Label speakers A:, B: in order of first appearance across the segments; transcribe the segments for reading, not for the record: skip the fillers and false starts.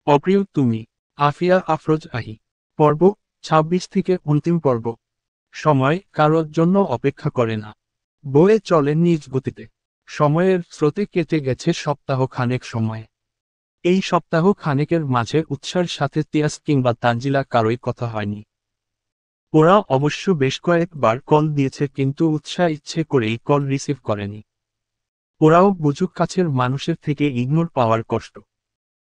A: অপ্রিয় তুমি, আফিয়া আফরোজ আহি। পর্ব ২৬ থেকে অন্তিম পর্ব। সময় কারোর জন্য অপেক্ষা করে না, বয়ে চলে নিজ গতিতে। সময়ের স্রোতে কেটে গেছে সপ্তাহ খানেক সময়। এই সপ্তাহ খানেকের মাঝে উৎসার সাথে তিয়াস কিংবা তানজিলা কারোই কথা হয়নি। ওরা অবশ্য বেশ কয়েকবার কল দিয়েছে, কিন্তু উৎসাহ ইচ্ছে করেই কল রিসিভ করেনি। ওরাও বুঝুক কাছের মানুষের থেকে ইগনোর পাওয়ার কষ্ট।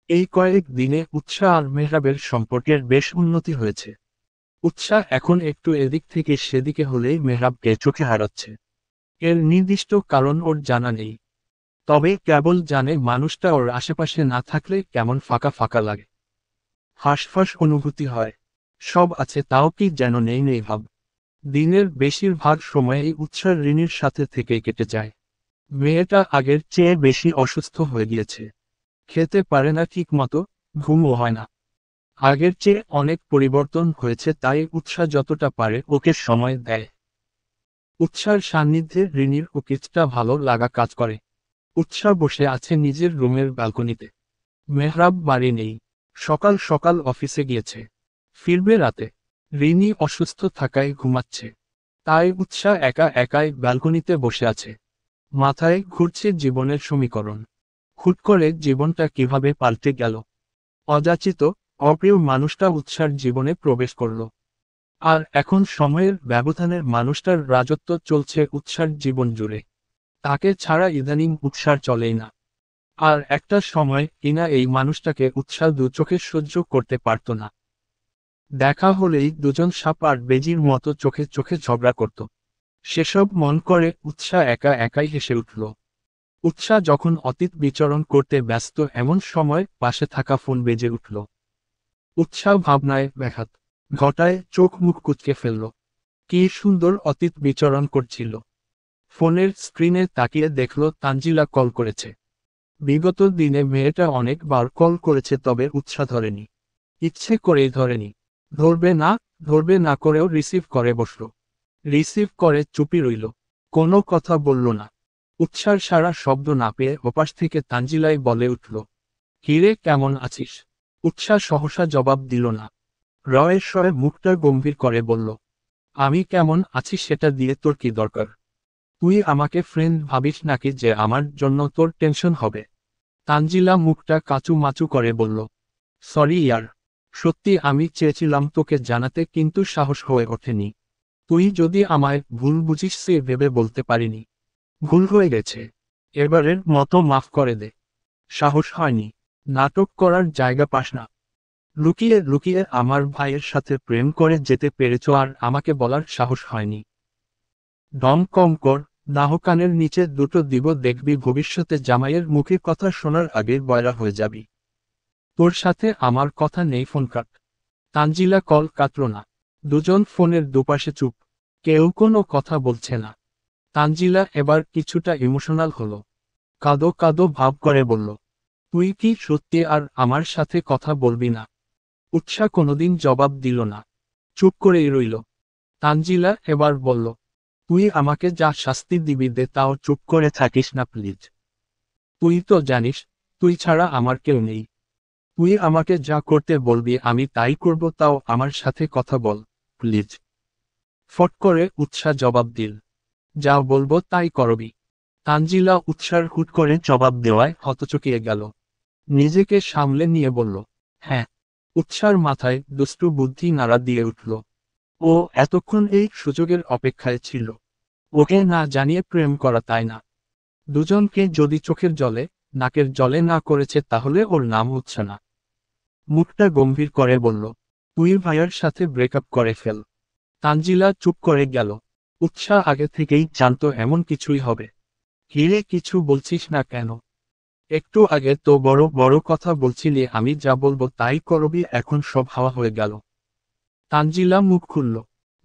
A: এই কয়েক দিনে উৎসাহ আর মেহরাবের সম্পর্কের বেশ উন্নতি হয়েছে। উৎসাহ এখন একটু এদিক থেকে সেদিকে হলেই মেহরাবকে চোখে হারাচ্ছে। এর নির্দিষ্ট কারণ ওর জানা নেই, তবে কেবল জানে মানুষটা ওর আশেপাশে না থাকলে কেমন ফাঁকা ফাঁকা লাগে। হাঁসফাঁস অনুভূতি হয়, সব আছে তাও কি যেন নেই নেই ভাব। দিনের বেশিরভাগ সময়েই উৎসাহ রিনির সাথে থেকে কেটে যায়। মেয়েটা আগের চেয়ে বেশি অসুস্থ হয়ে গিয়েছে, খেতে পারে না ঠিক মতো, ঘুমও হয় না। আগের চেয়ে অনেক পরিবর্তন হয়েছে, তাই উৎসাহ যতটা পারে ওকে সময় দেয়। উৎসার সান্নিধ্যে রিনির ও কিছুটা ভালো লাগা কাজ করে। উৎসাহ বসে আছে নিজের রুমের ব্যালকনিতে। মেহরাব বাড়ি নেই, সকাল সকাল অফিসে গিয়েছে, ফিরবে রাতে। রিনি অসুস্থ থাকায় ঘুমাচ্ছে, তাই উৎসাহ একা একাই ব্যালকনিতে বসে আছে। মাথায় ঘুরছে জীবনের সমীকরণ। হুট করে জীবনটা কিভাবে পাল্টে গেল। অযাচিত, অপ্রিয় মানুষটা উৎসার জীবনে প্রবেশ করল, আর এখন সময়ের ব্যবধানের মানুষটার রাজত্ব চলছে উৎসার জীবন জুড়ে। তাকে ছাড়া ইদানিং উৎসার চলেই না। আর একটা সময় কিনা এই মানুষটাকে উৎসাহ দু চোখে সহ্য করতে পারত না। দেখা হলেই দুজন সাপ আর বেজির মতো চোখে চোখে ঝগড়া করত। সেসব মন করে উৎসাহ একা একাই হেসে উঠল। উৎসাহ যখন অতীত বিচরণ করতে ব্যস্ত, এমন সময় পাশে থাকা ফোন বেজে উঠল। উৎসাহ ভাবনায় ব্যাঘাত ঘটায় চোখ মুখ কুঁচকে ফেলল। কি সুন্দর অতীত বিচরণ করছিল। ফোনের স্ক্রিনে তাকিয়ে দেখল তানজিলা কল করেছে। বিগত দিনে মেয়েটা অনেকবার কল করেছে, তবে উৎসাহ ধরেনি। ইচ্ছে করেই ধরেনি। ধরবে না করেও রিসিভ করে বসল। রিসিভ করে চুপি রইল, কোনো কথা বলল না। উৎসার সারা শব্দ না পেয়ে ওপাশ থেকে তানজিলাই বলে উঠল, কিরে কেমন আছিস? উৎসাহ সহসা জবাব দিল না। রয়ের স্বরে মুখটা গম্ভীর করে বলল, আমি কেমন আছি সেটা দিয়ে তোর কি দরকার? তুই আমাকে ফ্রেন্ড ভাবিস নাকি যে আমার জন্য তোর টেনশন হবে? তানজিলা মুখটা কাচু মাচু করে বলল, সরি ইয়ার, সত্যি আমি চেয়েছিলাম তোকে জানাতে, কিন্তু সাহস হয়ে ওঠেনি। তুই যদি আমায় ভুল বুঝিস সে ভেবে বলতে পারিনি। ভুল হয়ে গেছে, এবারের মতো মাফ করে দে। সাহস হয়নি, নাটক করার জায়গা পাস না। লুকিয়ে লুকিয়ে আমার ভাইয়ের সাথে প্রেম করে যেতে পেরেছ, আর আমাকে বলার সাহস হয়নি। দম কম কর, নাহ কানের নিচে দুটো দিব, দেখবি ভবিষ্যতে জামাইয়ের মুখে কথা শোনার আগে বয়রা হয়ে যাবি। তোর সাথে আমার কথা নেই, ফোন কাট। তানজিলা কল কাটল না। দুজন ফোনের দুপাশে চুপ, কেউ কোনো কথা বলছে না। তানজিলা এবার কিছুটা ইমোশনাল হলো, কাঁদো কাঁদো ভাব করে বলল, তুই কি সত্যি আর আমার সাথে কথা বলবি না? উৎসাহ কোনোদিন জবাব দিল না, চুপ করেই রইল। তানজিলা এবার বলল, তুই আমাকে যা শাস্তি দিবি দে, তাও চুপ করে থাকিস না প্লিজ। তুই তো জানিস তুই ছাড়া আমার কেউ নেই। তুই আমাকে যা করতে বলবি আমি তাই করব, তাও আমার সাথে কথা বল প্লিজ। ফট করে উৎসাহ জবাব দিল, যা বলবো তাই করবি। তানজিলা উৎসার হুট করে জবাব দেওয়ায় হতচকিয়ে গেল। নিজেকে সামলে নিয়ে বলল, হ্যাঁ। উৎসার মাথায় দুষ্টু বুদ্ধি নাড়া দিয়ে উঠল। ও এতক্ষণ এই সুযোগের অপেক্ষায় ছিল, ওকে না জানিয়ে প্রেম করা, তাই না? দুজনকে যদি চোখের জলে নাকের জলে না করেছে, তাহলে ওর নাম উৎসাহ না। মুখটা গম্ভীর করে বলল, তুই ভাইয়ার সাথে ব্রেকআপ করে ফেল। তানজিলা চুপ করে গেল। উৎসাহ আগে থেকেই জানতো এমন কিছুই হবে। হিরে কিছু বলছিস না কেন? একটু আগে তো বড় বড় কথা বলছিলি, আমি যা বলবো তাই করবি, এখন সব হাওয়া হয়ে গেল। তানজিলা মুখ খুলল,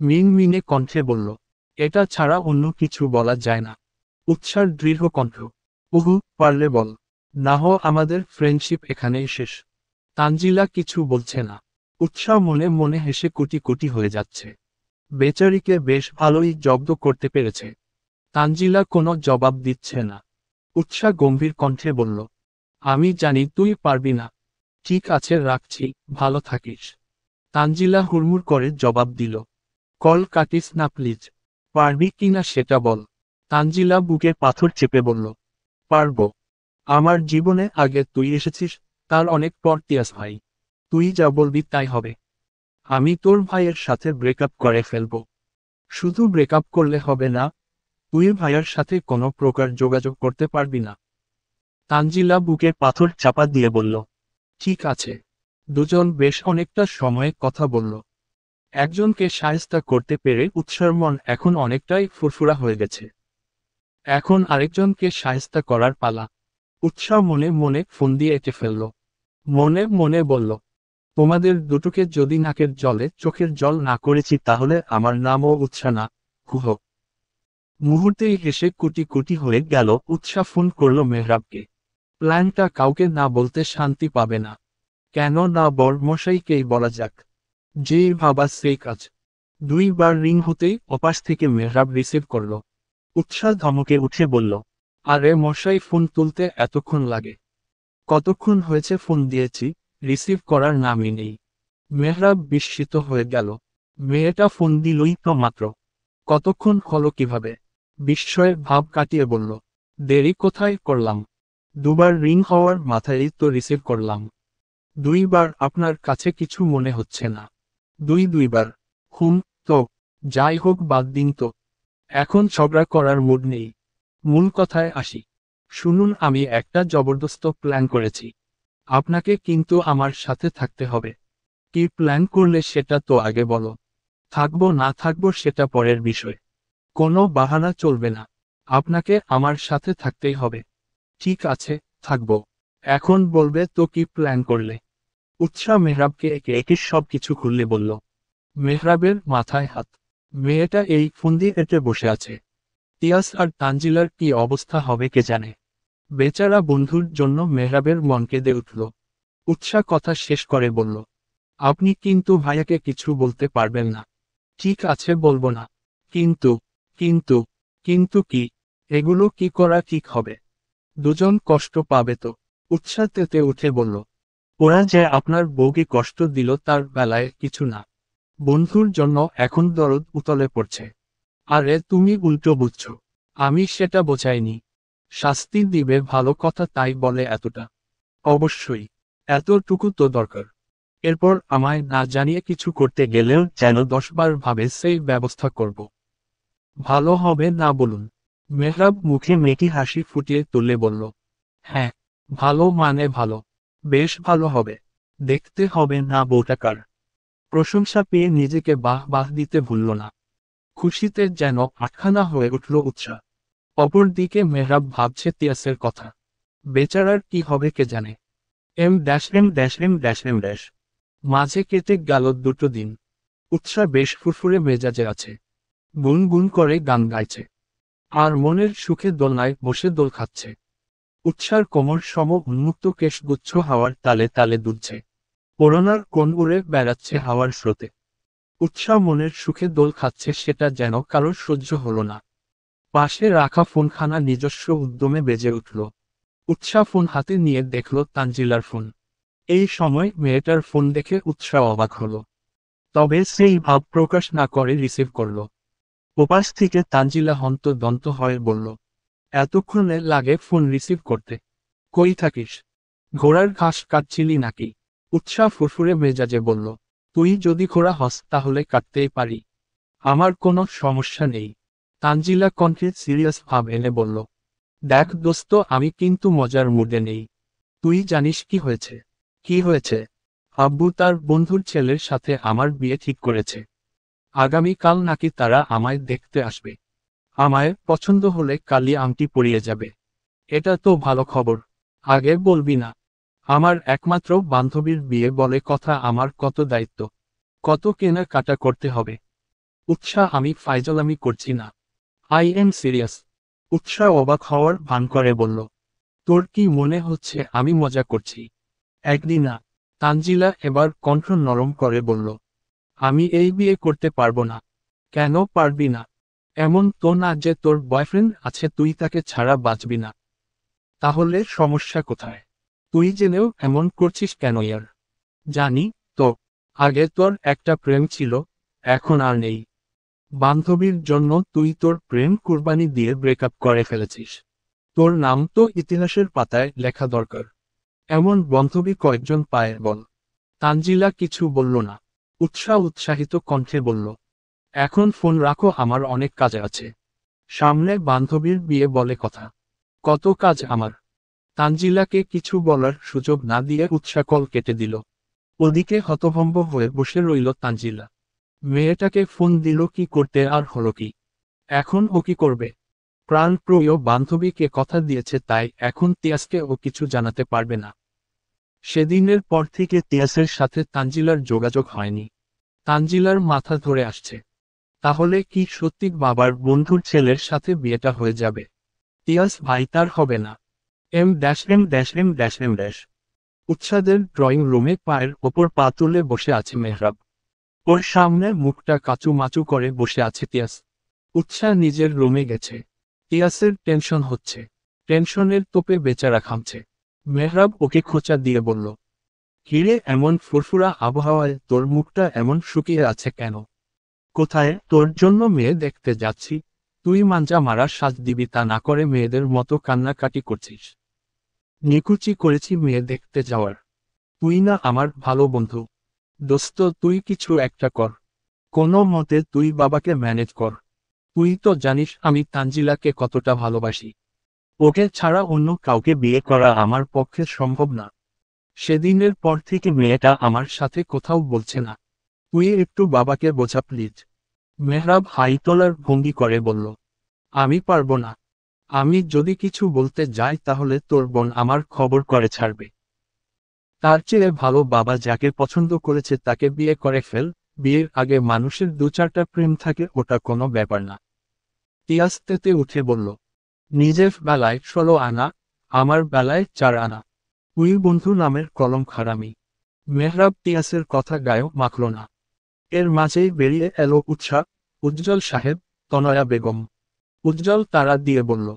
A: মিনমিনে কণ্ঠে বলল, এটা ছাড়া অন্য কিছু বলা যায় না। উৎসার দৃঢ় কণ্ঠ, উহু, পারলে বল, না হো আমাদের ফ্রেন্ডশিপ এখানেই শেষ। তানজিলা কিছু বলছে না। উৎসাহ মনে মনে হেসে কোটি কোটি হয়ে যাচ্ছে। বেচারিকে বেশ ভালোই জব্দ করতে পেরেছে। তানজিলা কোনো জবাব দিচ্ছে না। উৎসাহ গম্ভীর কণ্ঠে বলল, আমি জানি তুই পারবি না। ঠিক আছে রাখছি, ভালো থাকিস। তানজিলা হুড়মুড় করে জবাব দিল। কল কাটিস না প্লিজ। পারবি কিনা সেটা বল। তানজিলা বুকে পাথর চেপে বলল, পারবো। আমার জীবনে আগে তুই এসেছিস, তার অনেক পর তিয়াস ভাই। তুই যা বলবি তাই হবে। আমি তোর ভাইয়ের সাথে ব্রেকআপ করে ফেলবো। শুধু ব্রেকআপ করলে হবে না, তুই ভাইয়ার সাথে কোনো প্রকার যোগাযোগ করতে পারবি না। তানজিলা বুকে পাথর চাপা দিয়ে বলল, ঠিক আছে। দুজন বেশ অনেকটা সময় কথা বলল। একজনকে শায়েস্তা করতে পেরে উৎসার মন এখন অনেকটাই ফুরফুরা হয়ে গেছে। এখন আরেকজনকে শায়েস্তা করার পালা। উৎসাহ মনে মনে ফোন দিয়ে এঁটে ফেলল। মনে মনে বলল, তোমাদের দুটোকে যদি নাকের জলে চোখের জল না করেছি তাহলে আমার নামও উৎসাহ না, কুহ। মুহূর্তেই হেসে কুটি কুটি হয়ে গেল। উৎসাহ ফোন করল মেহরাবকে। প্ল্যানটা কাউকে না বলতে শান্তি পাবে না। কেন না বরমশাইকেই বলা যাক। যেই ভাবা সেই কাজ। 2বার রিং হতেই ওপাশ থেকে মেহরাব রিসিভ করল। উৎসাহ ধমকে উঠে বলল, আরে মশাই ফোন তুলতে এতক্ষণ লাগে? কতক্ষণ হয়েছে ফোন দিয়েছি, রিসিভ করার নামই নেই। মেহরাব বিস্মিত হয়ে গেল। মেয়েটা ফোন দিলই তো মাত্র। কতক্ষণ হলো কিভাবে? বিস্ময়ের ভাব কাটিয়ে বলল, দেরি কোথায় করলাম? 2বার রিং হওয়ার মাথায় তো রিসিভ করলাম। 2বার আপনার কাছে কিছু মনে হচ্ছে না? 2বার? হুম। তো যাই হোক বাদ দিন তো। এখন ঝগড়া করার মুড নেই। মূল কথায় আসি। শুনুন, আমি একটা জবরদস্ত প্ল্যান করেছি। আপনাকে কিন্তু আমার সাথে থাকতে হবে। কি প্ল্যান করলে সেটা তো আগে বলো। থাকবো না থাকবো সেটা পরের বিষয়। কোনো বাহানা চলবে না। আপনাকে আমার সাথে থাকতেই হবে। ঠিক আছে, থাকবো। এখন বলবে তো কি প্ল্যান করলে? উৎসাহ মেহরাবকে একে একে সব কিছু খুললে বলল। মেহরাবের মাথায় হাত। মেয়েটা এই ফন্দি এঁটে বসে আছে। তিয়াস আর তানজিলার কি অবস্থা হবে কে জানে। বেচারা বন্ধুর জন্য মেহরাবের মন কেঁদে উঠল। উৎসাহ কথা শেষ করে বলল, আপনি কিন্তু ভাইয়াকে কিছু বলতে পারবেন না? ঠিক আছে বলবো না। কিন্তু কিন্তু কিন্তু কি? এগুলো কি করা ঠিক হবে? দুজন কষ্ট পাবে তো। উৎসাহ তেতে উঠে বলল, ওরা যে আপনার বউকে কষ্ট দিল তার বেলায় কিছু না। বন্ধুর জন্য এখন দরদ উতলে পড়ছে। আরে তুমি উল্টো বুঝছো। আমি সেটা বোঝাইনি। শাস্তি দিবে ভালো কথা তাই বলে এতটা। অবশ্যই। এতটুকু তো দরকার। এরপর আমায় না জানিয়ে কিছু করতে গেলেও যেন 10বার ভাবে সেই ব্যবস্থা করব। ভালো হবে না বলুন? মেহরাব মুখে মেকি হাসি ফুটিয়ে তুলে বলল, হ্যাঁ, ভালো মানে ভালো। বেশ ভালো হবে। দেখতে হবে না বউটা কার। প্রশংসা পেয়ে নিজেকে বাহ বাহ দিতে ভুলল না। খুশিতে যেন আটখানা হয়ে উঠল উৎসাহ। অপরদিকে মেহরাব ভাবছে তিয়াসের কথা। বেচারার কি হবে কে জানে। এম। মাঝে কেটে গেল 2টো দিন। উৎসাহ বেশ ফুরফুরে মেজাজে আছে। গুনগুন করে গান গাইছে। আর মনের সুখে দোলনায় বসে দোল খাচ্ছে। উৎসার কোমর সম উন্মুক্ত কেশগুচ্ছ হাওয়ার তালে তালে দুলছে। ওড়নার কোণ উড়ে বেড়াচ্ছে হাওয়ার স্রোতে। উৎসাহ মনের সুখে দোল খাচ্ছে, সেটা যেন কারোর সহ্য হলো না। পাশে রাখা ফোনখানা নিজস্ব উদ্যমে বেজে উঠল। উৎসাহ ফোন হাতে নিয়ে দেখল তানজিলার ফোন। এই সময় মেয়েটার ফোন দেখে উৎসাহ অবাক হলো। তবে সেই ভাব প্রকাশ না করে রিসিভ করল। ওপাশ থেকে তানজিলা হন্তদন্ত হয়ে বলল, এতক্ষণে লাগে ফোন রিসিভ করতে? কই থাকিস? ঘোড়ার ঘাস কাটছিলি নাকি? উৎসাহ ফুরফুরে মেজাজে বলল, তুই যদি ঘোড়া হস তাহলে কাটতেই পারি। আমার কোনো সমস্যা নেই। তানজিলা কণ্ঠে সিরিয়াস ভাব এনে বলল, দেখ দোস্ত, আমি কিন্তু মজার মুডে নেই। তুই জানিস কি হয়েছে? কি হয়েছে? আব্বু তার বন্ধুর ছেলের সাথে আমার বিয়ে ঠিক করেছে। আগামীকাল নাকি তারা আমায় দেখতে আসবে। আমায় পছন্দ হলে কালি আংটি পরিয়ে যাবে। এটা তো ভালো খবর। আগে বলবি না? আমার একমাত্র বান্ধবীর বিয়ে বলে কথা, আমার কত দায়িত্ব, কত কেনাকাটা করতে হবে। উৎসাহ, আমি ফাইজলামি করছি না। I am serious. উৎসাহ অবাক হওয়ার ভান করে বলল, তোর কি মনে হচ্ছে আমি মজা করছি? একদিন না। তানজিলা এবার কণ্ঠ নরম করে বলল, আমি এই বিয়ে করতে পারবো না। কেন পারবি না? এমন তো না যে তোর বয়ফ্রেন্ড আছে তুই তাকে ছাড়া বাঁচবি না। তাহলে সমস্যা কোথায়? তুই জেনেও এমন করছিস কেন ইয়ার? জানি তো, আগে তোর একটা প্রেম ছিল, এখন আর নেই। বান্ধবীর জন্য তুই তোর প্রেম কুরবানি দিয়ে ব্রেকআপ করে ফেলেছিস। তোর নাম তো ইতিহাসের পাতায় লেখা দরকার। এমন বান্ধবী কয়েকজন পায় বল? তানজিলা কিছু বলল না। উৎসাহিত কণ্ঠে বলল, এখন ফোন রাখো, আমার অনেক কাজ আছে। সামনে বান্ধবীর বিয়ে বলে কথা। কত কাজ আমার। তানজিলাকে কিছু বলার সুযোগ না দিয়ে কল কেটে দিল। ওদিকে হতভম্ব হয়ে বসে রইল তানজিলা। মেয়েটাকে ফোন দিল কি করতে, আর হলো কি? এখন ও কি করবে? প্রাণপ্রিয় বান্ধবীকে কথা দিয়েছে, তাই এখন তিয়াসকে ও কিছু জানাতে পারবে না। সেদিনের পর থেকে তিয়াসের সাথে তানজিলার যোগাযোগ হয়নি। তানজিলার মাথা ধরে আসছে। তাহলে কি সত্যি বাবার বন্ধুর ছেলের সাথে বিয়েটা হয়ে যাবে? তিয়াস ভাই তার হবে না। M-M-M-M-। উৎসাদের ড্রয়িং রুমে পায়ের ওপর পা তুলে বসে আছে মেহরাব। ওর সামনে মুখটা কাচু মাচু করে বসে আছে তিয়াস। উৎসাহ নিজের রুমে গেছে। তিয়াসের টেনশন হচ্ছে। টেনশনের তোপে বেচারা খামছে। মেহরাব ওকে খোঁচা দিয়ে বলল, কিরে, এমন ফুরফুরা আবহাওয়ায় তোর মুখটা এমন শুকিয়ে আছে কেন? কোথায়? তোর জন্য মেয়ে দেখতে যাচ্ছি। তুই মাঞ্জা মারা সাজ দিবি তা না করে মেয়েদের মতো কান্নাকাটি করছিস। নিকুচি করেছি মেয়ে দেখতে যাওয়ার। তুই না আমার ভালো বন্ধু? দোস্ত, তুই কিছু একটা কর। কোনো মতে তুই বাবাকে ম্যানেজ কর। তুই তো জানিস আমি তানজিলাকে কতটা ভালোবাসি। ওকে ছাড়া অন্য কাউকে বিয়ে করা আমার পক্ষে সম্ভব না। সেদিনের পর থেকে মেয়েটা আমার সাথে কোথাও বলছে না। তুই একটু বাবাকে বোঝা প্লিজ। মেহরাব হাই তোলার ভঙ্গি করে বলল, আমি পারবো না। আমি যদি কিছু বলতে যাই তাহলে তোর বোন আমার খবর করে ছাড়বে। তার চেয়ে ভালো বাবা যাকে পছন্দ করেছে তাকে বিয়ে করে ফেল। বিয়ের আগে মানুষের দু চারটা প্রেম থাকে, ওটা কোনো ব্যাপার না। তিয়াস তেতে উঠে বলল, নিজের বেলায় 16 আনা, আমার বেলায় 4 আনা। তুই বন্ধু নামের কলম খারামি। মেহরাব তিয়াসের কথা গায়েও মাখল না। এর মাঝেই বেরিয়ে এলো উজ্জ্বল সাহেব, তনয়া বেগম। উজ্জ্বল তারা দিয়ে বলল,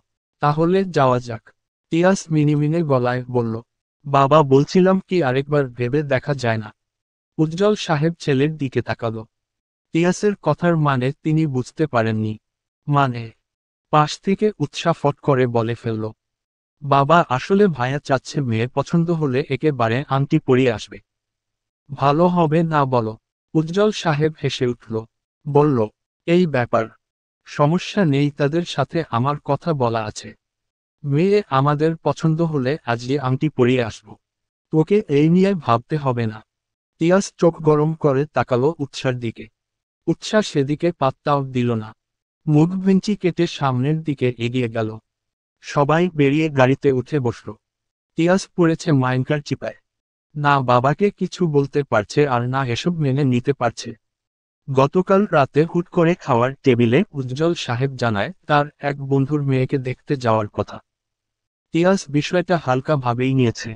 A: তাহলে যাওয়া যাক। তিয়াস মিনিমিনে গলায় বলল, বাবা বলছিলাম কি আরেকবার ভেবে দেখা যায় না? উজ্জ্বল সাহেব ছেলের দিকে তাকালো। তিয়াসের কথার মানে তিনি বুঝতে পারেননি। মানে? পাশ থেকে ফট করে বলে ফেলল, বাবা আসলে ভাইয়া চাচ্ছে মেয়ে পছন্দ হলে একেবারে আংটি পরিয়ে আসবে। ভালো হবে না বলো? উজ্জ্বল সাহেব হেসে উঠল। বলল, এই ব্যাপার। সমস্যা নেই, তাদের সাথে আমার কথা বলা আছে। মেয়ে আমাদের পছন্দ হলে আজই আংটি পরিয়ে আসব। তোকে এই নিয়ে ভাবতে হবে না। তিয়াস চোখ গরম করে তাকালো উৎসার দিকে। উৎসাহ সেদিকে পাত্তাও দিল না। মুখ ভেঞ্চি কেটে সামনের দিকে এগিয়ে গেল। সবাই বেরিয়ে গাড়িতে উঠে বসল। তিয়াস পড়েছে মাইনকার চিপায়। না বাবাকে কিছু বলতে পারছে আর না এসব মেনে নিতে পারছে। গতকাল রাতে হুট করে খাওয়ার টেবিলে উজ্জ্বল সাহেব জানায় তার এক বন্ধুর মেয়েকে দেখতে যাওয়ার কথা। তিয়াস বিষয়টা হালকা ভাবেই নিয়েছে।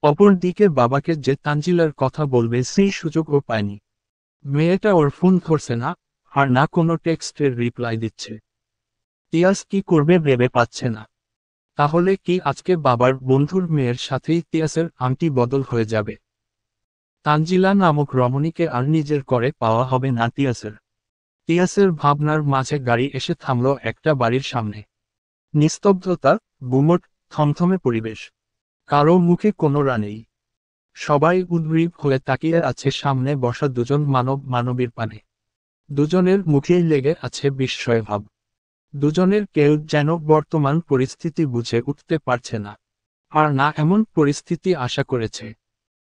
A: অপরদিকে বাবাকে যে তানজিলার কথা বলবে সেই সুযোগও পায়নি। মেয়েটা ওর ফোন ধরছে না, আর না কোনো টেক্সটের রিপ্লাই দিচ্ছে। তিয়াস কি করবে ভেবে পাচ্ছে না। তাহলে কি আজকে বাবার বন্ধুর মেয়ের সাথেই তিয়াসের আংটি বদল হয়ে যাবে? তানজিলা নামক রমণীকে আর নিজের করে পাওয়া হবে না তিয়াসের। তিয়াসের ভাবনার মাঝে গাড়ি এসে থামল একটা বাড়ির সামনে। নিস্তব্ধতা, গুমট, থমথমে পরিবেশ। কারো মুখে কোনো রা নেই। সবাই উদ্গ্রীব হয়ে তাকিয়ে আছে সামনে বসা দুজন মানবীর পানে। দুজনের মুখেই লেগে আছে বিস্ময় ভাব। দুজনের কেউ যেন বর্তমান পরিস্থিতি বুঝে উঠতে পারছে না, আর না এমন পরিস্থিতি আশা করেছে।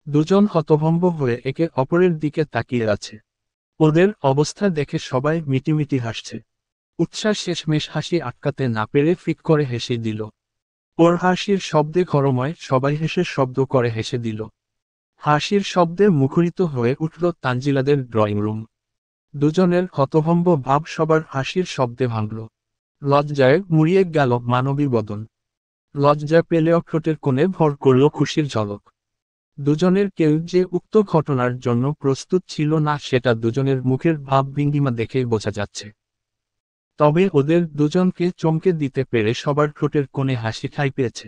A: দুজন হতভম্ব হয়ে একে অপরের দিকে তাকিয়ে আছে। ওদের অবস্থা দেখে সবাই মিটিমিটি হাসছে। উৎসাহ শেষমেশ হাসি আটকাতে না পেরে ফিক করে হেসে দিল। ওর হাসির শব্দে ঘরময় সবাই হেসে শব্দ করে হেসে দিল। হাসির শব্দে মুখরিত হয়ে উঠল তানজিলাদের ড্রয়িং রুম। দুজনের হতভম্ব ভাব সবার হাসির শব্দে ভাঙল। লজ্জায় মুড়িয়ে গেল মানবী বদন। লজ্জা পেলে অক্ষটের কোণে ভর করল খুশির ঝলক। দুজনের কেউ যে উক্ত ঘটনার জন্য প্রস্তুত ছিল না সেটা দুজনের মুখের ভাব ভঙ্গিমা দেখেই বোঝা যাচ্ছে। তবে ওদের দুজনকে চমকে দিতে পেরে সবার ঠোঁটের কোণে হাসি ঠাঁই পেয়েছে।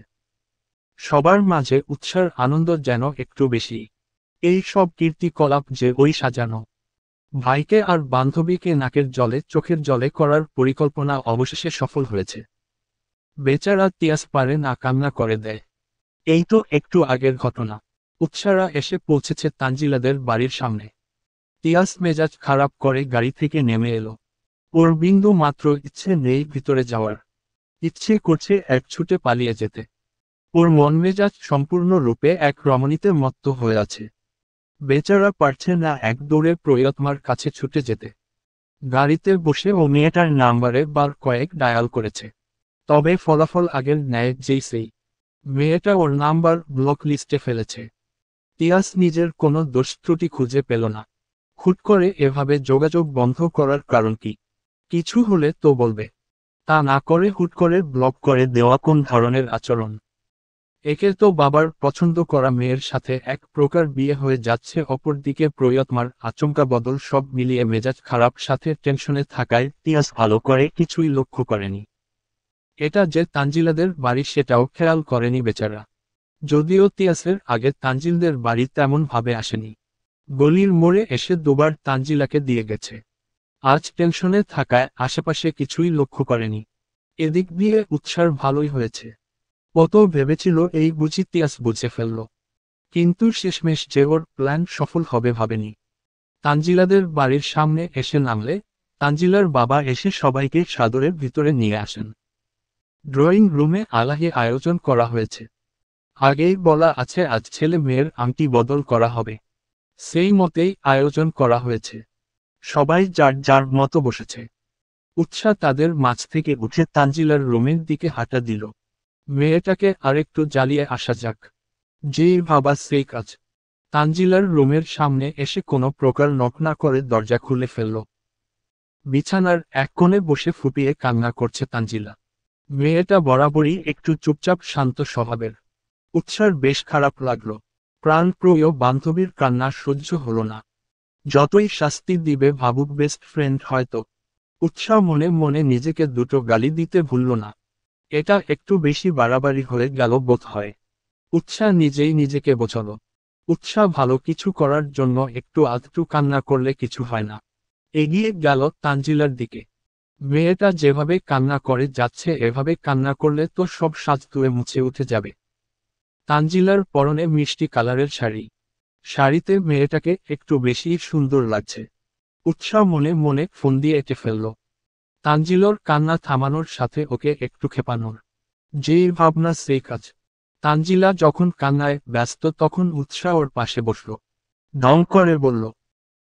A: সবার মাঝে উৎসার আনন্দ যেন একটু বেশি। এই সব কীর্তিকলাপ যে ওই সাজানো ভাইকে আর বান্ধবীকে নাকের জলে চোখের জলে করার পরিকল্পনা অবশেষে সফল হয়েছে। বেচারা তিয়াস পারে না কান্না করে দেয়। এই তো একটু আগের ঘটনা। উৎসারা এসে পৌঁছেছে তানজিলাদের বাড়ির সামনে। তিয়াস মেজাজ খারাপ করে গাড়ি থেকে নেমে এলো। ওর বিন্দু মাত্র ইচ্ছে নেই ভিতরে যাওয়ার। ইচ্ছে করছে এক ছুটে পালিয়ে যেতে। ওর মন মেজাজ সম্পূর্ণরূপে এক রমণীতে মত্ত হয়ে আছে। বেচারা পারছে না এক দৌড়ে প্রয়তমার কাছে ছুটে যেতে। গাড়িতে বসে ও মেয়েটার নাম্বারে বার কয়েক ডায়াল করেছে। তবে ফলাফল আগের ন্যায় যেই সেই। মেয়েটা ওর নাম্বার ব্লক লিস্টে ফেলেছে। তিয়াস নিজের কোনো দোষ ত্রুটি খুঁজে পেল না। হুট করে এভাবে যোগাযোগ বন্ধ করার কারণ কি? কিছু হলে তো বলবে। তা না করে হুট করে ব্লক করে দেওয়া কোন ধরনের আচরণ? একে তো বাবার পছন্দ করা মেয়ের সাথে এক প্রকার বিয়ে হয়ে যাচ্ছে, অপরদিকে প্রয়তমার আচমকা বদল, সব মিলিয়ে মেজাজ খারাপ সাথে টেনশনে থাকায় তিয়াস ভালো করে কিছুই লক্ষ্য করেনি। এটা যে তানজিলাদের বাড়ি সেটাও খেয়াল করেনি বেচারা। যদিও তিয়াসের আগে তানজিলদের বাড়ি তেমন ভাবে আসেনি। গলির মোড়ে এসে দুবার তানজিলাকে দিয়ে গেছে। আজ টেনশনে থাকায় আশেপাশে কিছুই লক্ষ্য করেনি। এদিক দিয়ে উৎসার ভালোই হয়েছে। কত ভেবেছিল এই বুঝি তিয়াস বুঝে ফেলল। কিন্তু শেষমেশ যে ওর প্ল্যান সফল হবে ভাবেনি। তানজিলাদের বাড়ির সামনে এসে নামলে তানজিলার বাবা এসে সবাইকে সাদরের ভিতরে নিয়ে আসেন। ড্রয়িং রুমে আলাহি আয়োজন করা হয়েছে। আগেই বলা আছে আজ ছেলে মেয়ের আংটি বদল করা হবে। সেই মতেই আয়োজন করা হয়েছে। সবাই যার যার মতো বসেছে। উৎসাহ তাদের মাঝ থেকে উঠে তানজিলার রুমের দিকে হাঁটা দিল। মেয়েটাকে আরেকটু জ্বালিয়ে আসা যাক, যেই ভাবা সেই কাজ। তানজিলার রুমের সামনে এসে কোনো প্রকার নক না করে দরজা খুলে ফেলল। বিছানার এক কোণে বসে ফুপিয়ে কান্না করছে তানজিলা। মেয়েটা বরাবরই একটু চুপচাপ শান্ত স্বভাবের। উৎসার বেশ খারাপ লাগলো। প্রাণপ্রিয় বান্ধবীর কান্না সহ্য হলো না। যতই শাস্তি দিবে ভাবুক বেস্ট ফ্রেন্ড হয়তো। উৎসাহ মনে মনে নিজেকে দুটো গালি দিতে ভুলল না। এটা একটু বেশি বাড়াবাড়ি হয়ে গেল বোধ হয়। উৎসাহ নিজেই নিজেকে বোঝাল। উৎসাহ ভালো কিছু করার জন্য একটু আধটু কান্না করলে কিছু হয় না। এগিয়ে গেল তানজিলার দিকে। মেয়েটা যেভাবে কান্না করে যাচ্ছে এভাবে কান্না করলে তো সব সাজ ধুয়ে মুছে উঠে যাবে। তানজিলার পরনে মিষ্টি কালারের শাড়ি। শাড়িতে মেয়েটাকে একটু বেশি সুন্দর লাগছে। উৎসাহ মনে মনে ফোন দিয়ে এঁটে ফেলল। তানজিলর কান্না থামানোর সাথে ওকে একটু খেপানোর। যেই ভাবনা সেই কাজ। তানজিলা যখন কান্নায় ব্যস্ত তখন উৎসাহ ওর পাশে বসল। ঢং করে বলল,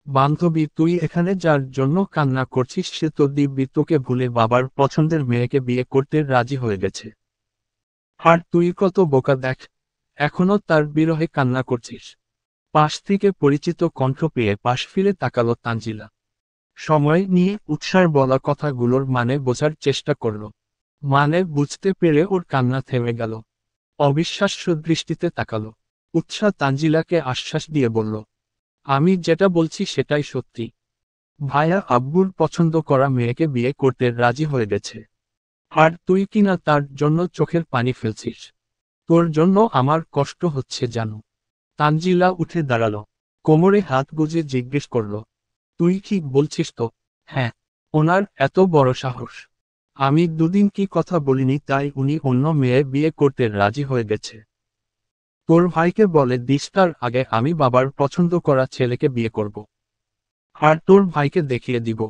A: বান্ধবী তুই এখানে যার জন্য কান্না করছিস সে তো দিব্যি তোকে ভুলে বাবার পছন্দের মেয়েকে বিয়ে করতে রাজি হয়ে গেছে। আর তুই কত বোকা দেখ, এখনো তার বিরহে কান্না করছিস। পাশ থেকে পরিচিত কণ্ঠ পেয়ে পাশ ফিরে তাকালো তানজিলা। সময় নিয়ে উৎসার বলা কথাগুলোর মানে বোঝার চেষ্টা করল। মানে বুঝতে পেরে ওর কান্না থেমে গেল। অবিশ্বাস্য দৃষ্টিতে তাকালো। উৎসাহ তানজিলাকে আশ্বাস দিয়ে বলল, আমি যেটা বলছি সেটাই সত্যি। ভাইয়া আব্বুর পছন্দ করা মেয়েকে বিয়ে করতে রাজি হয়ে গেছে। আর তুই কিনা তার জন্য চোখের পানি ফেলছিস। তোর জন্য আমার কষ্ট হচ্ছে জানো। তানজিলা উঠে দাঁড়ালো। কোমরে হাত গুজে জিজ্ঞেস করল, তুই কি বলছিস তো? হ্যাঁ। ওনার এত বড় সাহস। আমি দুদিন কি কথা বলিনি তাই উনি অন্য মেয়ে বিয়ে করতে রাজি হয়ে গেছে। তোর ভাইকে বলে দিস তার আগে আমি বাবার পছন্দ করা ছেলেকে বিয়ে করব। আর তোর ভাইকে দেখিয়ে দিব।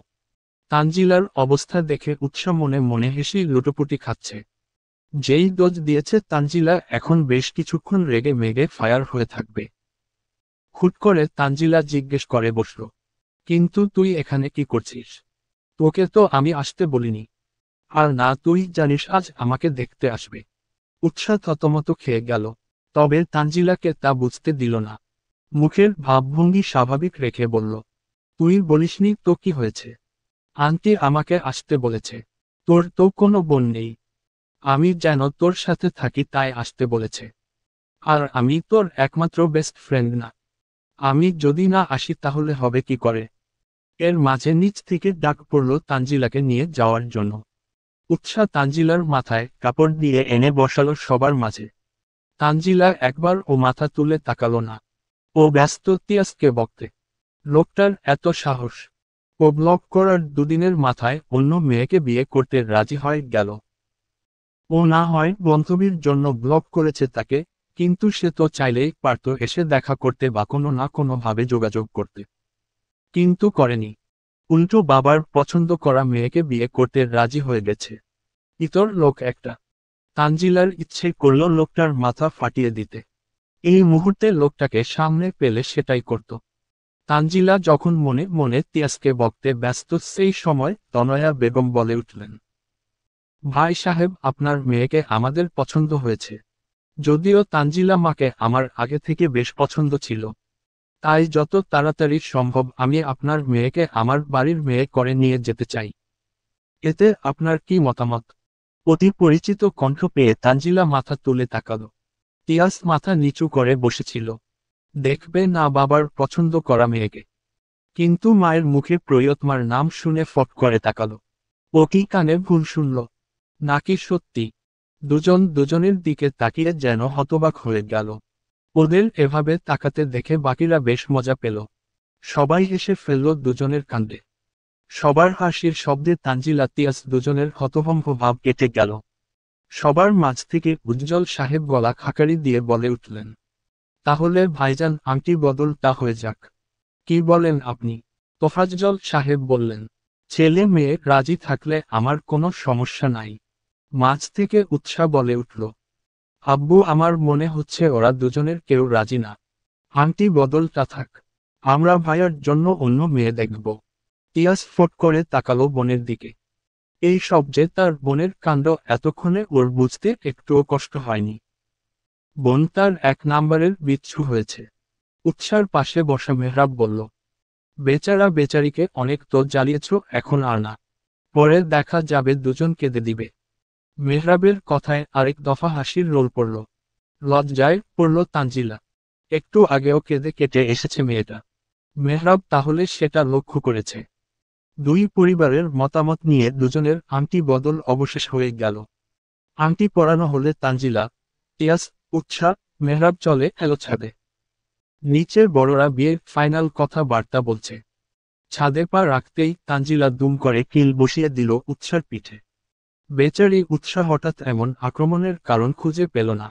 A: তানজিলার অবস্থা দেখে উৎসাহ মনে মনে হেসেই লুটোপুটি খাচ্ছে। যেই ডোজ দিয়েছে তানজিলা এখন বেশ কিছুক্ষণ রেগে মেগে ফায়ার হয়ে থাকবে। হুট করে তানজিলা জিজ্ঞেস করে বসল, কিন্তু তুই এখানে কি করছিস? তোকে তো আমি আসতে বলিনি। আর না তুই জানিস আজ আমাকে দেখতে আসবে। উৎসাহ থতমত খেয়ে গেল। তবে তানজিলাকে তা বুঝতে দিল না। মুখের ভাবভঙ্গি স্বাভাবিক রেখে বলল, তুই বলিসনি তো কি হয়েছে? আন্টি আমাকে আসতে বলেছে। তোর তো কোনো বোন নেই। আমি যেন তোর সাথে থাকি তাই আসতে বলেছে। আর আমি তোর একমাত্র বেস্ট ফ্রেন্ড না। আমি যদি না আসি তাহলে হবে কি করে? এর মাঝে নিচ থেকে ডাক পড়ল তানজিলাকে নিয়ে যাওয়ার জন্য। উৎসাহ তানজিলার মাথায় কাপড় দিয়ে এনে বসালো সবার মাঝে। তানজিলা একবার ও মাথা তুলে তাকালো না। ও ব্যস্ত তিয়াসকে বকতে। লোকটার এত সাহস! ও ব্লক করার দুদিনের মাথায় অন্য মেয়েকে বিয়ে করতে রাজি হয়ে গেল। ও না হয় বান্ধবীর জন্য ব্লক করেছে তাকে, কিন্তু সে তো চাইলেই পারত এসে দেখা করতে বা কোনো না কোনোভাবে যোগাযোগ করতে। কিন্তু করেনি। উল্টো বাবার পছন্দ করা মেয়েকে বিয়ে করতে রাজি হয়ে গেছে। ইতর লোক একটা। তানজিলার ইচ্ছে করল লোকটার মাথা ফাটিয়ে দিতে। এই মুহূর্তে লোকটাকে সামনে পেলে সেটাই করত। তানজিলা যখন মনে মনে তিয়াসকে বকতে ব্যস্ত সেই সময় তনয়া বেগম বলে উঠলেন, ভাই সাহেব, আপনার মেয়েকে আমাদের পছন্দ হয়েছে। যদিও তানজিলা মাকে আমার আগে থেকে বেশ পছন্দ ছিল, তাই যত তাড়াতাড়ি সম্ভব আমি আপনার মেয়েকে আমার বাড়ির মেয়ে করে নিয়ে যেতে চাই। এতে আপনার কি মতামত? অতি পরিচিত কণ্ঠ পেয়ে তানজিলা মাথা তুলে তাকালো। তিয়াস মাথা নিচু করে বসেছিল। দেখবে না বাবার পছন্দ করা মেয়েকে। কিন্তু মায়ের মুখে প্রিয়তমার নাম শুনে ফট করে তাকালো। ও কি কানে ভুল শুনল, নাকি সত্যি? দুজন দুজনের দিকে তাকিয়ে যেন হতবাক হয়ে গেল। ওদের এভাবে তাকাতে দেখে বাকিরা বেশ মজা পেল। সবাই হেসে ফেলল দুজনের কাণ্ডে। সবার হাসির শব্দে তানজিলা তিয়াস দুজনের হতভম্ব ভাব কেটে গেল। সবার মাঝ থেকে উজ্জ্বল সাহেব গলা খাকারি দিয়ে বলে উঠলেন, তাহলে ভাইজান আংটি বদলটা হয়ে যাক। কি বলেন আপনি? তোফাজ্জল সাহেব বললেন, ছেলে মেয়ে রাজি থাকলে আমার কোনো সমস্যা নাই। মাঝ থেকে উৎসাহ বলে উঠল, আব্বু, আমার মনে হচ্ছে ওরা দুজনের কেউ রাজি না। আংটি বদলটা থাক, আমরা ভাইয়ার জন্য অন্য মেয়ে দেখব। তিয়াস ফট করে তাকালো বোনের দিকে। এই সব যে তার বোনের কাণ্ড এতক্ষণে ওর বুঝতে একটুও কষ্ট হয়নি। বোন তার এক নাম্বারের বিচ্ছু হয়েছে। উৎসার পাশে বসা মেহরাব বলল, বেচারা বেচারিকে অনেক তো জ্বালিয়েছ, এখন আর না। পরে দেখা যাবে দুজন কেঁদে দিবে। মেহরাবের কথায় আরেক দফা হাসির রোল পড়ল। লজ্জায় পড়ল তানজিলা। একটু আগেও কেঁদে কেটে এসেছে মেয়েটা। মেহরাব তাহলে সেটা লক্ষ্য করেছে। দুই পরিবারের মতামত নিয়ে দুজনের আংটি বদল অবশেষ হয়ে গেল। আংটি পরানো হলে তানজিলা, তিয়াস, উৎসাহ, মেহরাব চলে এলো ছাদে। নিচের বড়রা বিয়ের ফাইনাল কথা বার্তা বলছে। ছাদে পা রাখতেই তানজিলা দুম করে কিল বসিয়ে দিল উৎসার পিঠে। বেচারি উৎসাহ হঠাৎ এমন আক্রমণের কারণ খুঁজে পেল না।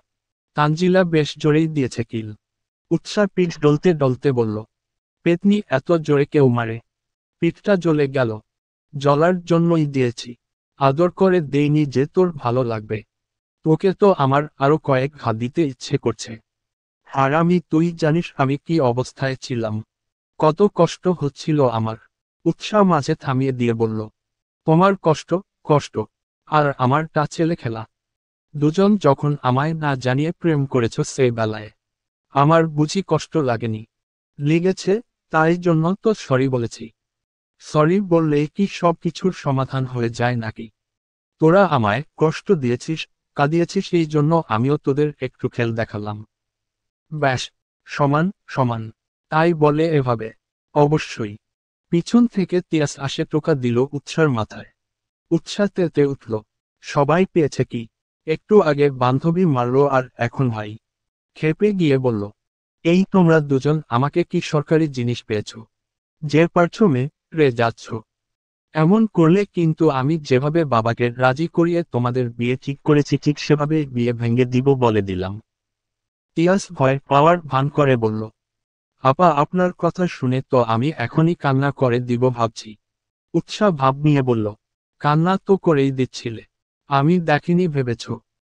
A: তানজিলা বেশ জোরেই দিয়েছে কিল। উৎসাহ পিঠ ডলতে ডলতে বলল, পেতনি, এত জোরে কেউ মারে? পিঠটা জ্বলে গেল। জ্বলার জন্যই দিয়েছি। আদর করে দেইনি যে তোর ভালো লাগবে। তোকে তো আমার আরো কয়েক ঘা দিতে ইচ্ছে করছে। হারামি, তুই জানিস আমি কি অবস্থায় ছিলাম, কত কষ্ট হচ্ছিল আমার। উৎসাহ মাঝে থামিয়ে দিয়ে বলল, তোমার কষ্ট? কষ্ট? আর আমারটা ছেলে খেলা। দুজন যখন আমায় না জানিয়ে প্রেম করেছ সেই বেলায় আমার বুঝি কষ্ট লাগেনি? লেগেছে, তাই জন্য তো সরি বলেছি। সরি বললেই কি সব কিছুর সমাধান হয়ে যায় নাকি? তোরা আমায় কষ্ট দিয়েছিস, কাঁদিয়েছিস, এই জন্য আমিও তোদের একটু খেল দেখালাম। ব্যাস, সমান সমান। তাই বলে এভাবে? অবশ্যই। পিছন থেকে তিয়াস আসে টোকা দিল উৎসার মাথায়। উৎসাহ তেতে উঠল। সবাই পেয়েছে কি? একটু আগে বান্ধবী মারল আর এখন ভাই। খেপে গিয়ে বলল, এই তোমরা দুজন আমাকে কি সরকারি জিনিস পেয়েছ? যে পারছো রে যাচ্ছ। এমন করলে কিন্তু আমি যেভাবে বাবাকে রাজি করিয়ে তোমাদের বিয়ে ঠিক করেছি ঠিক সেভাবে বিয়ে ভেঙে দিব বলে দিলাম। তিয়াস ভয় পাওয়ার ভান করে বলল, আপা, আপনার কথা শুনে তো আমি এখনই কান্না করে দিব ভাবছি। উৎসাহ ভাব নিয়ে বলল, কান্না তো করেই দিচ্ছিলে, আমি দেখিনি ভেবেছ?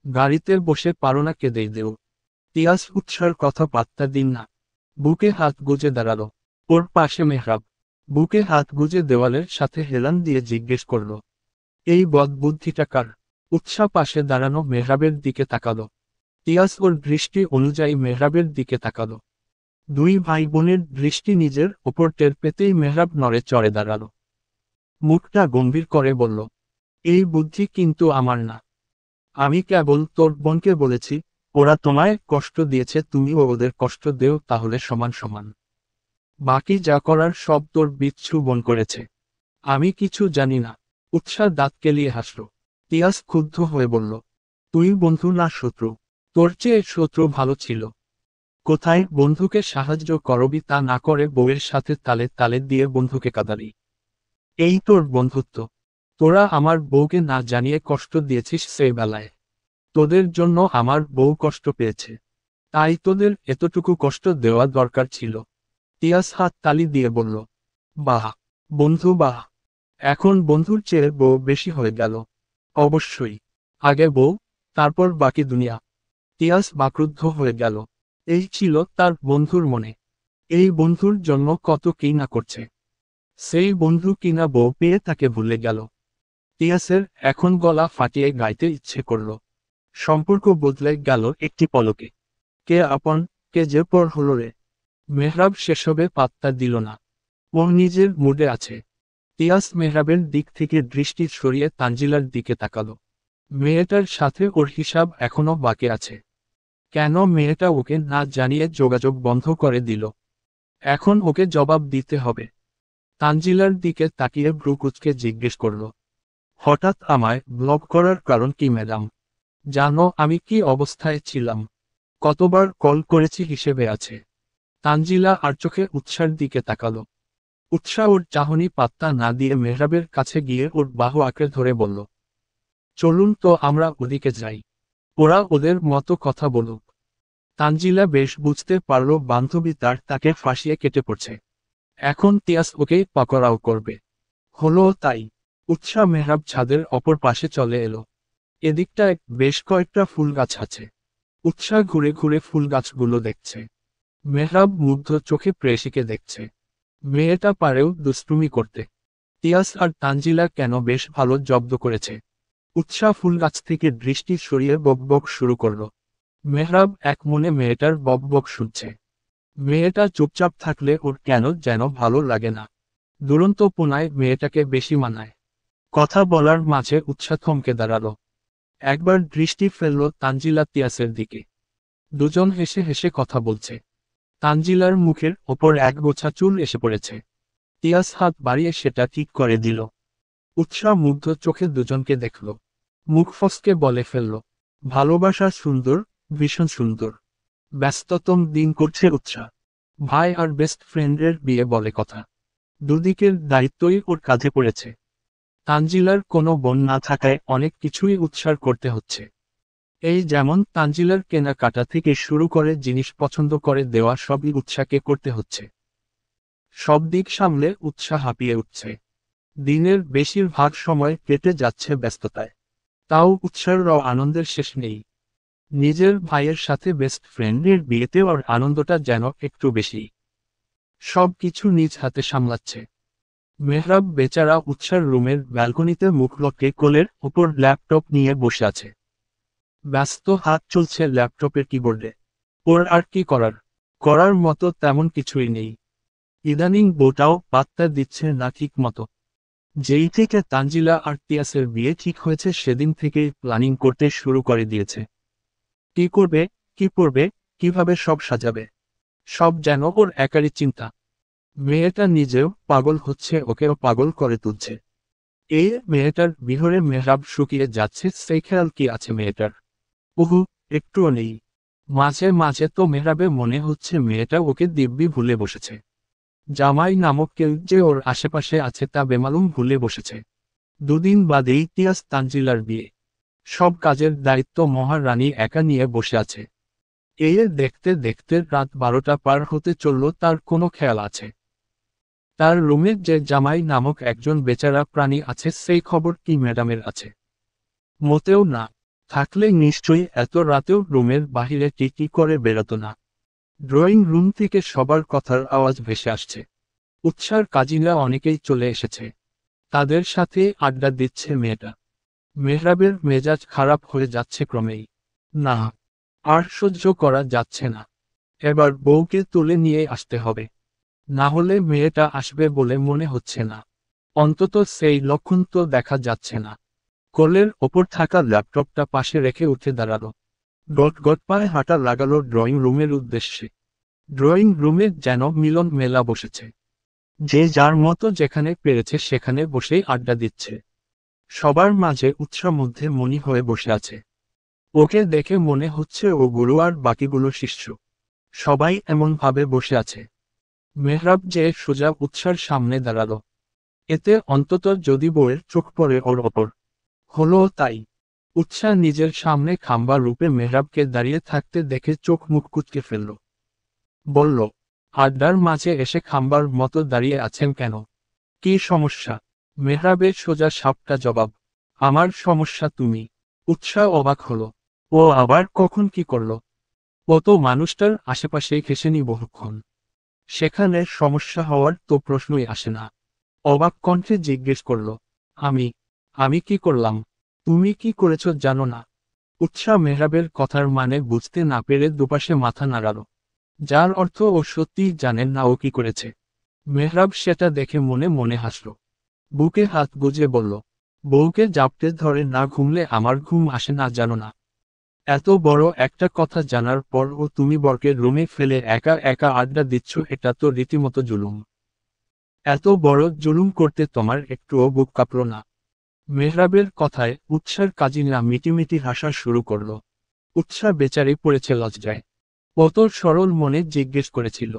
A: গাড়িতে বসে পারো না কেঁদেই দেও। তিয়াস উৎসার কথা পাত্তা দিন না। বুকে হাত গুজে দাঁড়ালো। ওর পাশে মেহরাব বুকে হাত গুজে দেওয়ালের সাথে হেলান দিয়ে জিজ্ঞেস করল, এই বদবুদ্ধিটা কার? উৎসাহ পাশে দাঁড়ানো মেহরাবের দিকে তাকালো। তিয়াস ওর দৃষ্টি অনুযায়ী মেহরাবের দিকে তাকালো। দুই ভাই বোনের দৃষ্টি নিজের ওপর টের পেতেই মেহরাব নড়ে চড়ে দাঁড়ালো। মুখটা গম্ভীর করে বলল, এই বুদ্ধি কিন্তু আমার না। আমি কেবল তোর বোনকে বলেছি, ওরা তোমায় কষ্ট দিয়েছে, তুমিও ওদের কষ্ট দেও, তাহলে সমান সমান। বাকি যা করার সব তোর বিচ্ছু বোন করেছে। আমি কিছু জানি না। উৎসাহ দাঁত কেলিয়ে হাসল। তিয়াস ক্ষুব্ধ হয়ে বলল, তুই বন্ধু না শত্রু? তোর চেয়ে শত্রু ভালো ছিল। কোথায় বন্ধুকে সাহায্য করবি তা না করে বউয়ের সাথে তালে তালে দিয়ে বন্ধুকে কাঁদালি। এই তোর বন্ধুত্ব? তোরা আমার বউকে না জানিয়ে কষ্ট দিয়েছিস সেই বেলায়। তোদের জন্য আমার বউ কষ্ট পেয়েছে, তাই তোদের এতটুকু কষ্ট দেওয়া দরকার ছিল। তিয়াস হাত তালি দিয়ে বলল, বাহ বন্ধু বাহ, এখন বন্ধুর চেয়ে বউ বেশি হয়ে গেল। অবশ্যই, আগে বউ, তারপর বাকি দুনিয়া। তিয়াস বাক্রুদ্ধ হয়ে গেল। এই ছিল তার বন্ধুর মনে। এই বন্ধুর জন্য কত কি না করছে। সেই বন্ধু কিনা বউ পেয়ে তাকে ভুলে গেল। তিয়াসের এখন গলা ফাটিয়ে গাইতে ইচ্ছে করল। সম্পর্ক বদলে গেল একটি পলকে। কে আপন, কে যে পর হলো রে। মেহরাব সেসবে পাত্তা দিল না। ও নিজের মুডে আছে। তিয়াস মেহরাবের দিক থেকে দৃষ্টি সরিয়ে তানজিলার দিকে তাকালো। মেয়েটার সাথে ওর হিসাব এখনো বাকি আছে। কেন মেয়েটা ওকে না জানিয়ে যোগাযোগ বন্ধ করে দিল? এখন ওকে জবাব দিতে হবে। তানজিলার দিকে তাকিয়ে ভ্রু কুঁচকে জিজ্ঞেস করল, হঠাৎ আমায় ব্লক করার কারণ কি ম্যাডাম? জানো আমি কি অবস্থায় ছিলাম? কতবার কল করেছি হিসেবে আছে। তানজিলা আর চোখে উৎসার দিকে তাকালো। উৎসাহ ওর চাহনি পাত্তা না দিয়ে মেহরাবের কাছে গিয়ে ওর বাহু আঁকড়ে ধরে বলল, চলুন তো আমরা ওদিকে যাই, ওরা ওদের মতো কথা বলুক। তানজিলা বেশ বুঝতে পারল বান্ধবী তাকে ফাঁসিয়ে কেটে পড়ছে। এখন তিয়াস ওকেই পাকড়াও করবে। হলো তাই। উৎসাহ মেহরাব ছাদের অপর পাশে চলে এলো। এদিকটায় বেশ কয়েকটা ফুল গাছ আছে। উৎসাহ ঘুরে ঘুরে ফুল গাছগুলো দেখছে। মেহরাব মুগ্ধ চোখে প্রেয়সীকে দেখছে। মেয়েটা পারেও দুষ্টুমি করতে। তিয়াস আর তানজিলা কেন বেশ ভালো জব্দ করেছে। উৎসাহ ফুল গাছ থেকে দৃষ্টি সরিয়ে বকবক শুরু করল। মেহরাব এক মনে মেয়েটার বকবক শুনছে। মেয়েটা চুপচাপ থাকলে ওর কেন যেন ভালো লাগে না। দুরন্ত পোনায় মেয়েটাকে বেশি মানায়। কথা বলার মাঝে উৎসাহ থমকে দাঁড়ালো। একবার দৃষ্টি ফেলল তানজিলা তিয়াসের দিকে। দুজন হেসে হেসে কথা বলছে। তানজিলার মুখের ওপর এক গোছা চুল এসে পড়েছে। তিয়াস হাত বাড়িয়ে সেটা ঠিক করে দিল। উৎসাহ মুগ্ধ চোখে দুজনকে দেখল। মুখ ফসকে বলে ফেলল, ভালোবাসা সুন্দর, ভীষণ সুন্দর। ব্যস্ততম দিন করছে উৎসাহ। ভাই আর বেস্ট ফ্রেন্ডের বিয়ে বলে কথা। দুদিকের দায়িত্বই ওর কাঁধে পড়েছে। তানজিলার কোনো বোন না থাকায় অনেক কিছুই উৎসাহ করতে হচ্ছে। এই যেমন তানজিলার কেনাকাটা থেকে শুরু করে জিনিস পছন্দ করে দেওয়া সবই উৎসাহকে করতে হচ্ছে। সব দিক সামলে উৎসাহ হাঁপিয়ে উঠছে। দিনের বেশিরভাগ সময় কেটে যাচ্ছে ব্যস্ততায়। তাও উৎসাহের আনন্দের শেষ নেই। নিজের ভাইয়ের সাথে বেস্ট ফ্রেন্ডের বিয়েতেও আর আনন্দটা যেন একটু বেশি। সব কিছু নিজ হাতে সামলাচ্ছে। মেহরাব বেচারা উৎসার রুমের ব্যালকনিতে মুখ লটকে কোলের ওপর ল্যাপটপ নিয়ে বসে আছে। ব্যস্ত হাত চলছে ল্যাপটপের কিবোর্ডে। ওর আর কি করার মতো তেমন কিছুই নেই। ইদানিং বউটাও পাত্তা দিচ্ছে না ঠিক মতো। যেই থেকে তানজিলা আর তিয়াসের বিয়ে ঠিক হয়েছে সেদিন থেকেই প্ল্যানিং করতে শুরু করে দিয়েছে। কি করবে, কি পরবে, কিভাবে সব সাজাবে, সব যেন ওর একারই চিন্তা। মেয়েটা নিজেও পাগল হচ্ছে, ওকেও পাগল করে তুলছে। এই মেয়েটার বিহরে মেহরাব শুকিয়ে যাচ্ছে সেই খেয়াল কি আছে মেয়েটার? উহু, একটুও নেই। মাঝে মাঝে তো মেহরাবে মনে হচ্ছে মেয়েটা ওকে দিব্যি ভুলে বসেছে। জামাই নামক কেউ যে ওর আশেপাশে আছে তা বেমালুম ভুলে বসেছে। দুদিন বাদেই তিয়াস তানজিলার বিয়ে। সব কাজের দায়িত্ব মহারানী একা নিয়ে বসে আছে। এই দেখতে দেখতে রাত 12টা পার হতে চলল, তার কোনো খেয়াল আছে? তার রুমে যে জামাই নামক একজন বেচারা প্রাণী আছে সেই খবর কি ম্যাডামের আছে? মোটেও না। থাকলে নিশ্চয়ই এত রাতেও রুমের বাহিরে টিকি করে বেরোতো না। ড্রয়িং রুম থেকে সবার কথার আওয়াজ ভেসে আসছে। উৎসার কাজিনরা অনেকেই চলে এসেছে। তাদের সাথে আড্ডা দিচ্ছে মেয়েটা। মেহরাবের মেজাজ খারাপ হয়ে যাচ্ছে ক্রমেই। না, আর সহ্য করা যাচ্ছে না। এবার বউকে তুলে নিয়ে আসতে হবে। না হলে মেয়েটা আসবে বলে মনে হচ্ছে না। অন্তত সেই লক্ষণ তো দেখা যাচ্ছে না। কোলের ওপর থাকা ল্যাপটপটা পাশে রেখে উঠে দাঁড়ালো। গট গট পায়ে হাঁটা লাগালো ড্রয়িং রুমের উদ্দেশ্যে। ড্রয়িং রুমে যেন মিলন মেলা বসেছে। যে যার মতো যেখানে পেরেছে সেখানে বসেই আড্ডা দিচ্ছে। সবার মাঝে উৎসাহ মধ্যে মনি হয়ে বসে আছে। ওকে দেখে মনে হচ্ছে ও গুরু আর বাকিগুলো শিষ্য। সবাই এমন ভাবে বসে আছে। মেহরাব যে সোজা উৎসার সামনে দাঁড়ালো। এতে অন্তত যদি বউয়ের চোখ পড়ে ওর ওপর। হলো তাই। উৎসাহ নিজের সামনে খাম্বা রূপে মেহরাবকে দাঁড়িয়ে থাকতে দেখে চোখ মুখ কুঁচকে ফেলল। বলল, আড্ডার মাঝে এসে খাম্বার মতো দাঁড়িয়ে আছেন কেন? কি সমস্যা? মেহরাবের সোজা সাপটা জবাব, আমার সমস্যা তুমি। উৎসাহ অবাক হলো। ও আবার কখন কি করল? ও তো মানুষটার আশেপাশেই ঘেসেনি বহুক্ষণ। সেখানে সমস্যা হওয়ার তো প্রশ্নই আসে না। অবাক কণ্ঠে জিজ্ঞেস করল, আমি আমি কি করলাম? তুমি কি করেছ জানো না? উৎসাহ মেহরাবের কথার মানে বুঝতে না পেরে দুপাশে মাথা নাড়াল, যার অর্থ ও সত্যিই জানেন না ও কি করেছে। মেহরাব সেটা দেখে মনে মনে হাসল। বুকে হাত গুজে বলল, বউকে জাপটে ধরে না ঘুমলে আমার ঘুম আসে না জানো না? এত বড় একটা কথা জানার পর ও তুমি বরকে রুমে ফেলে একা একা আড্ডা দিচ্ছ, এটা তো রীতিমতো জুলুম। এত বড় জুলুম করতে তোমার একটুও বুক কাঁপল না? মেহরাবের কথায় উৎসার কাজিনা মিটিমিটি হাসা শুরু করল। উৎসাহ বেচারি পড়েছে লজ্জায়। কত সরল মনে জিজ্ঞেস করেছিল,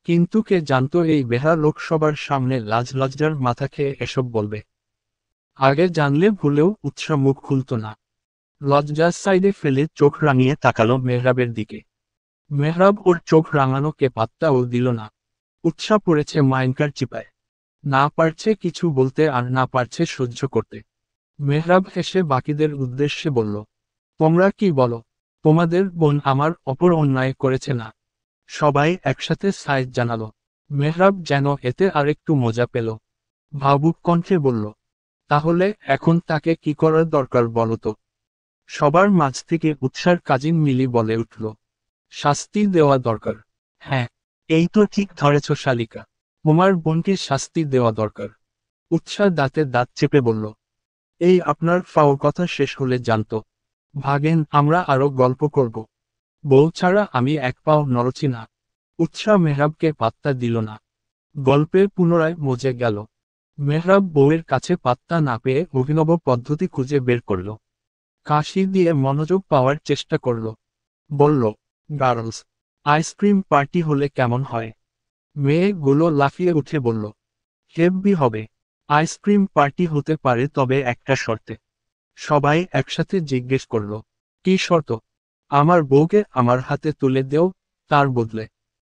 A: কিন্তু কে জানতো এই বেহারা লোকসভার সামনে লাজ লজ্জার মাথা খেয়ে এসব বলবে। আগে জানলে ভুলেও উৎসাহ মুখ খুলত না। লজ্জার সাইডে ফেলে চোখ রাঙিয়ে তাকালো মেহরাবের দিকে। মেহরাব ওর চোখ রাঙানোকে পাত্তাও দিল না। উৎসাহ পড়েছে মাইনকার চিপায়। না পারছে কিছু বলতে আর না পারছে সহ্য করতে। মেহরাব হেসে বাকিদের উদ্দেশ্যে বলল, তোমরা কি বলো? তোমাদের বোন আমার অপর অন্যায় করেছে না? সবাই একসাথে সাইজ জানালো। মেহরাব যেন এতে আরেকটু মজা পেল। ভাবুক কণ্ঠে বলল, তাহলে এখন তাকে কি করার দরকার বলো তো? সবার মাঝ থেকে উৎসার কাজিন মিলি বলে উঠল, শাস্তি দেওয়া দরকার। হ্যাঁ, এই তো ঠিক ধরেছ শালিকা। তোমার বোনকে শাস্তি দেওয়া দরকার। উৎসাহ দাঁতে দাঁত চেপে বলল, এই আপনার ফাও কথা শেষ হলে জানতো। ভাগেন, আমরা আরো গল্প করব। বউ ছাড়া আমি এক পাও নড়ছি না। উৎসাহ মেহরাবকে পাত্তা দিল না। গল্পে পুনরায় মজে গেল। মেহরাব বউয়ের কাছে পাত্তা না পেয়ে অভিনব পদ্ধতি খুঁজে বের করল। কাশি দিয়ে মনোযোগ পাওয়ার চেষ্টা করল। বলল, গার্লস, আইসক্রিম পার্টি হলে কেমন হয়? মেয়েগুলো লাফিয়ে উঠে বলল, হেব্বি হবে। আইসক্রিম পার্টি হতে পারে, তবে একটা শর্তে। সবাই একসাথে জিজ্ঞেস করল, কি শর্ত? আমার বউকে আমার হাতে তুলে দেও, তার বদলে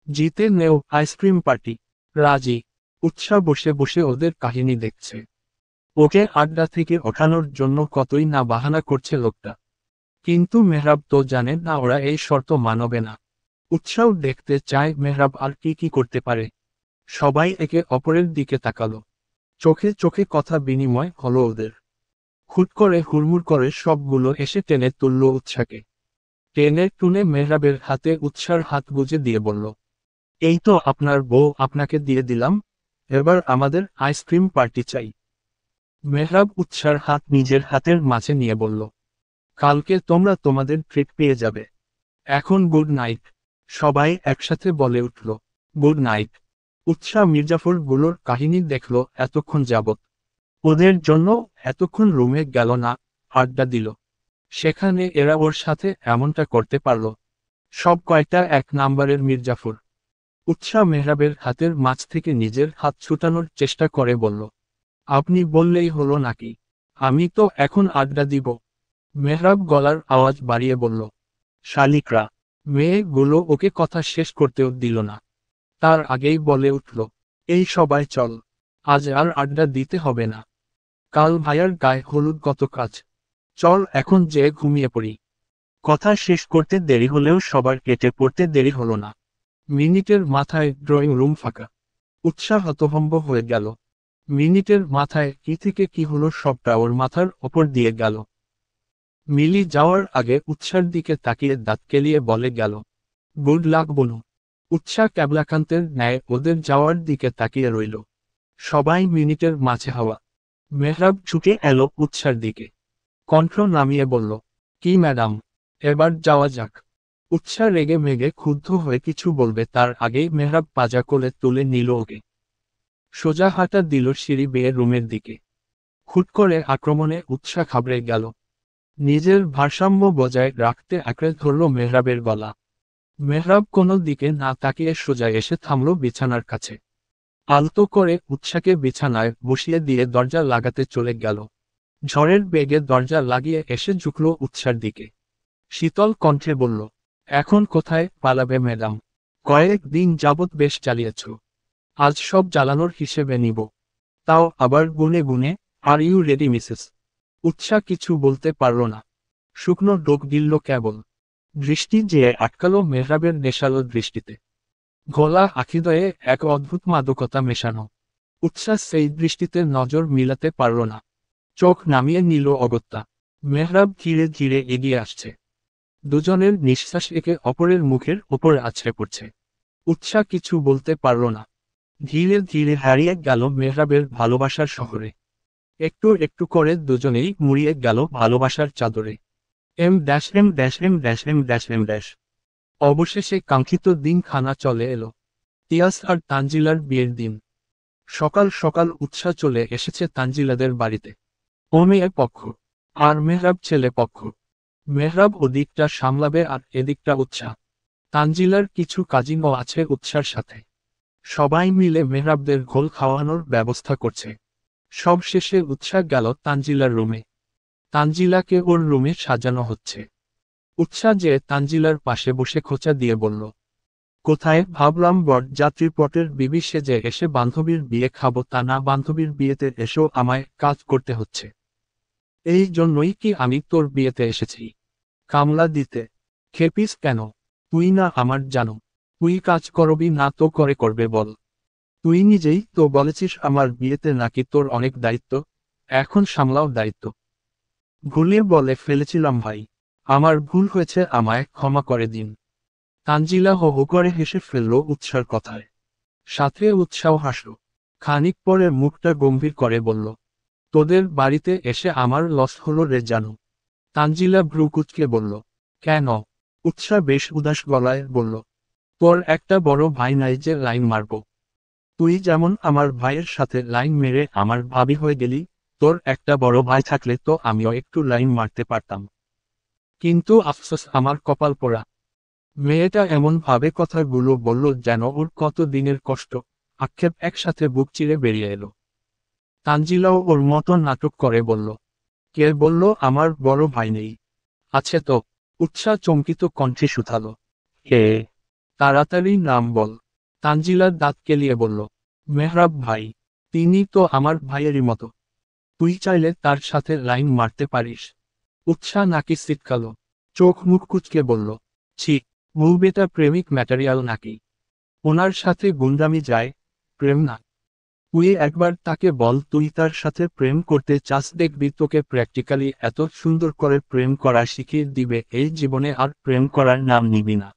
A: জিতে নেও আইসক্রিম পার্টি। রাজি। উৎসাহ বসে বসে ওদের কাহিনী দেখছে। ওকে আড্ডা থেকে ওঠানোর জন্য কতই না বাহানা করছে লোকটা। কিন্তু মেহরাব তো জানে না ওরা এই শর্ত মানবে না। উৎসাহ দেখতে চায় মেহরাব আর কি কি করতে পারে। সবাই একে অপরের দিকে তাকালো। চোখে চোখে কথা বিনিময় হলো ওদের। হুট করে হুড়মুড় করে সবগুলো এসে টেনে তুলল উৎসাহকে। টেনে টুনে মেহরাবের হাতে উৎসার হাত গুজে দিয়ে বলল, এই তো আপনার বউ, আপনাকে দিয়ে দিলাম। এবার আমাদের আইসক্রিম পার্টি চাই। মেহরাব উৎসার হাত নিজের হাতের মাঝে নিয়ে বলল, কালকে তোমরা তোমাদের ট্রিট পেয়ে যাবে। এখন গুড নাইট। সবাই একসাথে বলে উঠল, গুড নাইট। উৎসাহ মির্জাফর গুলোর কাহিনী দেখল এতক্ষণ যাবৎ। ওদের জন্য এতক্ষণ রুমে গেল না, আড্ডা দিল। সেখানে এরা ওর সাথে এমনটা করতে পারল। সব কয়টা এক নাম্বারের মির্জাফর। উৎসাহ মেহরাবের হাতের মাঝ থেকে নিজের হাত ছুটানোর চেষ্টা করে বলল, আপনি বললেই হলো নাকি? আমি তো এখন আড্ডা দিব। মেহরাব গলার আওয়াজ বাড়িয়ে বলল, শালিকরা। মেয়েগুলো ওকে কথা শেষ করতেও দিল না। তার আগেই বলে উঠল, এই সবাই চল। আজ আর আড্ডা দিতে হবে না। কাল ভাইয়ার গায়ে হলুদ কত কাজ। চল এখন যে ঘুমিয়ে পড়ি। কথা শেষ করতে দেরি হলেও সবার কেটে পড়তে দেরি হলো না। মিনিটের মাথায় ড্রয়িং রুম ফাঁকা। উৎসাহ হতভম্ব হয়ে গেল। মিনিটের মাথায় কি থেকে কি হলো সবটা ওর মাথার ওপর দিয়ে গেল। মিলি যাওয়ার আগে উৎসার দিকে তাকিয়ে দাঁত কেলিয়ে বলে গেল, গুড লাক বনু। উৎসাহ ক্যাবলাকান্তের ন্যায় ওদের যাওয়ার দিকে তাকিয়ে রইল। সবাই মিনিটের মাঝে হাওয়া। মেহরাব ছুটে এলো উৎসার দিকে। কণ্ঠ নামিয়ে বলল, কি ম্যাডাম, এবার যাওয়া যাক। উৎসাহ রেগে মেগে ক্ষুব্ধ হয়ে কিছু বলবে তার আগেই মেহরাব পাজা কোলে তুলে নিল ওকে। সোজা হাঁটা দিল সিঁড়ি বেয়ে রুমের দিকে। হুট করে আক্রমণে উৎসাহ ঘাবড়ে গেল। নিজের ভারসাম্য বজায় রাখতে আঁকড়ে ধরল মেহরাবের গলা। মেহরাব কোনো দিকে না তাকিয়ে সোজা এসে থামল বিছানার কাছে। আলতো করে উৎসাকে বিছানায় বসিয়ে দিয়ে দরজা লাগাতে চলে গেল। ঝড়ের বেগে দরজা লাগিয়ে এসে ঝুঁকল উৎসার দিকে। শীতল কণ্ঠে বলল, এখন কোথায় পালাবে ম্যাডাম? কয়েক দিন যাবৎ বেশ চালিয়েছ, আজ সব জ্বালানোর হিসেবে নিব। তাও আবার গুনে গুনে। Are you ready Mrs? উৎসা কিছু বলতে পারল না। শুকনো ডোক গিলল কেবল। দৃষ্টি যেয়ে আটকালো মেহরাবের নেশালো দৃষ্টিতে। গলা আখিদয়ে এক অদ্ভুত মাদকতা মেশানো। উৎসাহ সেই দৃষ্টিতে নজর মিলাতে পারল না। চোখ নামিয়ে নিল অগত্যা। মেহরাব ধীরে ধীরে এগিয়ে আসছে। দুজনের নিঃশ্বাস একে অপরের মুখের ওপর আছড়ে পড়ছে। উৎসাহ কিছু বলতে পারল না। ধীরে ধীরে হারিয়ে গেল মেহরাবের ভালোবাসার শহরে। একটু একটু করে দুজনেই মুড়িয়ে গেল ভালোবাসার চাদরে। এম। অবশেষে কাঙ্ক্ষিত দিনখানা চলে এলো। তিয়াস আর তানজিলার বিয়ের দিন। সকাল সকাল উৎসাহ চলে এসেছে তানজিলাদের বাড়িতে। ও মেয়ে পক্ষ আর মেহরাব ছেলে পক্ষ। মেহরাব ওদিকটা সামলাবে আর এদিকটা উৎসাহ। তানজিলার কিছু কাজিনও আছে উৎসার সাথে। সবাই মিলে মেহরাবদের ঘোল খাওয়ানোর ব্যবস্থা করছে। সব শেষে উৎসাহ গেল তানজিলার রুমে। তানজিলাকে ওর রুমে সাজানো হচ্ছে। উৎসাহ যে তানজিলার পাশে বসে খোঁচা দিয়ে বলল, কোথায়? ভাবলাম বরযাত্রীর পটের বিবি সেজে এসে বান্ধবীর বিয়ে খাবো, তা না, বান্ধবীর বিয়েতে এসেও আমায় কাজ করতে হচ্ছে। এই জন্যই কি আমি তোর বিয়েতে এসেছি? কামলা দিতে। খেপিস কেন? তুই না আমার জানো, তুই কাজ করবি না তো করে করবে বল? তুই নিজেই তো বলেছিস আমার বিয়েতে নাকি তোর অনেক দায়িত্ব, এখন সামলাও দায়িত্ব। ভুলিয়ে বলে ফেলেছিলাম ভাই, আমার ভুল হয়েছে, আমায় ক্ষমা করে দিন। তানজিলা হো হো করে হেসে ফেলল উৎসার কথায়। সাথে উৎসাহ হাসল। খানিক পরে মুখটা গম্ভীর করে বলল, তোদের বাড়িতে এসে আমার লস হলো রে জানু। তানজিলা ভ্রু কুঁচকে বলল, কেন? উৎসাহ বেশ উদাস গলায় বলল, তোর একটা বড় ভাই নাই যে লাইন মারব? তুই যেমন আমার ভাইয়ের সাথে লাইন মেরে আমার ভাবি হয়ে গেলি, তোর একটা বড় ভাই থাকলে তো আমিও একটু লাইন মারতে পারতাম। কিন্তু আফসোস, আমার কপাল পোড়া। মেয়েটা এমন ভাবে কথাগুলো বলল যেন ওর কত দিনের কষ্ট, আক্ষেপ একসাথে বুক চিরে বেরিয়ে এলো। তানজিলাও ওর মতো নাটক করে বলল, কে বলল আমার বড় ভাই নেই? আছে তো। উৎসাহ চমকিত কণ্ঠে শুধালো, কে? তাড়াতাড়ি নাম বল। তানজিলার দাঁত কেলিয়ে বলল, মেহরাব ভাই। তিনি তো আমার ভাইয়েরই মতো, তুই চাইলে তার সাথে লাইন মারতে পারিস। উৎসাহ নাকি সিটকালো, চোখ মুখ কুচকে বলল, ছি, মুভিটা প্রেমিক ম্যাটেরিয়াল নাকি? ওনার সাথে গুন্ডামি যায়, প্রেম না। তুই একবার তাকে বল তুই তার সাথে প্রেম করতে চাস, দেখবি তোকে প্র্যাকটিক্যালি এত সুন্দর করে প্রেম করা শিখিয়ে দিবে, এই জীবনে আর প্রেম করার নাম নিবি না।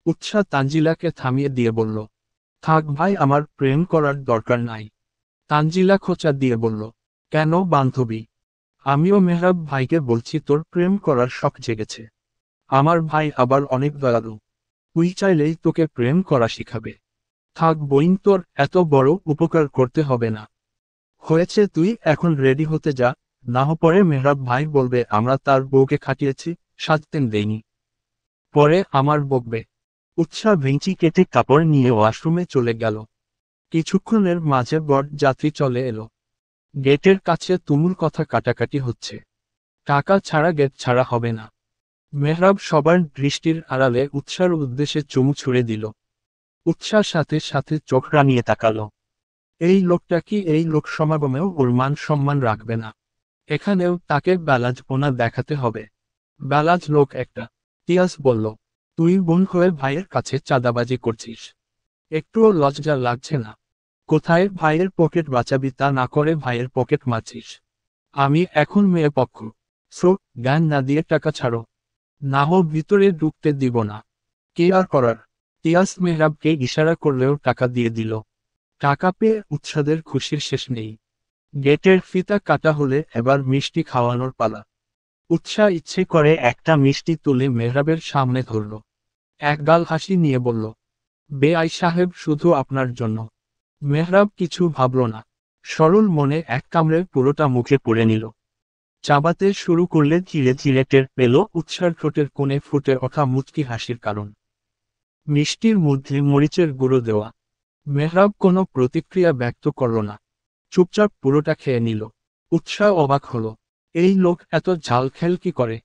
A: উৎসাহ তানজিলাকে থামিয়ে দিয়ে বলল, থাক ভাই, আমার প্রেম করার দরকার নাই। তানজিলা খোঁচা দিয়ে বলল, কেন বান্ধবী? আমিও মেহরাব ভাইকে বলছি তোর প্রেম করার শখ জেগেছে। আমার ভাই আবার অনেক দয়ালু, তুই চাইলেই তোকে প্রেম করা শিখাবে। থাক বইন, তোর এত বড় উপকার করতে হবে না। হয়েছে, তুই এখন রেডি হতে যা, না পরে মেহরাব ভাই বলবে আমরা তার বউকে খাটিয়েছি, সাজতেন দেইনি, পরে আমার বকবে। উৎসাহ ভেঙচি কেটে কাপড় নিয়ে ওয়াশরুমে চলে গেল। কিছুক্ষণের মাঝে বরযাত্রী চলে এলো। গেটের কাছে তুমুল কথা কাটাকাটি হচ্ছে। টাকা ছাড়া গেট ছাড়া হবে না। মেহরাব সবার দৃষ্টির আড়ালে উৎসার উদ্দেশ্যে চুমু ছুঁড়ে দিল। উৎসার সাথে সাথে চোখ রাঙিয়ে তাকালো। এই লোকটা কি এই লোক সমাগমেও ওর মান সম্মান রাখবে না? এখানেও তাকে বেলাজ পোনা দেখাতে হবে। বেলাজ লোক একটা। তিয়াস বলল, তুই বোন হয়ে ভাইয়ের কাছে চাঁদাবাজি করছিস, একটুও লজ্জা লাগছে না? কোথায় ভাইয়ের পকেট বাঁচাবি তা না করে ভাইয়ের পকেট মারছিস। আমি এখন মেয়ে পক্ষ, সো জ্ঞান না দিয়ে টাকা ছাড়ো, না হো ভিতরে ঢুকতে দিব না। কে আর করার? তিয়াস মেহরাবকে ইশারা করলেও টাকা দিয়ে দিল। টাকা পেয়ে উৎসাদের খুশির শেষ নেই। গেটের ফিতা কাটা হলে এবার মিষ্টি খাওয়ানোর পালা। উৎসাহ ইচ্ছে করে একটা মিষ্টি তুলে মেহরাবের সামনে ধরল। এক গাল হাসি নিয়ে বলল, বেআই সাহেব, শুধু আপনার জন্য। মেহরাব কিছু ভাবল না, সরল মনে এক কামড়ে পুরোটা মুখে পুরে নিল। চাবাতে শুরু করলে ধীরে ধীরে টের পেল উৎসার ঠোঁটের কোণে ফুটে ওঠা মুচকি হাসির কারণ। মিষ্টির মধ্যে মরিচের গুঁড়ো দেওয়া। মেহরাব কোনো প্রতিক্রিয়া ব্যক্ত করল না, চুপচাপ পুরোটা খেয়ে নিল। উৎসাহ অবাক হলো, এই লোক এত ঝাল খেল কি করে?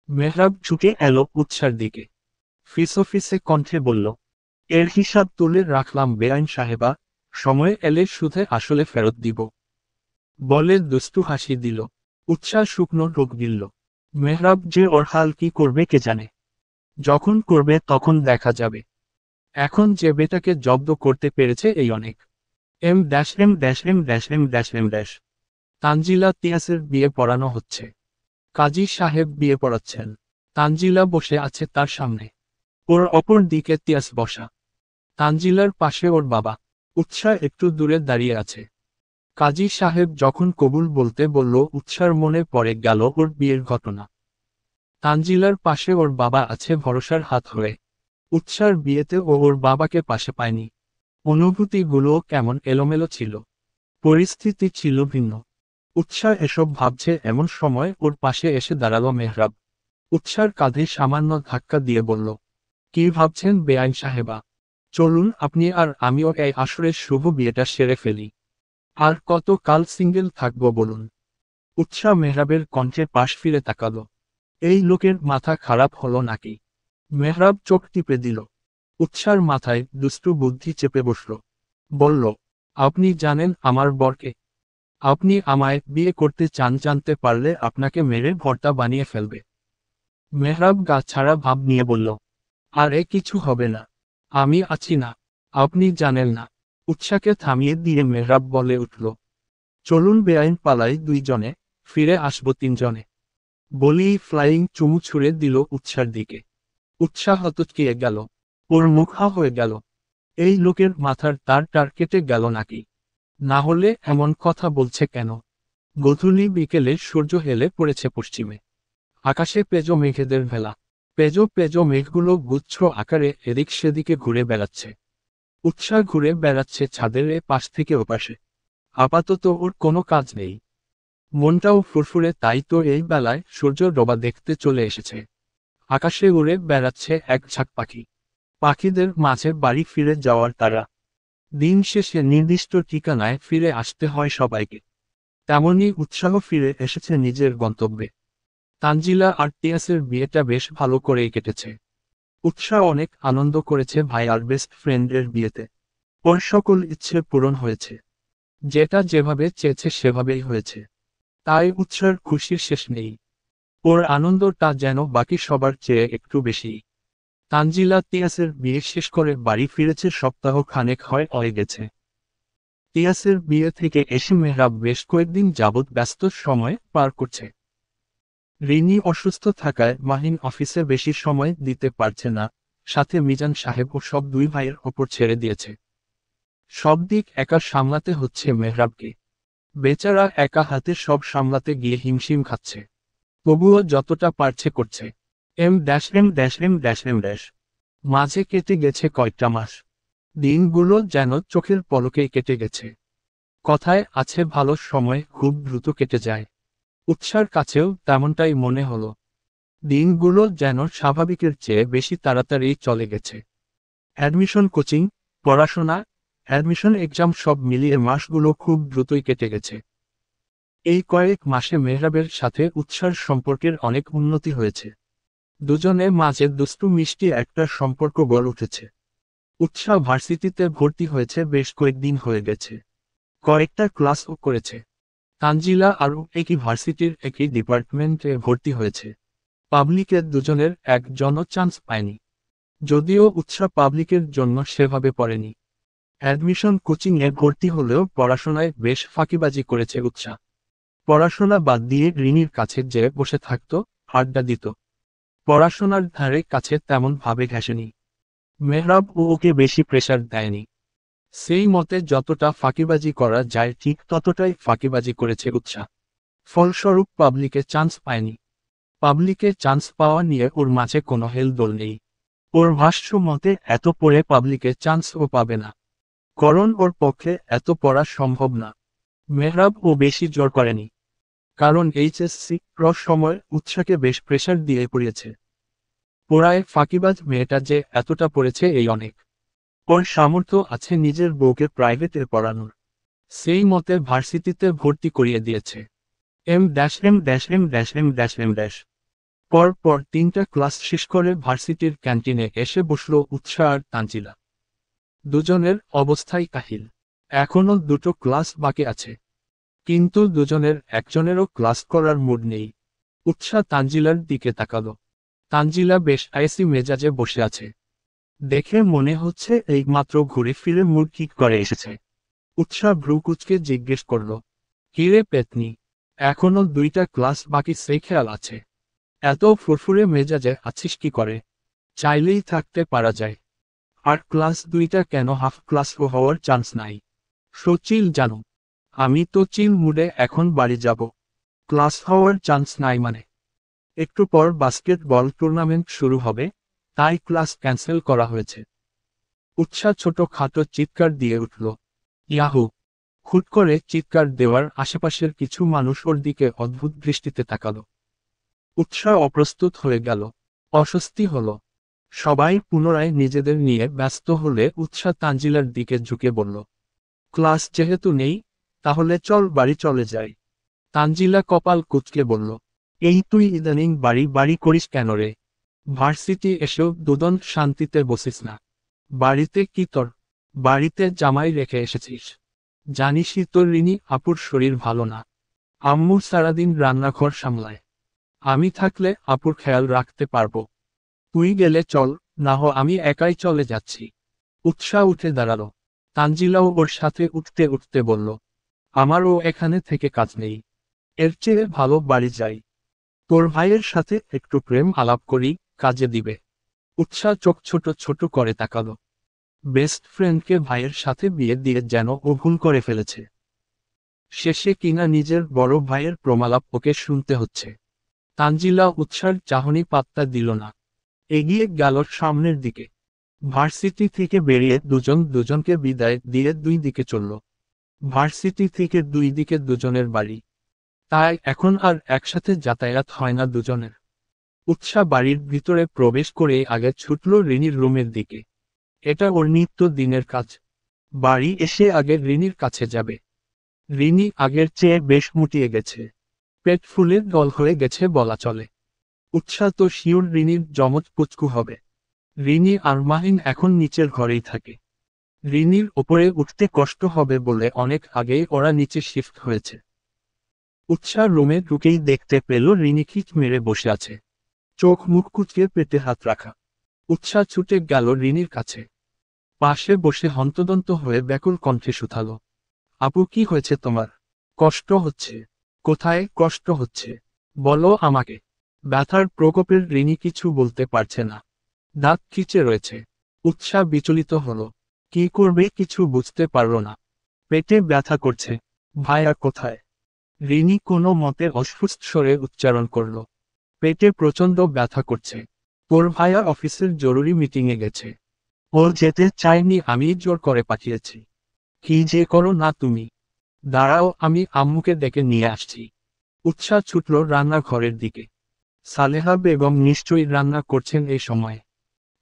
A: মেহরাব ছুটে এলো উৎসার দিকে, ফিসফিসে কণ্ঠে বলল, এর হিসাব তুলে রাখলাম বেআইন সাহেবা, সময় এলে সুদে আসলে ফেরত দিব। বলে দুষ্টু হাসি দিল। উৎসাহ শুকনো ঢোক গিলল। মেহরাব যে ওর হাল কি করবে কে জানে। যখন করবে তখন দেখা যাবে। এখন যে বেটাকে জব্দ করতে পেরেছে এই অনেক। এম। তানজিলা তিয়াসের বিয়ে পড়ানো হচ্ছে। কাজী সাহেব বিয়ে পড়াচ্ছেন। তানজিলা বসে আছে তার সামনে, ওর অপর দিকে তিয়াস বসা। তানজিলার পাশে ওর বাবা। উৎসাহ একটু দূরে দাঁড়িয়ে আছে। কাজী সাহেব যখন কবুল বলতে বলল উৎসার মনে পড়ে গেল ওর বিয়ের ঘটনা। তানজিলার পাশে ওর বাবা আছে ভরসার হাত হয়ে। উৎসার বিয়েতে ও ওর বাবাকে পাশে পায়নি। অনুভূতিগুলো কেমন এলোমেলো ছিল। পরিস্থিতি ছিল ভিন্ন। উৎসাহ এসব ভাবছে এমন সময় ওর পাশে এসে দাঁড়ালো মেহরাব। উৎসার কাঁধে সামান্য ধাক্কা দিয়ে বলল, কি ভাবছেন বেআইন সাহেবা? চলুন আপনি আর আমিও এই আসরের শুভ বিয়েটা সেরে ফেলি। আর কত কাল সিঙ্গেল থাকবো বলুন? উৎসাহ মেহরাবের কণ্ঠে পাশ ফিরে তাকালো। এই লোকের মাথা খারাপ হলো নাকি? মেহরাব চোখ টিপে দিল। উৎসার মাথায় দুষ্টু বুদ্ধি চেপে বসল। বলল, আপনি জানেন আমার বরকে? আপনি আমায় বিয়ে করতে চান, জানতে পারলে আপনাকে মেরে ভর্তা বানিয়ে ফেলবে। মেহরাব গা ছাড়া ভাব নিয়ে বলল, আরে কিছু হবে না, আমি আছি না। আপনি জানেন না। উৎসাকে থামিয়ে দিয়ে মেহরাব বলে উঠল, চলুন বেআইন পালাই দুইজনে, ফিরে আসবো তিনজনে। বলেই ফ্লাইং চুমু ছুঁড়ে দিল উৎসার দিকে। উৎসাহ হতচকিয়ে গেল। ওর মুখ হা হয়ে গেল। এই লোকের মাথার তার কেটে গেল নাকি? না হলে এমন কথা বলছে কেন? গধূলি বিকেলে সূর্য হেলে পড়েছে পশ্চিমে। আকাশে পেজো মেঘেদের ভেলা। পেজো পেজো মেঘগুলো গুচ্ছ আকারে এদিক সেদিকে ঘুরে বেড়াচ্ছে। উৎসাহ ঘুরে বেড়াচ্ছে ছাদের এ পাশ থেকে ওপাশে। আপাতত ওর কোনো কাজ নেই। মনটাও ফুরফুরে, তাই তো এই বেলায় সূর্য ডোবা দেখতে চলে এসেছে। আকাশে উড়ে বেড়াচ্ছে এক ঝাঁক পাখি। পাখিদের মাঝে বাড়ি ফিরে যাওয়ার তারা। দিন শেষে নির্দিষ্ট ঠিকানায় ফিরে আসতে হয় সবাইকে। তেমনই উৎসাহ ফিরে এসেছে নিজের গন্তব্যে। তানজিলা আর তিয়াসের বিয়েটা বেশ ভালো করেই কেটেছে। উৎসাহ অনেক আনন্দ করেছে ভাই আর বেস্ট ফ্রেন্ডের বিয়েতে। ওর সকল ইচ্ছে পূরণ হয়েছে। যেটা যেভাবে চেয়েছে সেভাবেই হয়েছে। তাই উৎসার খুশির শেষ নেই। ওর আনন্দটা যেন বাকি সবার চেয়ে একটু বেশি। তানজিলা তিয়াসের বিয়ে শেষ করে বাড়ি ফিরেছে সপ্তাহ খানেক হয়ে গেছে। তিয়াসের বিয়ে থেকে এসে মেহরাব বেশ কয়েকদিন যাবৎ ব্যস্ত সময় পার করছে। রিনি অসুস্থ থাকায় মাহিন অফিসে বেশি সময় দিতে পারছে না, সাথে মিজান সাহেব ও সব দুই ভাইয়ের ওপর ছেড়ে দিয়েছে। সব দিক একা সামলাতে হচ্ছে মেহরাবকে। বেচারা একা হাতে সব সামলাতে গিয়ে হিমশিম খাচ্ছে। তবুও যতটা পারছে করছে। মাঝে কেটে গেছে কয়েকটা মাস। দিনগুলো যেন চোখের পলকেই কেটে গেছে। কথায় আছে ভালো সময় খুব দ্রুত কেটে যায়। উৎসার কাছেও তেমনটাই মনে হলো। দিনগুলো যেন স্বাভাবিকের চেয়ে বেশি তাড়াতাড়ি চলে গেছে। অ্যাডমিশন, কোচিং, পড়াশোনা, অ্যাডমিশন, এক্সাম সব মিলিয়ে মাসগুলো খুব দ্রুতই কেটে গেছে। এই কয়েক মাসে মেহরাবের সাথে উৎসার সম্পর্কের অনেক উন্নতি হয়েছে। দুজনে মাঝে দুষ্টু মিষ্টি একটা সম্পর্ক গড়ে উঠেছে। উৎসাহ ভার্সিটিতে ভর্তি হয়েছে, বেশ কয়েকদিন হয়ে গেছে। কয়েকটা ক্লাসও করেছে। তানজিলা আরও একই ভার্সিটির একই ডিপার্টমেন্টে ভর্তি হয়েছে। পাবলিকের দুজনের একজনও চান্স পায়নি। যদিও উৎসাহ পাবলিকের জন্য সেভাবে পড়েনি। অ্যাডমিশন, কোচিংয়ে ভর্তি হলেও পড়াশোনায় বেশ ফাঁকিবাজি করেছে উৎসাহ। পড়াশোনা বাদ দিয়ে রিনির কাছে যেয়ে বসে থাকত, আড্ডা দিত। পড়াশোনার ধারে কাছে তেমন ভাবে ঘেঁষেনি। মেহরাব ওকে বেশি প্রেশার দেয়নি। সেই মতে যতটা ফাঁকিবাজি করা যায় ঠিক ততটাই ফাঁকিবাজি করেছে উৎসাহ। ফলস্বরূপ পাবলিকে চান্স পায়নি। পাবলিকে চান্স পাওয়া নিয়ে ওর মাঝে কোনো হেলদোল নেই। ওর ভাষ্য মতে এত পড়ে পাবলিকে চান্সও পাবে না, কারণ ওর পক্ষে এত পড়া সম্ভব না। মেহরাব ও বেশি জোর করেনি। কারণ এইচএসসি সময় উৎসাকে বেশ প্রেশার দিয়ে পড়িয়েছে। পোড়ায় ফাঁকিবাজ মেয়েটা যে এতটা পড়েছে এই অনেক। ওর সামর্থ্য আছে নিজের বউকে প্রাইভেটে পড়ানোর। সেই মতে ভার্সিটিতে ভর্তি করিয়ে দিয়েছে। M-M-M-M-M-M-। পর 3টা ক্লাস শেষ করে ভার্সিটির ক্যান্টিনে এসে বসল উৎসা আর তানজিলা। দুজনের অবস্থাই কাহিল। এখনো 2টো ক্লাস বাকি আছে, কিন্তু দুজনের একজনেরও ক্লাস করার মুড নেই। উৎসা তানজিলার দিকে তাকালো। তানজিলা বেশ আইসি মেজাজে বসে আছে। দেখে মনে হচ্ছে এই মাত্র ঘুরে ফিরে মুড ঠিক করে এসেছে। উৎসা ভ্রুকুচকে জিজ্ঞেস করল, কিরে পেতনি, এখনো 2টা ক্লাস বাকি সেই খেয়াল আছে? এত ফুরফুরে মেজাজে আছিস কি করে? চাইলেই থাকতে পারা যায়। আর ক্লাস 2টা কেন হাফ ক্লাসও হওয়ার চান্স নাই? চিল জানো, আমি তো চিল মুডে এখন বাড়ি যাব। ক্লাস হওয়ার চান্স নাই মানে? একটু পর বাস্কেটবল টুর্নামেন্ট শুরু হবে, তাই ক্লাস ক্যান্সেল করা হয়েছে। উৎসা ছোট খাটো চিৎকার দিয়ে উঠল, ইয়াহু! হুট করে চিৎকার দেওয়ার আশেপাশের কিছু মানুষ ওর দিকে অদ্ভুত দৃষ্টিতে তাকালো। উৎসা অপ্রস্তুত হয়ে গেল, অস্বস্তি হল। সবাই পুনরায় নিজেদের নিয়ে ব্যস্ত হলে উৎসা তানজিলার দিকে ঝুঁকে বলল, ক্লাস যেহেতু নেই, তাহলে চল বাড়ি চলে যাই। তানজিলা কপাল কুঁচকে বলল, এই তুই ইদানিং বাড়ি বাড়ি করিস কেন রে? ভার্সিটি এসেও দুদন শান্তিতে বসিস না। বাড়িতে কি তোর? বাড়িতে জামাই রেখে এসেছিস? জানিসই তোর রিনি আপুর শরীর ভালো না। আম্মু সারাদিন রান্নাঘর সামলায়। আমি থাকলে আপুর খেয়াল রাখতে পারবো। তুই গেলে চল, না হয় আমি একাই চলে যাচ্ছি। উৎসা উঠে দাঁড়ালো। তানজিলাও ওর সাথে উঠতে উঠতে বলল, আমারও এখানে থেকে কাজ নেই। এর চেয়ে ভালো বাড়ি যাই। তোর ভাইয়ের সাথে একটু প্রেম আলাপ করি, কাজে দিবে। উৎসা চোখ ছোট ছোট করে তাকালো। বেস্ট ফ্রেন্ডকে ভাইয়ের সাথে বিয়ে দিয়ে যেন ও ভুল করে ফেলেছে। শেষে কিনা নিজের বড় ভাইয়ের প্রমালাপ ওকে শুনতে হচ্ছে। তানজিলা উৎসার চাহনি পাত্তা দিল না। এগিয়ে গেল সামনের দিকে। ভার্সিটি থেকে বেরিয়ে দুজন দুজনকে বিদায় দিয়ে 2 দিকে চলল। ভার্সিটি থেকে 2 দিকে দুজনের বাড়ি, তাই এখন আর একসাথে যাতায়াত হয় না দুজনের। উৎসা বাড়ির ভিতরে প্রবেশ করে আগে ছুটল রিনির রুমের দিকে। এটা ওর নিত্য দিনের কাজ। বাড়ি এসে আগে রিনির কাছে যাবে। রিনি আগের চেয়ে বেশ মুটিয়ে গেছে। পেট ফুলে দল হয়ে গেছে বলা চলে। উৎসা তো শিওর রিনির যমজ পুচকু হবে। রিনি আর মাহিন এখন নিচের ঘরেই থাকে। রিনির ওপরে উঠতে কষ্ট হবে বলে অনেক আগেই ওরা নিচে শিফট হয়েছে। উৎসা রুমে ঢুকেই দেখতে পেল রিনি খিচ মেরে বসে আছে, চোখ মুখ কুচকে পেটে হাত রাখা। উৎসা ছুটে গেল রিনির কাছে। পাশে বসে হন্তদন্ত হয়ে ব্যাকুল কণ্ঠে শুধালো, আপু কি হয়েছে তোমার? কষ্ট হচ্ছে? কোথায় কষ্ট হচ্ছে? বলো আমাকে। ব্যথার প্রকোপের রিনি কিছু বলতে পারছে না। দাঁত খিচে রয়েছে। উৎসা বিচলিত হলো। কি করবে কিছু বুঝতে পারল না। পেটে ব্যথা করছে। ভাইয়া কোথায়? রিনি কোনো মতে অস্ফুট স্বরে উচ্চারণ করল, পেটে প্রচণ্ড ব্যথা করছে। তোর ভাইয়া অফিসের জরুরি মিটিংয়ে গেছে। ও যেতে চায়নি, আমি জোর করে পাঠিয়েছি। কি যে করো না তুমি। দাঁড়াও, আমি আম্মুকে ডেকে নিয়ে আসছি। উৎসা ছুটল রান্নাঘরের দিকে। সালেহা বেগম নিশ্চয়ই রান্না করছেন এই সময়ে।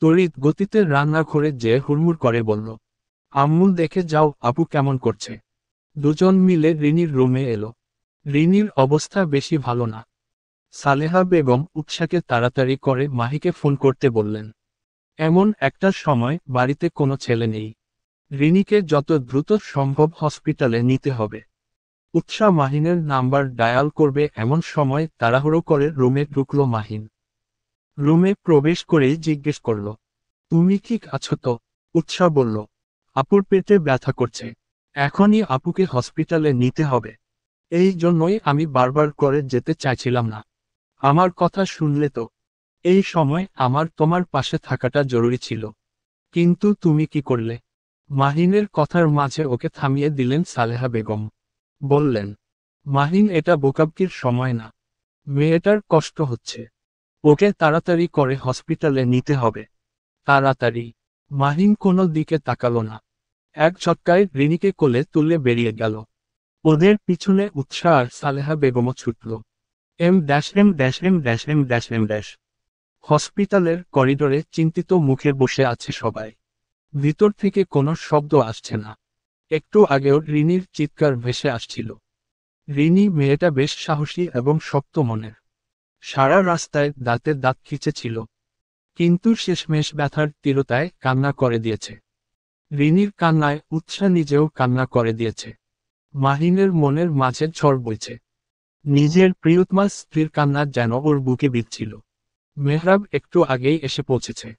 A: তড়িৎ গতিতে রান্নাঘরে যে হুড়মুড় করে বলল, আম্মু দেখে যাও আপু কেমন করছে। দুজন মিলে রিনির রুমে এলো। রিনির অবস্থা বেশি ভালো না। সালেহা বেগম উৎসাকে তাড়াতাড়ি করে মাহিকে ফোন করতে বললেন। এমন একটা সময় বাড়িতে কোনো ছেলে নেই। রিনিকে যত দ্রুত সম্ভব হসপিটালে নিতে হবে। উৎসা মাহিনের নাম্বার ডায়াল করবে এমন সময় তাড়াহুড়ো করে রুমে ঢুকল মাহিন। রুমে প্রবেশ করেই জিজ্ঞেস করল, তুমি ঠিক আছো তো? উৎসা বলল, আপুর পেটে ব্যথা করছে, এখনই আপুকে হসপিটালে নিতে হবে। এই জন্যই আমি বারবার করে যেতে চাইছিলাম না। আমার কথা শুনলে তো? এই সময় আমার তোমার পাশে থাকাটা জরুরি ছিল, কিন্তু তুমি কি করলে? মাহিনের কথার মাঝে ওকে থামিয়ে দিলেন সালেহা বেগম। বললেন, মাহিন এটা বোকাবকির সময় না। মেয়েটার কষ্ট হচ্ছে, ওকে তাড়াতাড়ি করে হসপিটালে নিতে হবে। তাড়াতাড়ি। মাহিন কোনো দিকে তাকালো না। এক ঝটকায় রিনিকে কোলে তুলে বেরিয়ে গেল। ওদের পিছনে উৎসাহ আর সালেহা বেগমও ছুটল। এম। হসপিটালের করিডোরে চিন্তিত মুখে বসে আছে সবাই। ভিতর থেকে কোনো শব্দ আসছে না। একটু আগেও রিনির চিৎকার ভেসে আসছিল। রিনি মেয়েটা বেশ সাহসী এবং শক্ত মনের। সারা রাস্তায় দাঁতে দাঁত খিঁচেছিল, কিন্তু শেষমেশ ব্যথার তীব্রতায় কান্না করে দিয়েছে। রিনির কান্নায় উৎসাহ নিজেও কান্না করে দিয়েছে। মাহিনের মনের মাঝে ঝড় বইছে। নিজের প্রিয়তমা স্ত্রীর কান্না যেন ওর বুকে বিঁধছিল। মেহরাব একটু আগেই এসে পৌঁছেছে।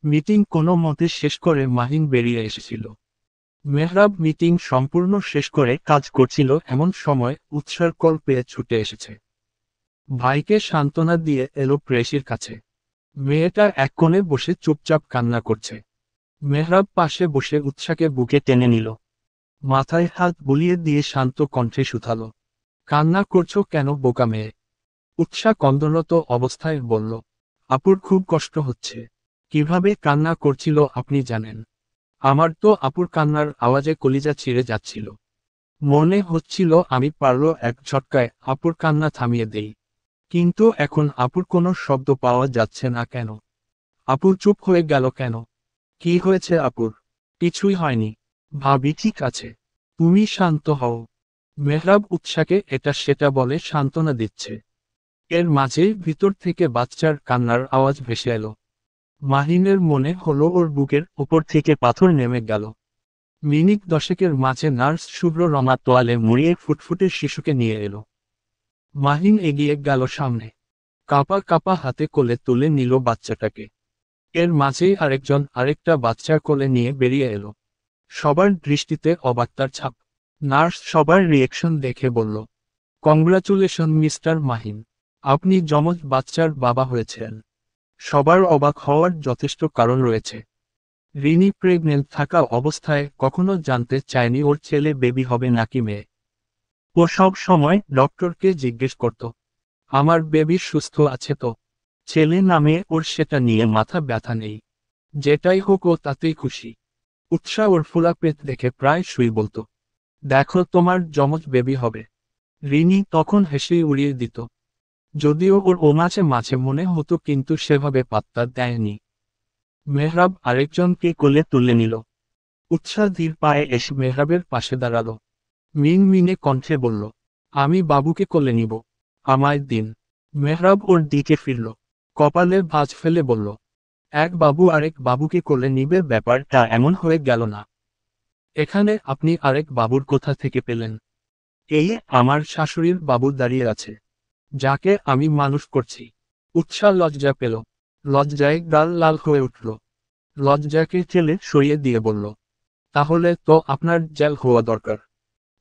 A: মিটিং কোনো মতে শেষ করে মাহিন বেরিয়ে এসেছিল। মেহরাব মিটিং সম্পূর্ণ শেষ করে কাজ করছিল এমন সময় উৎসার কল পেয়ে ছুটে এসেছে। ভাইকে সান্ত্বনা দিয়ে এলো প্রেয়সীর কাছে। মেয়েটা এক কোণে বসে চুপচাপ কান্না করছে। মেহরাব পাশে বসে উৎসাকে বুকে টেনে নিল। মাথায় হাত বুলিয়ে দিয়ে শান্ত কণ্ঠে শুধালো, কান্না করছো কেন বোকা মেয়ে? উৎসা কন্দনরত অবস্থায় বলল, আপুর খুব কষ্ট হচ্ছে। কিভাবে কান্না করছিল আপনি জানেন? আমার তো আপুর কান্নার আওয়াজে কলিজা ছিঁড়ে যাচ্ছিল। মনে হচ্ছিল আমি পারলো এক ঝটকায় আপুর কান্না থামিয়ে দেই। কিন্তু এখন আপুর কোনো শব্দ পাওয়া যাচ্ছে না কেন? আপুর চুপ হয়ে গেল কেন? কি হয়েছে আপুর? কিছুই হয়নি, ভাবি ঠিক আছে। তুমি শান্ত হও। মেহরাব উৎসাকে এটা সেটা বলে সান্ত্বনা দিচ্ছে। এর মাঝেই ভিতর থেকে বাচ্চার কান্নার আওয়াজ ভেসে এলো। মাহিনের মনে হলো ওর বুকের ওপর থেকে পাথর নেমে গেল। মিনিট দশেকের মাঝে নার্স শুভ্র রমা তোয়ালে মুড়িয়ে ফুটফুটে শিশুকে নিয়ে এলো। মাহিন এগিয়ে গেল সামনে। কাপা কাপা হাতে কোলে তুলে নিল বাচ্চাটাকে। এর মাঝেই আরেকটা বাচ্চা কোলে নিয়ে বেরিয়ে এলো। সবার দৃষ্টিতে অবাকতার ছাপ। নার্স সবার রিয়েকশন দেখে বলল, কংগ্রাচুলেশন মিস্টার মাহিন, আপনি যমজ বাচ্চার বাবা হয়েছেন। সবার অবাক হওয়ার যথেষ্ট কারণ রয়েছে। রিনি প্রেগনেন্ট থাকা অবস্থায় কখনো জানতে চায়নি ওর ছেলে বেবি হবে নাকি মেয়ে। ও সব সময় ডক্টরকে জিজ্ঞেস করত, আমার বেবি সুস্থ আছে তো? ছেলে নামে ওর সেটা নিয়ে মাথা ব্যথা নেই। যেটাই হোক ও তাতেই খুশি। উৎসাহ ওর ফোলা পেট দেখে প্রায় শুই বলতো, দেখো তোমার যমজ বেবি হবে। রিনি তখন হেসে উড়িয়ে দিত। যদিও ওর মাঝে মাঝে মনে হতো, কিন্তু সেভাবে পাত্তা দেয়নি। মেহরাব আরেকজনকে কোলে তুলে নিল। উৎসাহ ধীর পায়ে এসে মেহরাবের পাশে দাঁড়ালো। মিন মিনে কণ্ঠে বলল, আমি বাবুকে কোলে নিব, আমায় দিন। মেহরাব ওর দিকে ফিরল, কপালে ভাঁজ ফেলে বলল, এক বাবু আরেক বাবুকে কোলে নিবে, ব্যাপারটা এমন হয়ে গেল না। এখানে আপনি আরেক বাবুর কোথা থেকে পেলেন? এই আমার শাশুড়ির বাবু দাঁড়িয়ে আছে, যাকে আমি মানুষ করছি। উৎসাহ লজ্জা পেল। লজ্জায় গাল লাল হয়ে উঠল। লজ্জাকে ঠেলে সরিয়ে দিয়ে বলল, তাহলে তো আপনার জেল হওয়া দরকার।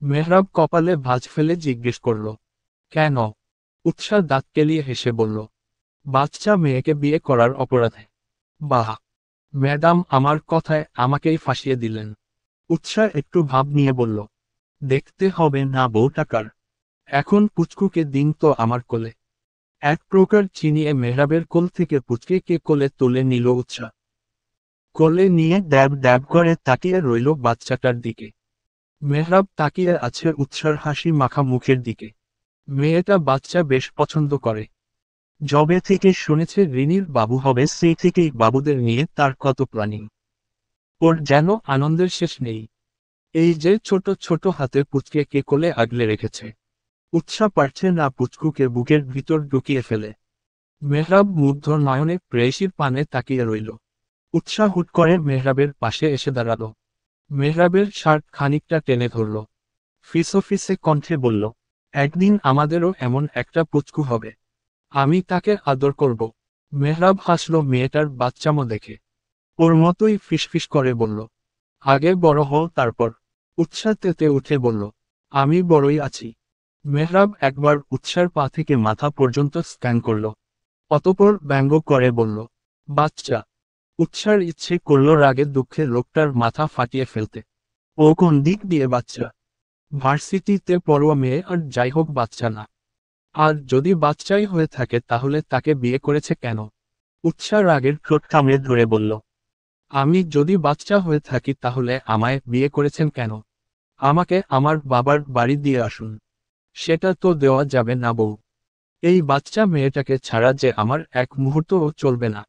A: মেহরাব কপালে ভাঁজ ফেলে জিজ্ঞেস করল, কেন? উৎসাহ দাঁত কেলিয়ে হেসে বলল, বাচ্চা মেয়েকে বিয়ে করার অপরাধে। বাহ, ম্যাডাম আমার কথায় আমাকেই ফাঁসিয়ে দিলেন। উৎসাহ একটু ভাব নিয়ে বলল, দেখতে হবে না বউ টাকার। এখন পুচকুকে দিন তো আমার কোলে। এক প্রকার চিনিয়ে মেহরাবের কোল থেকে পুচকে কোলে তুলে নিল উৎসাহ। কোলে নিয়ে ড্যাব ড্যাব করে তাকিয়ে রইল বাচ্চাটার দিকে। মেহরাব তাকিয়ে আছে উৎসার হাসি মাখা মুখের দিকে। মেয়েটা বাচ্চা বেশ পছন্দ করে। যবে থেকে শুনেছে রিনির বাবু হবে, সেই থেকেই বাবুদের নিয়ে তার কত প্ল্যানিং। ওর যেন আনন্দের শেষ নেই। এই যে ছোট ছোট হাতে পুচকে কোলে আগলে রেখেছে। উৎসাহ পারছে না পুচকুকে বুকের ভিতর ঢুকিয়ে ফেলে। মেহরাব মুগ্ধ নয়নে প্রেয়সীর পানে তাকিয়ে রইল। উৎসাহ হুট করে মেহরাবের পাশে এসে দাঁড়াল। মেহরাবের শার্ট খানিকটা টেনে ধরল। ফিসে কণ্ঠে বলল, একদিন আমাদেরও এমন একটা পুচকু হবে, আমি তাকে আদর করব। মেহরাব হাসল মেয়েটার বাচ্চামো দেখে। ওর মতোই ফিসফিস করে বলল, আগে বড় হও তারপর। উৎসাহ তেতে উঠে বলল, আমি বড়ই আছি। মেহরাব একবার উৎসার পা থেকে মাথা পর্যন্ত স্ক্যান করল। অতঃপর ব্যঙ্গ করে বলল, বাচ্চা। উৎসার ইচ্ছে করল রাগে দুঃখে লোকটার মাথা ফাটিয়ে ফেলতে। ও কোন দিক দিয়ে বাচ্চা? ভার্সিটিতে পড়ুয়া মেয়ে, আর যাই হোক বাচ্চা না। আর যদি বাচ্চাই হয়ে থাকে তাহলে তাকে বিয়ে করেছে কেন? উৎসাহ রাগের ঠোঁট কামড়ে ধরে বলল, আমি যদি বাচ্চা হয়ে থাকি তাহলে আমায় বিয়ে করেছেন কেন? আমাকে আমার বাবার বাড়ি দিয়ে আসুন। সেটা তো দেওয়া যাবে না বউ। এই বাচ্চা মেয়েটাকে ছাড়া যে আমার এক মুহূর্তও চলবে না।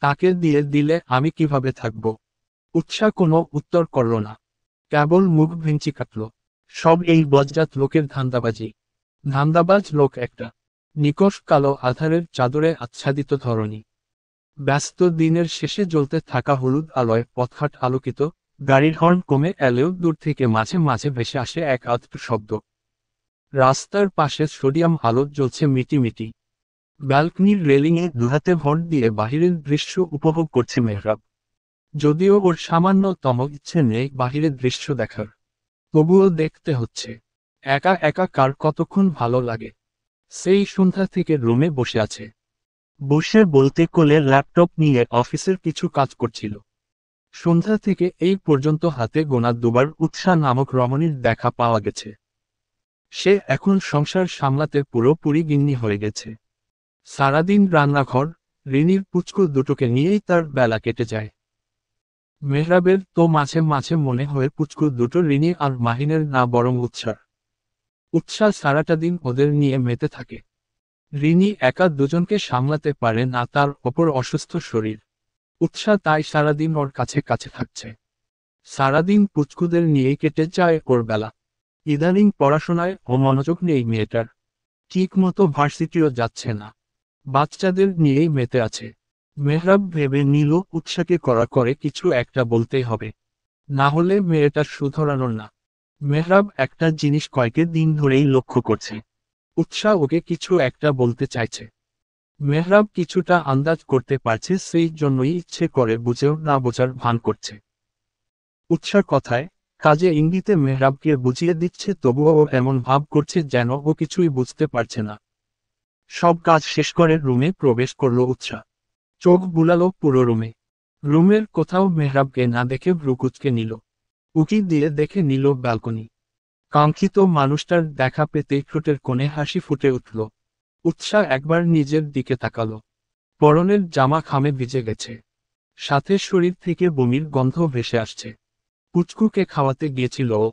A: তাকে দিয়ে দিলে আমি কিভাবে থাকব? উৎসাহ কোনো উত্তর করল না, কেবল মুখ ভেঙচি কাটল। সব এই বজ্জাত লোকের ধান্দাবাজি। ধান্দাবাজ লোক একটা। নিকষ কালো আধারের চাদরে আচ্ছাদিত ধরনী। ব্যস্ত দিনের শেষে জ্বলতে থাকা হলুদ আলোয় পথঘাট আলোকিত। গাড়ির হর্ন কমে এলেও দূর থেকে মাঝে মাঝে ভেসে আসে এক আধটু শব্দ। রাস্তার পাশে সোডিয়াম আলো জ্বলছে মিটিমিটি। ব্যালকনির রেলিংয়ে দুহাতে ভর দিয়ে বাহিরের দৃশ্য উপভোগ করছে মেহরাব। যদিও ওর সামান্যতম ইচ্ছে নেই বাহিরের দৃশ্য দেখার, তবুও দেখতে হচ্ছে। একা একা কার কতক্ষণ ভালো লাগে। সেই সন্ধ্যা থেকে রুমে বসে আছে। বসে বলতে কোলে ল্যাপটপ নিয়ে অফিসের কিছু কাজ করছিল। সন্ধ্যা থেকে এই পর্যন্ত হাতে গোনা দুবার উৎসাহ নামক রমণীর দেখা পাওয়া গেছে। সে এখন সংসার সামলাতে পুরোপুরি গিন্নি হয়ে গেছে। সারাদিন রান্নাঘর, রিনির পুচকু দুটোকে নিয়েই তার বেলা কেটে যায়। মেহরাবের তো মাঝে মাঝে মনে হয় পুচকু দুটো রিনি আর মাহিনের না বরং উৎসাহ। উৎসাহ সারাটা দিন ওদের নিয়ে মেতে থাকে। রিনি একা দুজনকে সামলাতে পারে না, তার ওপর অসুস্থ শরীর। উৎসাহ তাই সারাদিন ওর কাছে কাছে থাকছে। সারাদিন পুচকুদের নিয়েই কেটে যায় ওর বেলা। ইদানিং পড়াশোনায় ও মনোযোগ নেই মেয়েটার। ঠিক মতো ভার্সিটিও যাচ্ছে না। বাচ্চাদের নিয়েই মেতে আছে। মেহরাব ভেবে নিল উৎসাহকে কড়া করে কিছু একটা বলতেই হবে, না হলে মেয়েটার শুধরানোর না। মেহরাব একটা জিনিস কয়েক দিন ধরেই লক্ষ্য করছে, উৎসাহ ওকে কিছু একটা বলতে চাইছে। মেহরাব কিছুটা আন্দাজ করতে পারছে, সেই জন্যই ইচ্ছে করে বুঝেও না বোঝার ভান করছে। উৎসাহ কথায় কাজে ইঙ্গিতে মেহরাবকে বুঝিয়ে দিচ্ছে, তবুও ও এমন ভাব করছে যেন ও কিছুই বুঝতে পারছে না। সব কাজ শেষ করে রুমে প্রবেশ করল উৎসাহ। চোখ বুলালো পুরো রুমে। রুমের কোথাও মেহরাবকে না দেখে ভ্রুকুচকে নিল। উকি দিয়ে দেখে নিল ব্যালকনি। কাঙ্ক্ষিত মানুষটার দেখা পেতে ঠোঁটের কোণে হাসি ফুটে উঠল। উৎসাহ একবার নিজের দিকে তাকালো। পরনের জামা ঘামে ভিজে গেছে। সাথে শরীর থেকে বমির গন্ধ ভেসে আসছে। পুচকুকে খাওয়াতে গিয়েছিল ও।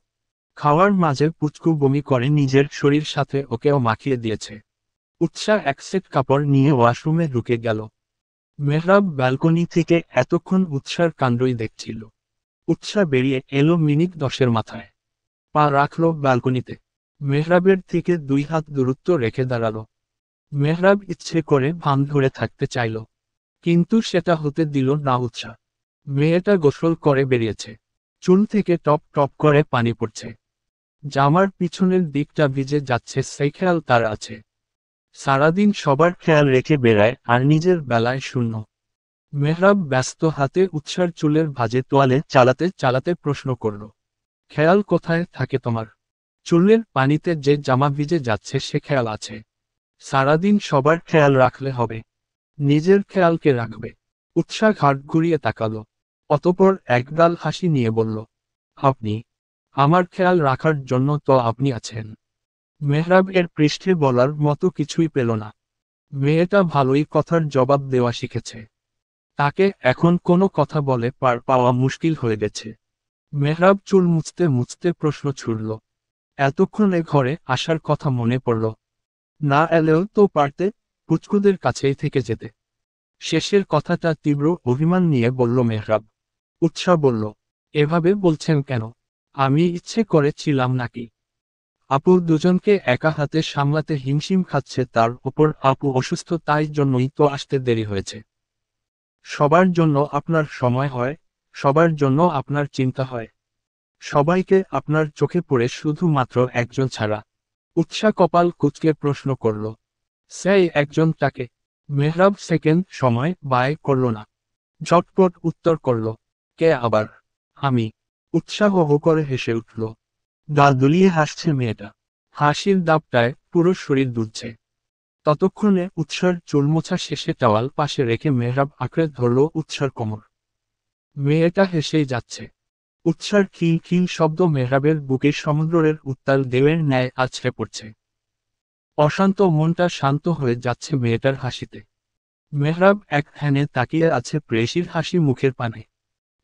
A: খাওয়ার মাঝে পুচকু বমি করে নিজের শরীর সাথে ওকেও মাখিয়ে দিয়েছে। উৎসাহ এক সেট কাপড় নিয়ে ওয়াশরুমে ঢুকে গেল। মেহরাব ব্যালকনি থেকে এতক্ষণ উৎসার কাণ্ডই দেখছিল। উৎসাহ বেরিয়ে এলো মিনিট 10-এর মাথায়। পা রাখল ব্যালকনিতে। মেহরাবের থেকে 2 হাত দূরত্ব রেখে দাঁড়ালো। মেহরাব ইচ্ছে করে ভান ধরে থাকতে চাইল, কিন্তু সেটা হতে দিল না উৎসাহ। মেয়েটা গোসল করে বেরিয়েছে। চুল থেকে টপ টপ করে পানি পড়ছে। জামার পিছনের দিকটা ভিজে যাচ্ছে, সেই খেয়াল তার আছে। সারাদিন সবার খেয়াল রেখে বেড়ায় আর নিজের বেলায় শূন্য। মেহরাব ব্যস্ত হাতে উৎসার চুলের ভাঁজে তোয়ালে চালাতে চালাতে প্রশ্ন করল, খেয়াল কোথায় থাকে তোমার? চুলের পানিতে যে জামা ভিজে যাচ্ছে সে খেয়াল আছে। সারাদিন সবার খেয়াল রাখলে হবে, নিজের খেয়ালকে রাখবে। উৎসাহ ঘাট ঘুরিয়ে তাকালো, অতপর একগাল হাসি নিয়ে বলল, আপনি? আমার খেয়াল রাখার জন্য তো আপনি আছেন। মেহরাব এর পৃষ্ঠে বলার মতো কিছুই পেল না। মেয়েটা ভালোই কথার জবাব দেওয়া শিখেছে। তাকে এখন কোনো কথা বলে পার পাওয়া মুশকিল হয়ে গেছে। মেহরাব চুল মুছতে মুছতে প্রশ্ন ছুড়ল, এতক্ষণে ঘরে আসার কথা মনে পড়ল? না এলেও তো পারতে, পুচকুদের কাছেই থেকে যেতে। শেষের কথাটা তীব্র অভিমান নিয়ে বলল মেহরাব। উৎসাহ বলল, এভাবে বলছেন কেন? আমি ইচ্ছে করেছিলাম নাকি? আপু দুজনকে একা হাতে সামলাতে হিমশিম খাচ্ছে, তার ওপর আপু অসুস্থ, তাই জন্যই তো আসতে দেরি হয়েছে। সবার জন্য আপনার সময় হয়, সবার জন্য আপনার চিন্তা হয়, সবাইকে আপনার চোখে পড়ে শুধুমাত্র একজন ছাড়া। উৎসাহ কপাল কুঁচকে প্রশ্ন করল, সেই একজনটাকে? মেহরাব সেকেন্ড সময় ব্যয় করল না, ঝটপট উত্তর করল, কে আবার? আমি। উৎসাহ হো করে হেসে উঠল। গা দুলিয়ে হাসছে মেয়েটা। হাসির দাপটায় পুরো শরীর দুলছে। ততক্ষণে উৎসার চুলমোছা শেষে টাওয়াল পাশে রেখে মেহরাব আঁকড়ে ধরল উৎসার কোমর। মেয়েটা হেসেই যাচ্ছে। উৎসার খিল খিল শব্দ মেহরাবের বুকে সমুদ্রের উত্তাল ঢেউয়ের ন্যায় আছড়ে পড়ছে। অশান্ত মনটা শান্ত হয়ে যাচ্ছে মেয়েটার হাসিতে। মেহরাব এক ধ্যানে তাকিয়ে আছে প্রেয়সীর হাসি মুখের পানে।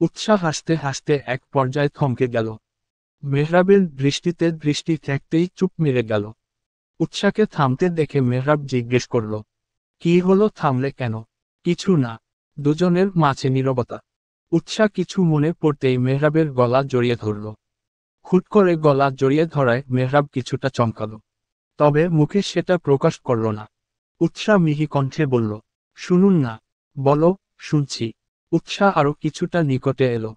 A: উৎসাহ হাসতে হাসতে এক পর্যায়ে থমকে গেল। মেহরাবের দৃষ্টিতে দৃষ্টি ঠেকতেই চুপ মেরে গেল। উৎসাকে থামতে দেখে মেহরাব জিজ্ঞেস করল, কি হলো, থামলে কেন? কিছু না। দুজনের মাঝে নীরবতা। উৎসা কিছু মনে পড়তেই মেহরাবের গলা জড়িয়ে ধরল। হুট করে গলা জড়িয়ে ধরায় মেহরাব কিছুটা চমকাল, তবে মুখে সেটা প্রকাশ করল না। উৎসা মিহি কণ্ঠে বলল, শুনুন না। বলো। শুনছি। উৎসা আরো কিছুটা নিকটে এলো।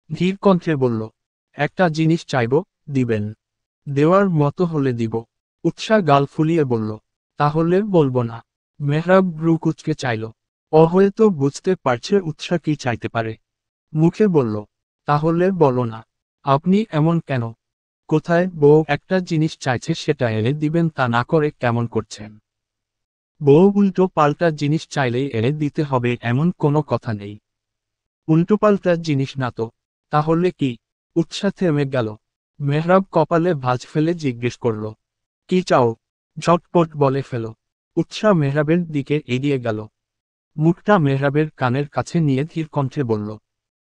A: ধীর কণ্ঠে বলল, একটা জিনিস চাইব, দিবেন? দেওয়ার মতো হলে দিব। উৎসা গাল ফুলিয়ে বলল, তাহলে বলবো না। মেহরাব ভ্রু কুঁচকে চাইল। ও হয়তো বুঝতে পারছে উৎসা কি চাইতে পারে। মুখে বলল, তাহলে বলো না। আপনি এমন কেন? কোথায় বউ একটা জিনিস চাইছে সেটা এনে দিবেন তা না করে কেমন করছেন? বউ উল্টো পাল্টা জিনিস চাইলেই এনে দিতে হবে এমন কোনো কথা নেই। উল্টো পাল্টা জিনিস না তো? তাহলে কি? উৎসা থেমে গেল। মেহরাব কপালে ভাঁজ ফেলে জিজ্ঞেস করল, কি চাও? ঝটপট বলে ফেল। উৎসা মেহরাবের দিকে এগিয়ে গেল। মুখটা মেহরাবের কানের কাছে নিয়ে ধীর কণ্ঠে বলল,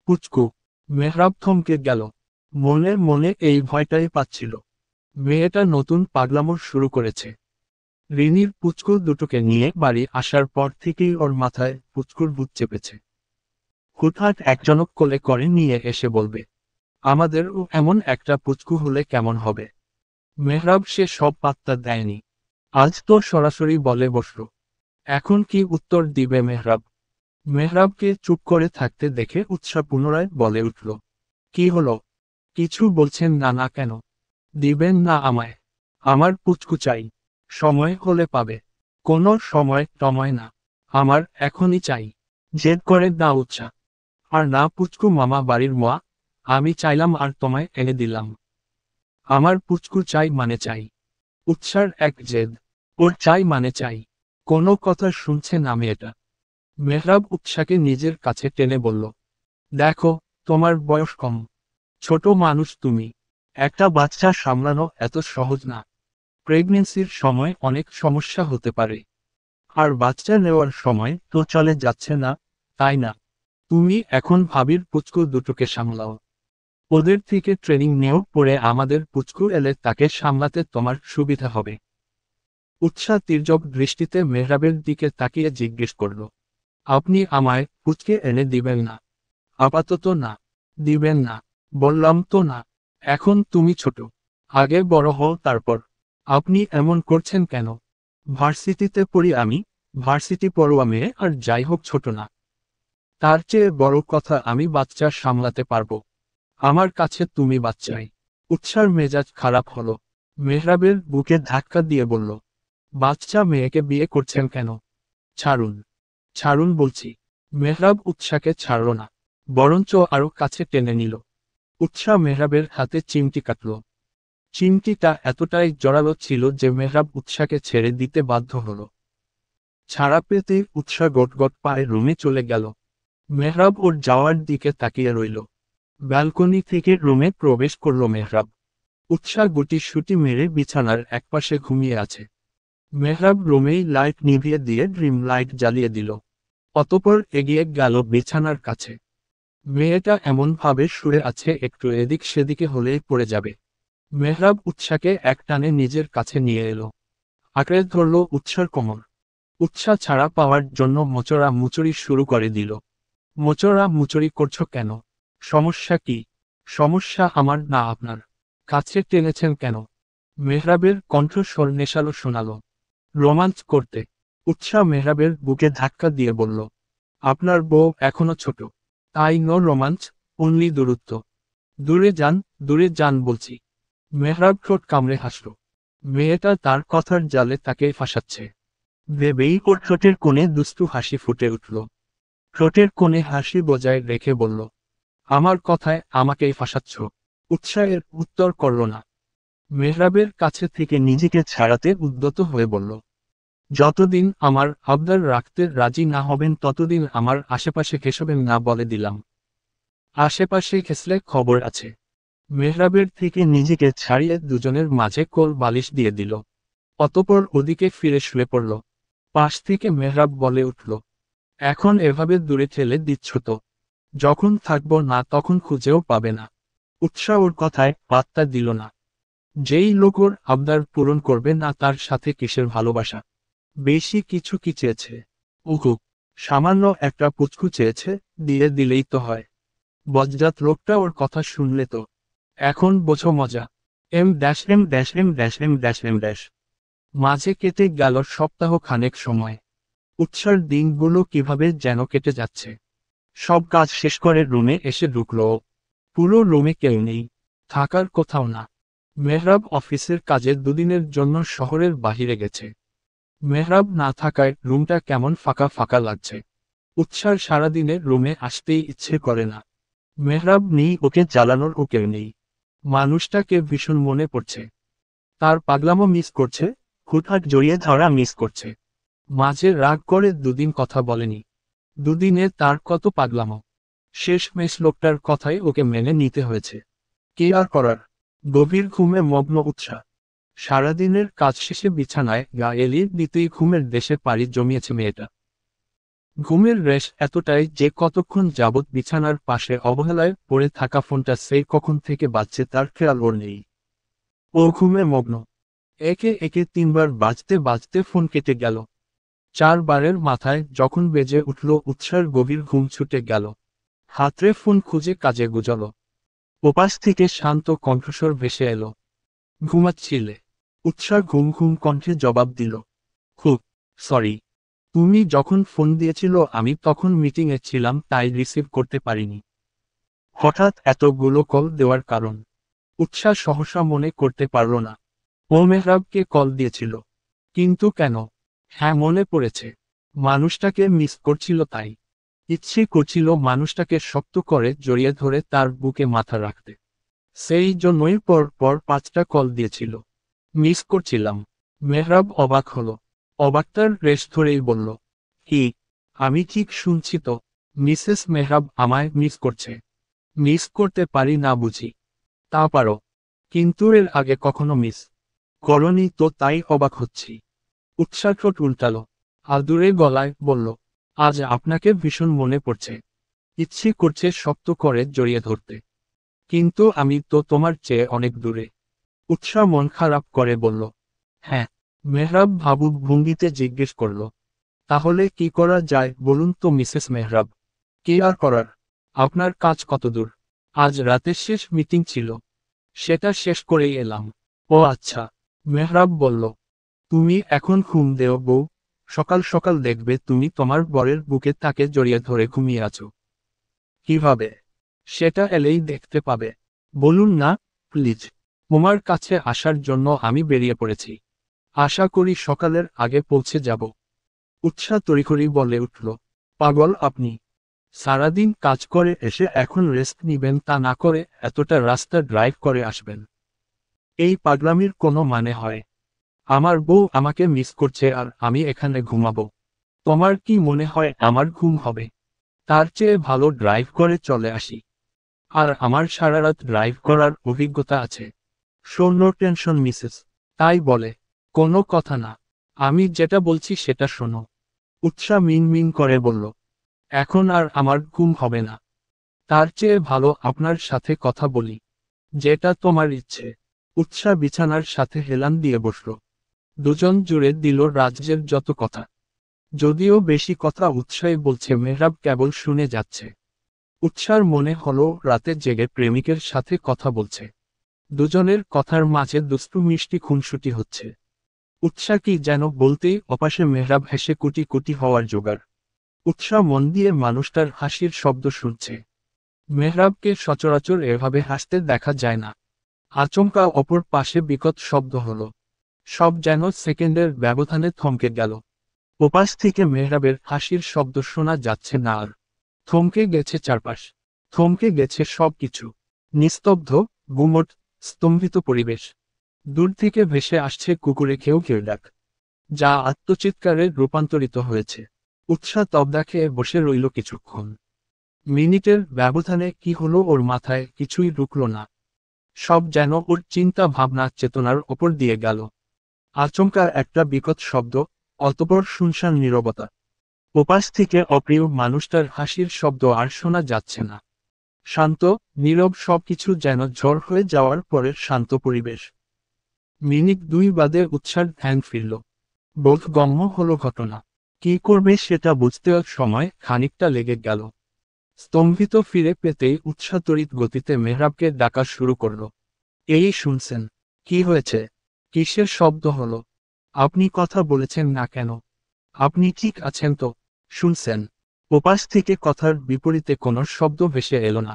A: পুচকু। মেহরাব থমকে গেল। মনে মনে এই ভয়টাই পাচ্ছিল। মেয়েটা নতুন পাগলামো শুরু করেছে। রিনির পুচকু দুটোকে নিয়ে বাড়ি আসার পর থেকেই ওর মাথায় পুচকুর ভূত চেপেছে। হুটহাট একজনক কোলে করে নিয়ে এসে বলবে, আমাদেরও এমন একটা পুচকু হলে কেমন হবে? মেহরাব সে সব পাত্তা দেয়নি। আজ তো সরাসরি বলে বসল। এখন কি উত্তর দিবে মেহরাব? মেহরাবকে চুপ করে থাকতে দেখে উৎসা পুনরায় বলে উঠল, কি হলো? কিছু বলছেন না না কেন? দিবেন না আমায়? আমার পুচকু চাই। সময় হলে পাবে। কোনো সময় টময় না। আমার এখনই চাই। জেদ করে না উৎসা। আর না পুচকু মামা বাড়ির মোয়া। আমি চাইলাম আর তোমায় এনে দিলাম। আমার পুচকু চাই মানে চাই। উৎসার এক জেদ। ওর চাই মানে চাই। কোনো কথা শুনছে না মেয়েটা। মেহরাব উৎসাকে নিজের কাছে টেনে বলল, দেখো, তোমার বয়স কম। ছোট মানুষ তুমি। একটা বাচ্চা সামলানো এত সহজ না। প্রেগনেন্সির সময় অনেক সমস্যা হতে পারে। আর বাচ্চা নেওয়ার সময় তো চলে যাচ্ছে না, তাই না? তুমি এখন ভাবির পুচকু দুটোকে সামলাও। ওদের থেকে ট্রেনিং নেও, পরে আমাদের পুচকু এলে তাকে সামলাতে তোমার সুবিধা হবে। উৎসাহ তীর্যক দৃষ্টিতে মেহরাবের দিকে তাকিয়ে জিজ্ঞেস করল, আপনি আমায় পুচকে এনে দিবেন না? আপাতত না। দিবেন না? বললাম তো না। এখন তুমি ছোট। আগে বড় হও তারপর। আপনি এমন করছেন কেন? ভার্সিটিতে পড়ি আমি। ভার্সিটি পড়ুয়া মেয়ে আর যাই হোক ছোট না। তার চেয়ে বড় কথা আমি বাচ্চা সামলাতে পারবো। আমার কাছে তুমি বাচ্চাই। উৎসার মেজাজ খারাপ হলো। মেহরাবের বুকে ধাক্কা দিয়ে বলল, বাচ্চা মেয়েকে বিয়ে করছেন কেন? ছাড়ুন। ছাড়ুন বলছি। মেহরাব উৎসাকে ছাড়ল না, বরঞ্চ আরো কাছে টেনে নিল। উৎসা মেহরাবের হাতে চিমটি কাটল। চিমটিটা এতটাই জোরালো ছিল যে মেহরাব উৎসাকে ছেড়ে দিতে বাধ্য হল। ছাড়া পেতে উৎসা গটগট পায়ে রুমে চলে গেল। মেহরাব ওর যাওয়ার দিকে তাকিয়ে রইল। ব্যালকনি থেকে রুমে প্রবেশ করল মেহরাব। উৎসা গুটি সুটি মেরে বিছানার একপাশে ঘুমিয়ে আছে। মেহরাব রুমেই লাইট নিভিয়ে দিয়ে ড্রিম লাইট জ্বালিয়ে দিল। অতঃপর এগিয়ে গেল বিছানার কাছে। মেয়েটা এমনভাবে শুয়ে আছে একটু এদিক সেদিকে হলেই পড়ে যাবে। মেহরাব উৎসাকে একটানে নিজের কাছে নিয়ে এলো। আঁকড়ে ধরল উৎসার কোমর। উৎসা ছাড়া পাওয়ার জন্য মোচড়া মুচড়ি শুরু করে দিল। মোচড়া মুচড়ি করছো কেন? সমস্যা কি? সমস্যা আমার না আপনার। কাছে টেনেছেন কেন? মেহরাবের কণ্ঠস্বর নেশালো শোনালো। রোমাঞ্চ করতে। উৎসাহ মেহরাবের বুকে ধাক্কা দিয়ে বলল, আপনার বউ এখনো ছোট। তাই নো রোমাঞ্চ, অনলি দূরত্ব। দূরে যান, দূরে যান বলছি। মেহরাব ঠোঁট কামড়ে হাসল। মেয়েটা তার কথার জালে তাকে ফাঁসাচ্ছে। ভেবেই ওর ঠোঁটের কোণে দুষ্টু হাসি ফুটে উঠল। ঠোঁটের কোণে হাসি বজায় রেখে বলল, আমার কথায় আমাকেই ফাঁসাচ্ছ? উৎসাহের উত্তর করল না। মেহরাবের কাছে থেকে নিজেকে ছাড়াতে উদ্যত হয়ে বলল, যতদিন আমার আবদার রাখতে রাজি না হবেন ততদিন আমার আশেপাশে ঘেঁষবেন না বলে দিলাম। আশেপাশে ঘেঁষলে খবর আছে। মেহরাবের থেকে নিজেকে ছাড়িয়ে দুজনের মাঝে কোল বালিশ দিয়ে দিল। অতঃপর ওদিকে ফিরে শুয়ে পড়ল। পাশ থেকে মেহরাব বলে উঠল, এখন এভাবে দূরে ঠেলে দিচ্ছ তো? যখন থাকবো না তখন খুঁজেও পাবে না। উৎসাহ ওর কথায় পাত্তা দিল না। যেই লোক ওর আবদার পূরণ করবে না তার সাথে কিসের ভালোবাসা। বেশি কিছু কি চেয়েছে? উহু, সামান্য একটা পুচকু চেয়েছে, দিয়ে দিলেই তো হয়। বজ্জাত লোকটা ওর কথা শুনলে তো। এখন বোঝো মজা। M dash. মাঝে কেটে গেল সপ্তাহ খানেক সময়। উৎসার দিনগুলো কিভাবে যেন কেটে যাচ্ছে। সব কাজ শেষ করে রুমে এসে ঢুকলো ও। পুরো রুমে কেউ নেই, থাকার কোথাও না। মেহরাব অফিসের কাজে দুদিনের জন্য শহরের বাহিরে গেছে। মেহরাব না থাকায় রুমটা কেমন ফাঁকা ফাঁকা লাগছে। উৎসার সারাদিনের রুমে আসতেই ইচ্ছে করে না। মেহরাব নেই, ওকে জ্বালানোর ও কেউ নেই। মানুষটাকে ভীষণ মনে পড়ছে। তার পাগলামো মিস করছে, হুটহাট জড়িয়ে ধরা মিস করছে। মাঝে রাগ করে দুদিন কথা বলেনি। দুদিনে তার কত পাগলামো। শেষমেশ লোকটার কথাই ওকে মেনে নিতে হয়েছে। কি আর করার। গভীর ঘুমে মগ্ন উৎসাহ। সারাদিনের কাজ শেষে বিছানায় গা এলিয়ে দিতেই ঘুমের দেশে পাড়ি জমিয়েছে মেয়েটা। ঘুমের রেশ এতটাই যে কতক্ষণ যাবৎ বিছানার পাশে অবহেলায় পড়ে থাকা ফোনটা সেই কখন থেকে বাজছে তার খেয়াল ওর নেই। ও ঘুমে মগ্ন। একে একে 3বার বাজতে বাজতে ফোন কেটে গেল। 4বারের মাথায় যখন বেজে উঠল উৎসার গভীর ঘুম ছুটে গেল। হাতরে ফোন খুঁজে কাজে গুজল। ওপাশ থেকে শান্ত কণ্ঠস্বর ভেসে এলো। ঘুমাচ্ছিলে? উৎসার ঘুম ঘুম কণ্ঠে জবাব দিল। খুব সরি। তুমি যখন ফোন দিয়েছিল আমি তখন মিটিংয়ে ছিলাম, তাই রিসিভ করতে পারিনি। হঠাৎ এতগুলো কল দেওয়ার কারণ? উৎসাহ সহসা মনে করতে পারল না। ও মেহরাবকে কল দিয়েছিল। কিন্তু কেন? হ্যাঁ, মনে পড়েছে। মানুষটাকে মিস করছিল তাই। ইচ্ছে করছিল মানুষটাকে শক্ত করে জড়িয়ে ধরে তার বুকে মাথা রাখতে। সেই জন্যই পর পর 5টা কল দিয়েছিল। মিস করছিলাম। মেহরাব অবাক হলো। অবাকটার রেশ ধরেই বলল, কি? আমি ঠিক শুনছি তো? মিসেস মেহরাব আমায় মিস করছে? মিস করতে পারি না বুঝি? তা পারো, কিন্তু এর আগে কখনো মিস করনি তো, তাই অবাক হচ্ছি। উৎসাহ ঠোঁট উল্টালো। আদুরে গলায় বলল, আজ আপনাকে ভীষণ মনে পড়ছে। ইচ্ছে করছে শক্ত করে জড়িয়ে ধরতে। কিন্তু আমি তো তোমার চেয়ে অনেক দূরে। উৎসাহ মন খারাপ করে বলল, হ্যাঁ। মেহরাব ভাবুক ভঙ্গিতে জিজ্ঞেস করল, তাহলে কি করা যায় বলুন তো মিসেস মেহরাব? কি আর করার? আপনার কাজ কত দূর? আজ রাতের শেষ মিটিং ছিল, সেটা শেষ করেই এলাম। ও আচ্ছা। মেহরাব বলল, তুমি এখন ঘুম দেও বউ, সকাল সকাল দেখবে তুমি তোমার বরের বুকে তাকে জড়িয়ে ধরে ঘুমিয়ে আছো। কিভাবে? সেটা এলেই দেখতে পাবে। বলুন না, প্লিজ। তোমার কাছে আসার জন্য আমি বেরিয়ে পড়েছি। আশা করি সকালের আগে পৌঁছে যাব। উৎসাহ তড়িঘড়ি বলে উঠল, পাগল আপনি? সারাদিন কাজ করে এসে এখন রেস্ট নিবেন, তা না করে এতটা রাস্তা ড্রাইভ করে আসবেন? এই পাগলামির কোনো মানে হয়? আমার বউ আমাকে মিস করছে আর আমি এখানে ঘুমাবো। তোমার কি মনে হয় আমার ঘুম হবে? তার চেয়ে ভালো ড্রাইভ করে চলে আসি। আর আমার সারারাত ড্রাইভ করার অভিজ্ঞতা আছে। শোনো টেনশন মিসেস। তাই বলে কোনো কথা না। আমি যেটা বলছি সেটা শোনো। উৎসাহ মিন মিন করে বলল, এখন আর আমার ঘুম হবে না। তার চেয়ে ভালো আপনার সাথে কথা বলি। যেটা তোমার ইচ্ছে। উৎসাহ বিছানার সাথে হেলান দিয়ে বসল। দুজন জুড়ে দিল রাজ্যের যত কথা। যদিও বেশি কথা উৎসাহী বলছে, মেহরাব কেবল শুনে যাচ্ছে। উৎসার মনে হলো রাতে জেগে প্রেমিকের সাথে কথা বলছে। দুজনের কথার মাঝে দুষ্টু মিষ্টি খুনসুটি হচ্ছে। উৎসাহ কি যেন বলতেই অপাশে মেহরাব হেসে কুটি কুটি হওয়ার জোগাড়। উৎসাহ মন দিয়ে মানুষটার হাসির শব্দ শুনছে। মেহরাবকে সচরাচর এভাবে হাসতে দেখা যায় না। আচমকা অপর পাশে বিকট শব্দ হলো। সব যেন সেকেন্ডের ব্যবধানে থমকে গেল। ওপাশ থেকে মেহরাবের হাসির শব্দ শোনা যাচ্ছে না আর। থমকে গেছে চারপাশ। থমকে গেছে সবকিছু। নিস্তব্ধ, গুমট, স্তম্ভিত পরিবেশ। দূর থেকে ভেসে আসছে কুকুরে ঘেউ ঘেউ ডাক, যা আত্মচিৎকারে রূপান্তরিত হয়েছে। উৎসাহ তবদা খেয়ে বসে রইল কিছুক্ষণ। মিনিটের ব্যবধানে কি হলো ওর মাথায় কিছুই ঢুকল না। সব যেন ওর চিন্তা ভাবনা চেতনার ওপর দিয়ে গেল। আচমকা একটা বিকট শব্দ, অতঃপর শুনশান নীরবতা। ওপাশ থেকে অপ্রিয় মানুষটার হাসির শব্দ আর শোনা যাচ্ছে না। শান্ত, নীরব, সবকিছু যেন ঝড় হয়ে যাওয়ার পরের শান্ত পরিবেশ। মিনিট 2 বাদে উৎসার ধ্যান ফিরল। বোধগম্য হলো ঘটনা। কি করবে সেটা বুঝতে সময় খানিকটা লেগে গেল। স্তম্ভিত ফিরে পেতেই উৎসাহ তড়িৎ গতিতে মেহরাবকে ডাকা শুরু করল। এই শুনছেন? কি হয়েছে? কিসের শব্দ হলো? আপনি কথা বলেছেন না কেন? আপনি ঠিক আছেন তো? শুনছেন? ওপাশ থেকে কথার বিপরীতে কোনো শব্দ ভেসে এলো না।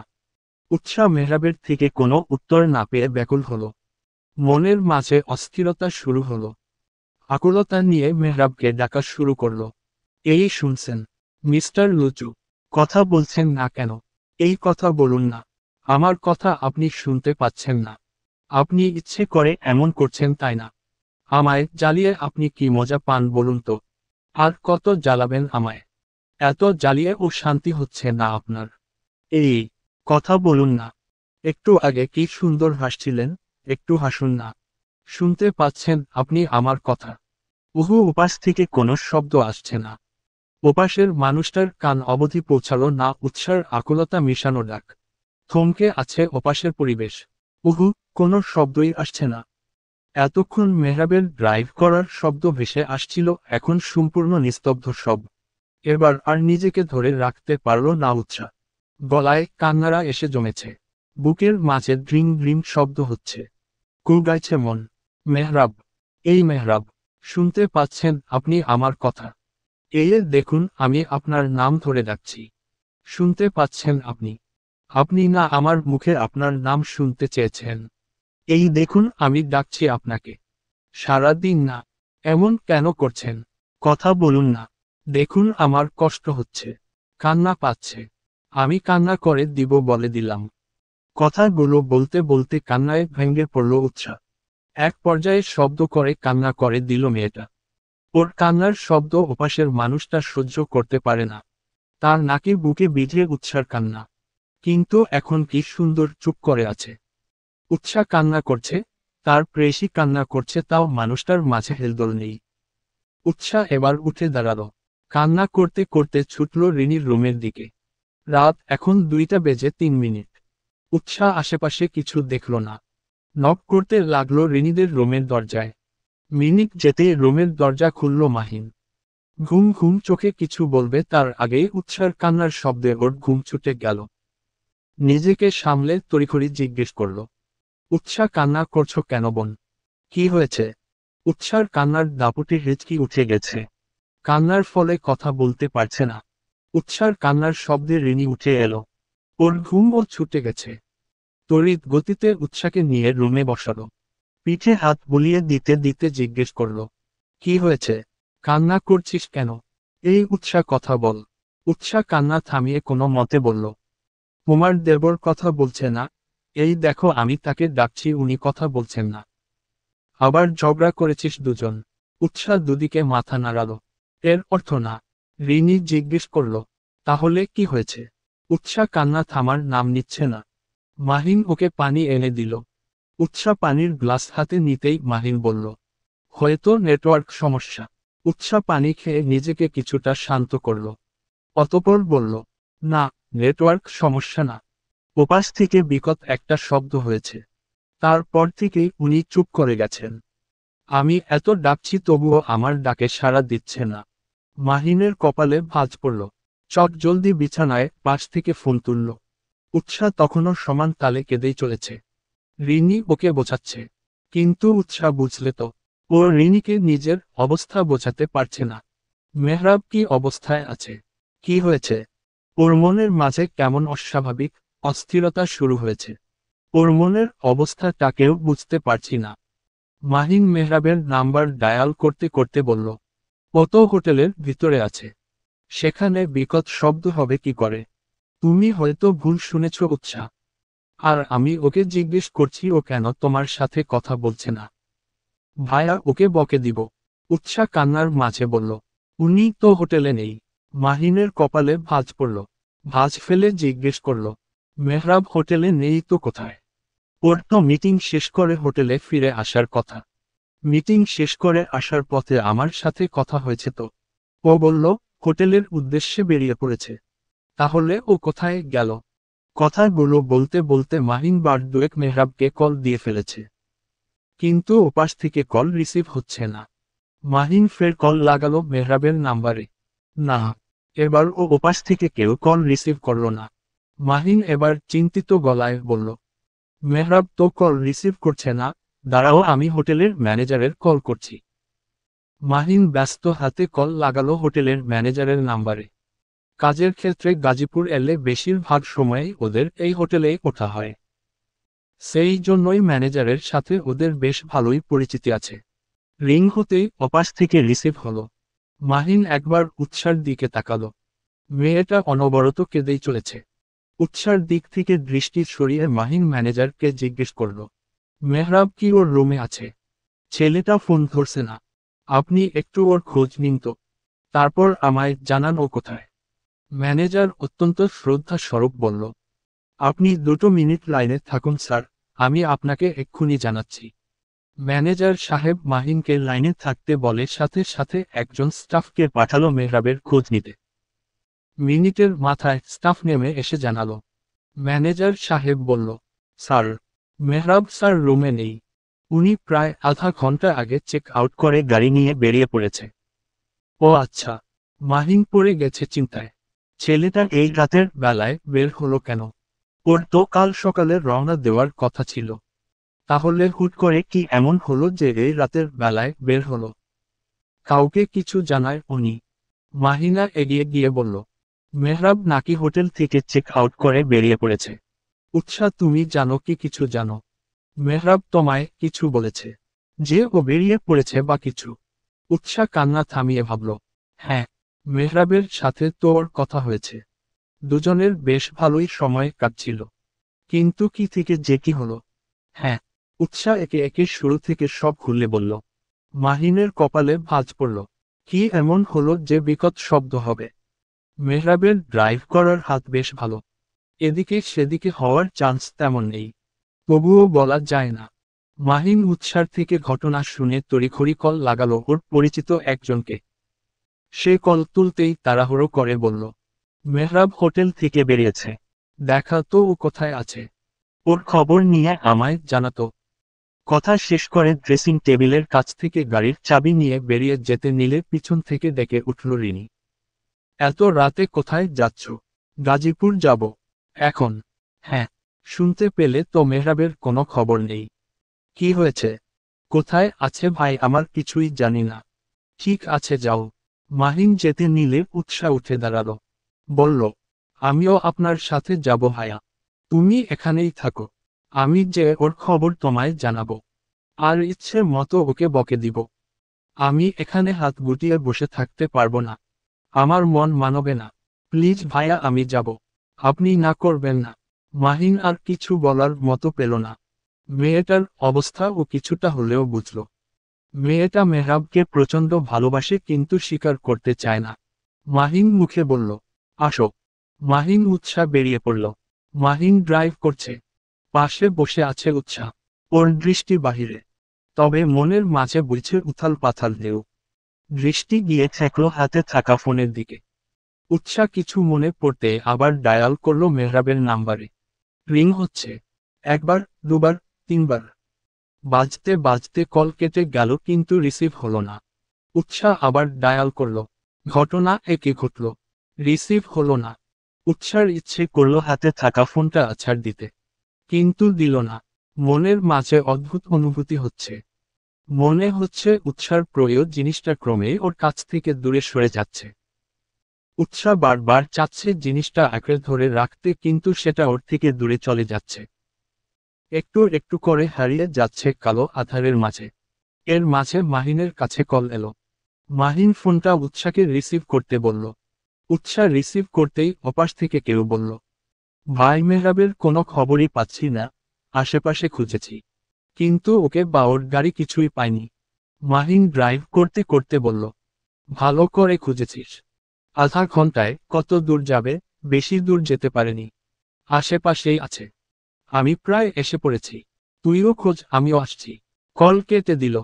A: উৎসাহ মেহরাবের থেকে কোনো উত্তর না পেয়ে ব্যাকুল হলো। মনের মাঝে অস্থিরতা শুরু হলো। আকুলতা নিয়ে মেহরাবকে ডাকা শুরু করলো। এই শুনছেন? মিস্টার লুচু, কথা বলছেন না কেন? এই কথা বলুন না। আমার কথা আপনি শুনতে পাচ্ছেন না। আপনি ইচ্ছে করে এমন করছেন তাই না? আমায় জ্বালিয়ে আপনি কি মজা পান বলুন তো? আর কত জ্বালাবেন আমায়? এত জ্বালিয়ে ও শান্তি হচ্ছে না আপনার? এই, কথা বলুন না। একটু আগে কি সুন্দর হাসছিলেন, একটু হাসুন না। শুনতে পাচ্ছেন আপনি আমার কথা? ওপাশ থেকে কোনো শব্দ আসছে না। ওপাশের মানুষটার কান অবধি পৌঁছালো না উৎসার আকুলতা মিশানো ডাক। থমকে আছে ওপাশের পরিবেশ। কোনো শব্দই আসছে না। এতক্ষণ মেহরাবের ড্রাইভ করার শব্দ ভেসে আসছিল, এখন সম্পূর্ণ নিস্তব্ধ সব। এবার আর নিজেকে ধরে রাখতে পারল না উৎসাহ। গলায় কান্নারা এসে জমেছে। বুকের মাঝে ড্রিং ড্রিং শব্দ হচ্ছে। কুড়গাইছে মন। মেহরাব, এই মেহরাব, শুনতে পাচ্ছেন আপনি আমার কথা? এই দেখুন আমি আপনার নাম ধরে ডাকছি। শুনতে পাচ্ছেন আপনি? আপনি না আমার মুখে আপনার নাম শুনতে চেয়েছেন? এই দেখুন আমি ডাকছি আপনাকে। সারা দিন না। এমন কেন করছেন? কথা বলুন না। দেখুন আমার কষ্ট হচ্ছে। কান্না পাচ্ছে। আমি কান্না করে দিব বলে দিলাম। কথাগুলো বলতে বলতে কান্নায় ভেঙে পড়ল উৎসাহ। এক পর্যায়ে শব্দ করে কান্না করে দিল মেয়েটা। ওর কান্নার শব্দ ওপাশের মানুষটা সহ্য করতে পারে না। তার নাকের বুকে বিঁধে উৎসার কান্না। কিন্তু এখন কি সুন্দর চুপ করে আছে। উৎসাহ কান্না করছে, তার প্রেয়সী কান্না করছে, তাও মানুষটার মাঝে হেলদোল নেই। উৎসাহ এবার উঠে দাঁড়ালো। কান্না করতে করতে ছুটল রিনির রুমের দিকে। রাত এখন 2:03। উৎসাহ আশেপাশে কিছু দেখল না। নক করতে লাগলো রিনিদের রুমের দরজায়। মিনিট যেতে রুমের দরজা খুলল মাহিন। ঘুম ঘুম চোখে কিছু বলবে তার আগেই উৎসার কান্নার শব্দে ওর ঘুম ছুটে গেল। নিজেকে সামলে তড়িঘড়ি জিজ্ঞেস করল, উৎসাহ কান্না করছো কেন বোন? কি হয়েছে? উৎসার কান্নার দাপুটে হেঁচকি উঠে গেছে। কান্নার ফলে কথা বলতে পারছে না। উৎসার কান্নার শব্দে রিনি উঠে এলো। ওর ঘুমও ছুটে গেছে। তড়িৎ গতিতে উৎসাকে নিয়ে রুমে বসালো। পিঠে হাত বুলিয়ে দিতে দিতে জিজ্ঞেস করল, কি হয়েছে? কান্না করছিস কেন? এই উৎসাহ কথা বল। উৎসাহ কান্না থামিয়ে কোনো মতে বলল, তোমার দেবর কথা বলছে না। এই দেখো আমি তাকে ডাকছি, উনি কথা বলছেন না। আবার ঝগড়া করেছিস দুজন? উৎসাহ দুদিকে মাথা নাড়ালো। এর অর্থ না। রিনি জিজ্ঞেস করল, তাহলে কি হয়েছে? উৎসাহ কান্না থামার নাম নিচ্ছে না। মাহিন ওকে পানি এনে দিল। উৎসাহ পানির গ্লাস হাতে নিতেই মাহিন বলল, হয়তো নেটওয়ার্ক সমস্যা। উৎসাহ পানি খেয়ে নিজেকে কিছুটা শান্ত করল। অতঃপর বলল, না, নেটওয়ার্ক সমস্যা না। ওপাশ থেকে বিকট একটা শব্দ হয়েছে। তারপর থেকেই উনি চুপ করে গেছেন। আমি এত ডাকছি তবুও আমার ডাকে সাড়া দিচ্ছে না। মাহিনের কপালে ভাঁজ পড়ল। চট জলদি বিছানায় পাশ থেকে ফোন তুলল। উৎসাহ তখনও সমান তালে কেঁদেই চলেছে। রিনি ওকে বোঝাচ্ছে, কিন্তু উৎসাহ বুঝলে তো। ও রিনিকে নিজের অবস্থা বোঝাতে পারছে না। মেহরাব কি অবস্থায় আছে? কি হয়েছে? ওর মনের মাঝে কেমন অস্বাভাবিক অস্থিরতা শুরু হয়েছে। ওর মনের অবস্থাটাকেও বুঝতে পারছি না। মাহিন মেহরাবের নাম্বার ডায়াল করতে করতে বলল, ও তো হোটেলের ভিতরে আছে। সেখানে বিকট শব্দ হবে কি করে? তুমি হয়তো ভুল শুনেছ উৎসাহ। আর আমি ওকে জিজ্ঞেস করছি ও কেন তোমার সাথে কথা বলছে না। ভাইয়া ওকে বকে দিব। উৎসাহ কান্নার মাঝে বলল, উনি তো হোটেলে নেই। মাহিনের কপালে ভাঁজ পড়ল। ভাঁজ ফেলে জিজ্ঞেস করল, মেহরাব হোটেলে নেই তো কোথায়? ওর তো মিটিং শেষ করে হোটেলে ফিরে আসার কথা। মিটিং শেষ করে আসার পথে আমার সাথে কথা হয়েছে তো। ও বলল হোটেলের উদ্দেশ্যে বেরিয়ে পড়েছে। তাহলে ও কোথায় গেল? কথাগুলো বলতে বলতে মাহিন বার দুয়েক মেহরাবকে কল দিয়ে ফেলেছে, কিন্তু ওপাশ থেকে কল রিসিভ হচ্ছে না। মাহিন ফের কল লাগালো মেহরাবের নাম্বারে। না, এবার ও ওপাশ থেকে কেউ কল রিসিভ করল না। মাহিন এবার চিন্তিত গলায় বলল, মেহরাব তো কল রিসিভ করছে না, দাঁড়াও আমি হোটেলের ম্যানেজারের কল করছি। মাহিন ব্যস্ত হাতে কল লাগালো হোটেলের ম্যানেজারের নাম্বারে। কাজের ক্ষেত্রে গাজীপুর এলে বেশিরভাগ সময়েই ওদের এই হোটেলেই ওঠা হয়। সেই জন্যই ম্যানেজারের সাথে ওদের বেশ ভালোই পরিচিতি আছে। রিং হতেই ওপাশ থেকে রিসিভ হলো। মাহিন একবার উৎসার দিকে তাকালো। মেয়েটা অনবরত কেঁদেই চলেছে। উৎসার দিক থেকে দৃষ্টি সরিয়ে মাহিন ম্যানেজারকে জিজ্ঞেস করল, মেহরাব কি ওর রুমে আছে? ছেলেটা ফোন ধরছে না, আপনি একটু ওর খোঁজ নিন তো, তারপর আমায় জানান ও কোথায়। ম্যানেজার অত্যন্ত শ্রদ্ধা স্বরূপ বলল, আপনি 2 মিনিট লাইনে থাকুন স্যার, আমি আপনাকে এক্ষুনি জানাচ্ছি। ম্যানেজার সাহেব মাহিনকে লাইনে থাকতে বলে সাথে সাথে একজন স্টাফকে পাঠালো মেহরাবের খোঁজ নিতে। মিনিটের মাথায় স্টাফ নেমে এসে জানালো। ম্যানেজার সাহেব বলল, স্যার, মেহরাব স্যার রুমে নেই, উনি প্রায় আধা ঘন্টা আগে চেক আউট করে গাড়ি নিয়ে বেরিয়ে পড়েছে। ও আচ্ছা। মাহিন পড়ে গেছে চিন্তায়। ছেলেটা এই রাতের বেলায় বের হলো কেন? ওর তো কাল সকালে রওনা দেওয়ার কথা ছিল। তাহলে হুট করে কি এমন হলো যে এই রাতের বেলায় বের হলো? কাউকে কিছু জানায় উনি? মাহিনা এগিয়ে গিয়ে বলল, মেহরাব নাকি হোটেল থেকে চেক আউট করে বেরিয়ে পড়েছে। উৎসাহ তুমি জানো কি কিছু জানো? মেহরাব তোমায় কিছু বলেছে যে ও বেরিয়ে পড়েছে বা কিছু? উৎসাহ কান্না থামিয়ে ভাবল, হ্যাঁ, মেহরাবের সাথে তো ওর কথা হয়েছে। দুজনের বেশ ভালোই সময় কাটছিল। কিন্তু কি থেকে যে কি হলো? হ্যাঁ, উৎসাহ একে একে শুরু থেকে সব খুলে বলল। মাহিনের কপালে ভাঁজ পড়ল। কি এমন হলো যে বিকট শব্দ হবে? মেহরাবের ড্রাইভ করার হাত বেশ ভালো, এদিকে সেদিকে হওয়ার চান্স তেমন নেই, তবুও বলা যায় না। মাহিন উৎসার থেকে ঘটনা শুনে তড়িঘড়ি কল লাগালো ওর পরিচিত একজনকে। সে কল তুলতেই তাড়াহুড়ো করে বলল, মেহরাব হোটেল থেকে বেরিয়েছে, দেখা তো ও কোথায় আছে, ওর খবর নিয়ে আমায় জানাতো। কথা শেষ করে ড্রেসিং টেবিলের কাছ থেকে গাড়ির চাবি নিয়ে বেরিয়ে যেতে নিলে পিছন থেকে ডেকে উঠল রিনি। এত রাতে কোথায় যাচ্ছ? গাজীপুর যাব। এখন? হ্যাঁ। শুনতে পেলে তো মেহরাবের কোনো খবর নেই। কি হয়েছে? কোথায় আছে ভাই আমার কিছুই জানি না। ঠিক আছে যাও। মাহিন যেতে নিলে উৎসাহ উঠে দাঁড়ালো। বলল, আমিও আপনার সাথে যাব ভাইয়া। তুমি এখানেই থাকো, আমি যে ওর খবর তোমায় জানাবো। আর ইচ্ছে মতো ওকে বকে দিব। আমি এখানে হাত গুটিয়ে বসে থাকতে পারবো না। আমার মন মানবে না। প্লিজ ভাইয়া আমি যাব। আপনি না করবেন না। মাহিন আর কিছু বলার মতো পেল না। মেয়েটার অবস্থা ও কিছুটা হলেও বুঝল। মেয়েটা মেহরাবকে প্রচণ্ড ভালোবাসে কিন্তু স্বীকার করতে চায় না। মাহিন মুখে বলল, আসো। মাহিন উৎসাহ বেরিয়ে পড়ল। মাহিন ড্রাইভ করছে। পাশে বসে আছে উৎসাহ। ওর দৃষ্টি বাহিরে, তবে মনের মাঝে বইছে উথাল পাথাল ঢেউ। দৃষ্টি গিয়ে ঠেকল হাতে থাকা ফোনের দিকে। উৎসাহ কিছু মনে পড়তে আবার ডায়াল করল মেহরাবের নাম্বারে। রিং হচ্ছে। একবার, দুবার, তিনবার। বাজতে বাজতে কল কেটে গেল কিন্তু রিসিভ হলো না। উৎসাহ আবার ডায়াল করল। ঘটনা একই ঘটল। রিসিভ হলো না। উৎসার ইচ্ছে করল হাতে থাকা ফোনটা আছাড় দিতে, কিন্তু দিল না। মনের মাঝে অদ্ভুত অনুভূতি হচ্ছে। মনে হচ্ছে উৎসার প্রিয় জিনিসটা ক্রমে ওর কাছ থেকে দূরে সরে যাচ্ছে। উৎসাহ বারবার চাচ্ছে জিনিসটা আঁকড়ে ধরে রাখতে কিন্তু সেটা ওর থেকে দূরে চলে যাচ্ছে। একটু একটু করে হারিয়ে যাচ্ছে কালো আধারের মাঝে। এর মাঝে মাহিনের কাছে কল এলো। মাহিন ফোনটা উৎসাহকে রিসিভ করতে বলল। উৎসাহ রিসিভ করতেই ওপাশ থেকে কেউ বলল, ভাই মেহরাবের কোনো খবরই পাচ্ছি না, আশেপাশে খুঁজেছি, কিন্তু ওকে বা ওর গাড়ি কিছুই পাইনি। মাহিন ড্রাইভ করতে করতে বলল, ভালো করে খুঁজেছিস? আধা ঘন্টায় কত দূর যাবে? বেশি দূর যেতে পারেনি, আশেপাশেই আছে। আমি প্রায় এসে পড়েছি, তুইও খোঁজ আমিও আসছি। কল কেটে দিল।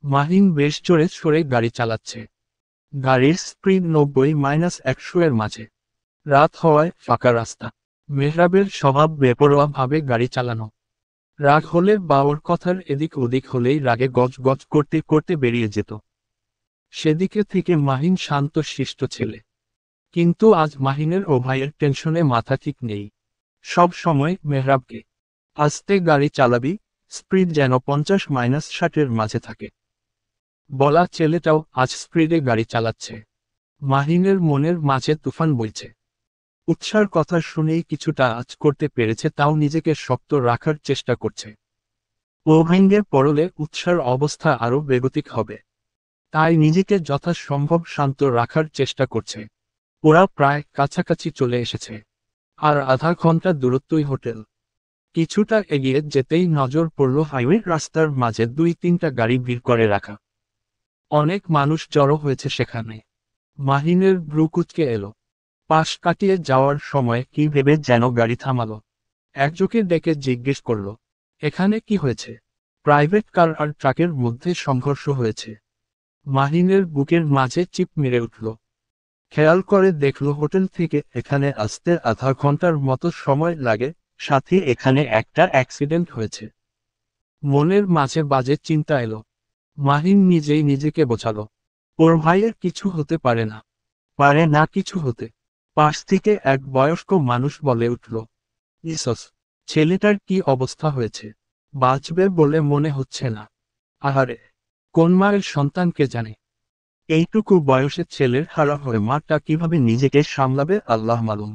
A: মাহিন বেশ জোরে সরে গাড়ি চালাচ্ছে। গাড়ির স্পিড 90-100 এর মাঝে। রাত হওয়ায় ফাঁকা রাস্তা। মেহরাবের স্বভাব বেপরোয়াভাবে গাড়ি চালানো। রাগ হলে বা ওর কথার এদিক ওদিক হলেই রাগে গজ গজ করতে করতে বেরিয়ে যেত। সেদিকে থেকে মাহিন শান্ত শিষ্ট ছেলে। কিন্তু আজ মাহিনের ও ভাইয়ের টেনশনে মাথা ঠিক নেই। সব সময় মেহরাবকে আস্তে গাড়ি চালাবি, স্পিড যেন 50-60-এর মাঝে থাকে। বলা ছেলেটাও আজ স্পিডে গাড়ি চালাচ্ছে। মাহিনের মনের মাঝে তুফান বইছে। উৎসার কথা শুনেই কিছুটা আঁচ করতে পেরেছে, তাও নিজেকে শক্ত রাখার চেষ্টা করছে। ও ভেঙ্গে পড়লে উৎসার অবস্থা আরও বেগতিক হবে। তাই নিজেকে যথাসম্ভব শান্ত রাখার চেষ্টা করছে। ওরা প্রায় কাছাকাছি চলে এসেছে। আর আধা ঘন্টা দূরত্বই হোটেল। কিছুটা এগিয়ে যেতেই নজর পড়ল হাইওয়ে রাস্তার মাঝে 2-3টা গাড়ি ভিড় করে রাখা। অনেক মানুষ জড়ো হয়েছে সেখানে। মাহিনের ভ্রু কুঁচকে এলো। পাশ কাটিয়ে যাওয়ার সময় কি ভেবে যেন গাড়ি থামালো। একজনকে ডেকে জিজ্ঞেস করল, এখানে কি হয়েছে? প্রাইভেট কার আর ট্রাকের মধ্যে সংঘর্ষ হয়েছে। মাহিনের বুকের মাঝে চিপ মেরে উঠল। খেয়াল করে দেখল হোটেল থেকে এখানে আসতে আধা ঘন্টার মতো সময় লাগে, সাথে এখানে একটা অ্যাক্সিডেন্ট হয়েছে। মনের মাঝে বাজে চিন্তা এলো। মাহিন নিজেই নিজেকে বোঝালো, ওর ভাইয়ের কিছু হতে পারে না। পারে না কিছু হতে। পাশ থেকে এক বয়স্ক মানুষ বলে উঠল, ইসস, ছেলেটার কি অবস্থা হয়েছে? বাঁচবে বলে মনে হচ্ছে না। আহারে, কোন মায়ের সন্তানকে জানে? এইটুকু বয়সের ছেলের হারা হয়ে মাটা কিভাবে নিজেকে সামলাবে আল্লাহ মালুম।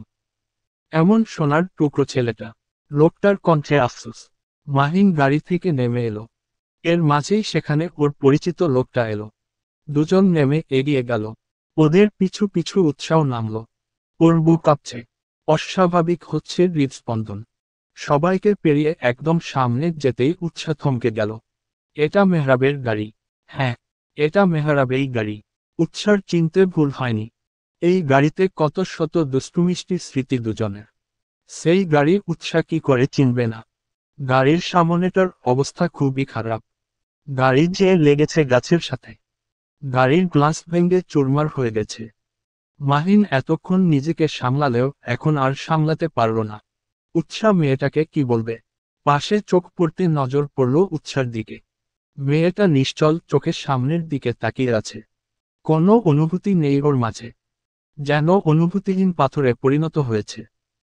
A: এমন সোনার টুকরো ছেলেটা। লোকটার কণ্ঠে আফসোস। মাহিন গাড়ি থেকে নেমে এলো। এর মাঝেই সেখানে ওর পরিচিত লোকটা এলো। দুজন নেমে এগিয়ে গেল। ওদের পিছু পিছু উৎসাহ নামল। ওর বুক কাঁপছে। অস্বাভাবিক হচ্ছে হৃদস্পন্দন। সবাইকে পেরিয়ে একদম সামনে যেতেই উৎসাহ থমকে গেল। এটা মেহরাবের গাড়ি। হ্যাঁ, এটা মেহরাবেই গাড়ি। উৎসার চিনতে ভুল হয়নি। এই গাড়িতে কত শত দুষ্টুমিষ্টি স্মৃতি দুজনের। সেই গাড়ি উৎসাহ কি করে চিনবে না? গাড়ির সামনেটার অবস্থা খুবই খারাপ। গাড়ি যে লেগেছে গাছের সাথে। গাড়ির গ্লাস ভেঙে চুরমার হয়ে গেছে। মাহিন এতক্ষণ নিজেকে সামলালেও এখন আর সামলাতে পারল না। উৎসাহ মেয়েটাকে কি বলবে? পাশে চোখ পড়তে নজর পড়ল উৎসার দিকে। মেয়েটা নিশ্চল চোখে সামনের দিকে তাকিয়ে আছে। কোনো অনুভূতি নেই ওর মাঝে। যেন অনুভূতিহীন পাথরে পরিণত হয়েছে।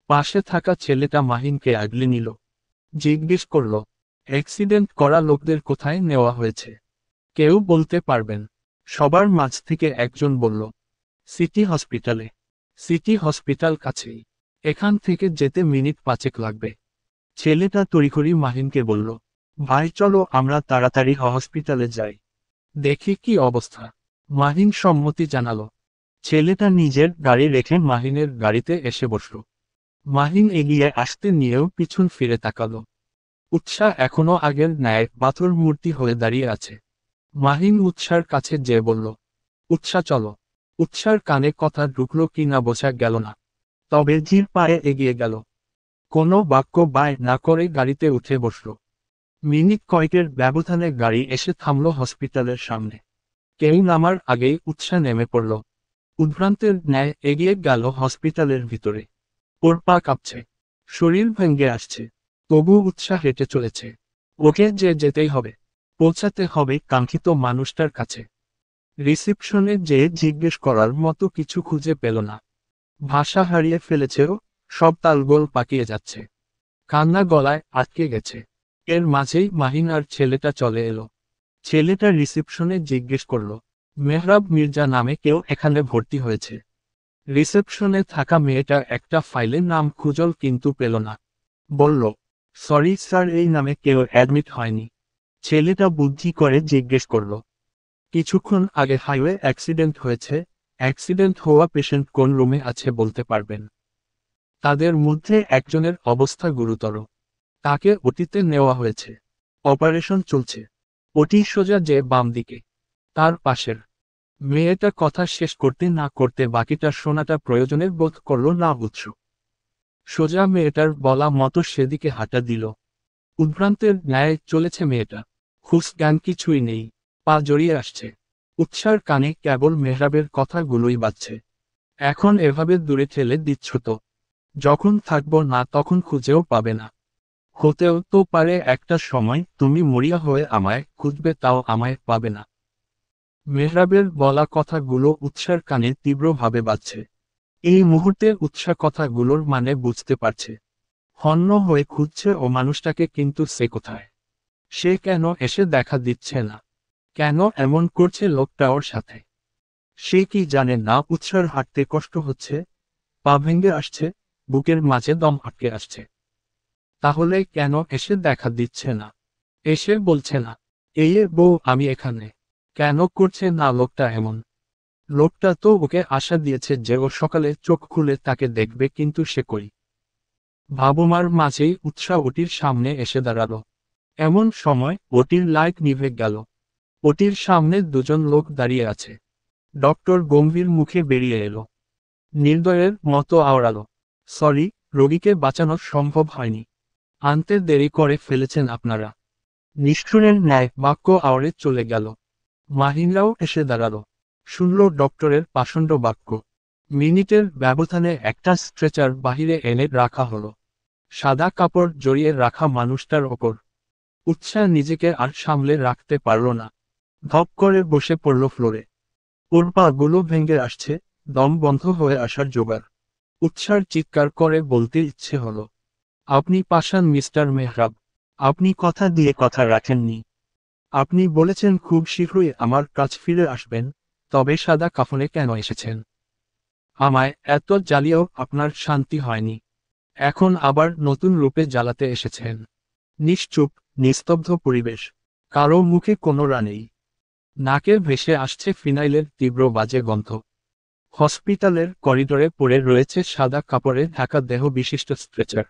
A: পাশে থাকা ছেলেটা মাহিনকে আগলে নিল। জিজ্ঞেস করল, অ্যাক্সিডেন্ট করা লোকদের কোথায় নেওয়া হয়েছে? কেউ বলতে পারবেন? সবার মাঝ থেকে একজন বলল, সিটি হসপিটালে। সিটি হসপিটাল কাছেই। এখান থেকে যেতে মিনিট 5 লাগবে। ছেলেটা তড়িঘড়ি মাহিনকে বলল, ভাই চলো আমরা তাড়াতাড়ি হসপিটালে যাই। দেখি কি অবস্থা। মাহিন সম্মতি জানালো। ছেলেটা নিজের গাড়ি রেখে মাহিনের গাড়িতে এসে বসল। মাহিন এগিয়ে আসতে নিয়েও পিছন ফিরে তাকালো। উৎসাহ এখনো আগের ন্যায় পাথর মূর্তি হয়ে দাঁড়িয়ে আছে। মাহিন উৎসার কাছে যেয়ে বলল, উৎসাহ চলো। উৎসার কানে কথা ঢুকলো কি না বোঝা গেল না। তবে ধীর পায়ে এগিয়ে গেল। কোনো বাক্য বায় না করে গাড়িতে উঠে বসল। মিনিট কয়েকের ব্যবধানে গাড়ি এসে থামল হসপিটালের সামনে। কেউ নামার আগেই উৎসাহ নেমে পড়ল। উদ্ভ্রান্তের ন্যায় এগিয়ে গেল হসপিটালের ভিতরে। ওর পা কাঁপছে। শরীর ভেঙে আসছে। তবু উৎসাহ হেঁটে চলেছে। ওকে যে যেতেই হবে। পৌঁছাতে হবে কাঙ্ক্ষিত মানুষটার কাছে। রিসিপশনে যেয়ে জিজ্ঞেস করার মতো কিছু খুঁজে পেল না। ভাষা হারিয়ে ফেলেছেও, সব তালগোল পাকিয়ে যাচ্ছে। কান্না গলায় আটকে গেছে। এর মাঝেই মাহিন আর ছেলেটা চলে এলো। ছেলেটা রিসিপশনে জিজ্ঞেস করল, মেহরাব মির্জা নামে কেউ এখানে ভর্তি হয়েছে? রিসেপশনে থাকা মেয়েটা একটা ফাইলে নাম খুঁজল কিন্তু পেল না। বলল, সরি স্যার, এই নামে কেউ অ্যাডমিট হয়নি। ছেলেটা বুদ্ধি করে জিজ্ঞেস করল, কিছুক্ষণ আগে হাইওয়ে অ্যাক্সিডেন্ট হয়েছে, অ্যাক্সিডেন্ট হওয়া পেশেন্ট কোন রুমে আছে বলতে পারবেন? তাদের মধ্যে একজনের অবস্থা গুরুতর। তাকে ওটিতে নেওয়া হয়েছে। অপারেশন চলছে। ওটি সোজা যে বাম দিকে। তার পাশের। মেয়েটা কথা শেষ করতে না করতে বাকিটা শোনাটা প্রয়োজনের বোধ করল না উৎস। সোজা মেয়েটার বলা মতো সেদিকে হাঁটা দিল। উদ্ভ্রান্তের ন্যায় চলেছে মেয়েটা। হুঁশ জ্ঞান কিছুই নেই। পা জড়িয়ে আসছে। উৎসার কানে কেবল মেহরাবের কথাগুলোই বাজছে। এখন এভাবে দূরে ঠেলে দিচ্ছ তো? যখন থাকবো না তখন খুঁজেও পাবে না। হতেও তো পারে একটা সময় তুমি মরিয়া হয়ে আমায় খুঁজবে, তাও আমায় পাবে না। মেহরাবের বলা কথাগুলো উৎসার কানে তীব্রভাবে বাজছে। এই মুহূর্তে উৎসা কথাগুলোর মানে বুঝতে পারছে। হন্য হয়ে খুঁজছে ও মানুষটাকে, কিন্তু সে কোথায়? সে কেন এসে দেখা দিচ্ছে না? কেন এমন করছে লোকটা ওর সাথে? সে কি জানে না উৎসার হাঁটতে কষ্ট হচ্ছে, পা ভেঙে আসছে, বুকের মাঝে দম আটকে আসছে? তাহলে কেন এসে দেখা দিচ্ছে না? এসে বলছে না, এই বউ আমি এখানে। কেন করছে না লোকটা এমন? লোকটা তো ওকে আশা দিয়েছে যে ও সকালে চোখ খুলে তাকে দেখবে, কিন্তু সে কই? ভাবমার মাঝেই উৎসাহ ওটির সামনে এসে দাঁড়ালো। এমন সময় ওটির লাইট নিভে গেল। ওটির সামনে দুজন লোক দাঁড়িয়ে আছে। ডক্টর গম্ভীর মুখে বেরিয়ে এলো। নির্দয়ের মতো আওড়ালো, সরি, রোগীকে বাঁচানো সম্ভব হয়নি। আনতে দেরি করে ফেলেছেন আপনারা। নিষ্ঠুরের ন্যায় বাক্য আওড়ে চলে গেল। মাহিনরাও এসে দাঁড়ালো। শুনল ডক্টরের পাষণ্ড বাক্য। মিনিটের ব্যবধানে একটা স্ট্রেচার বাহিরে এনে রাখা হলো। সাদা কাপড় জড়িয়ে রাখা মানুষটার ওপর। উৎসাহ নিজেকে আর সামলে রাখতে পারল না। ধপ করে বসে পড়ল ফ্লোরে। ওর পাগুলো ভেঙে আসছে, দম বন্ধ হয়ে আসার জোগাড়। উৎসার চিৎকার করে বলতে ইচ্ছে হলো, আপনি পাষাণ মিস্টার মেহরাব। আপনি কথা দিয়ে কথা রাখেননি। আপনি বলেছেন খুব শীঘ্রই আমার কাছ ফিরে আসবেন, তবে সাদা কাফনে কেন এসেছেন? আমায় এত জ্বালিয়েও আপনার শান্তি হয়নি। এখন আবার নতুন রূপে জ্বালাতে এসেছেন। নিশ্চুপ, নিস্তব্ধ পরিবেশ। কারো মুখে কোনো রা নেই। নাকে ভেসে আসছে ফিনাইলের তীব্র বাজে গন্ধ। হসপিটালের করিডোরে পড়ে রয়েছে সাদা কাপড়ে ঢাকা দেহ বিশিষ্ট স্ট্রেচার।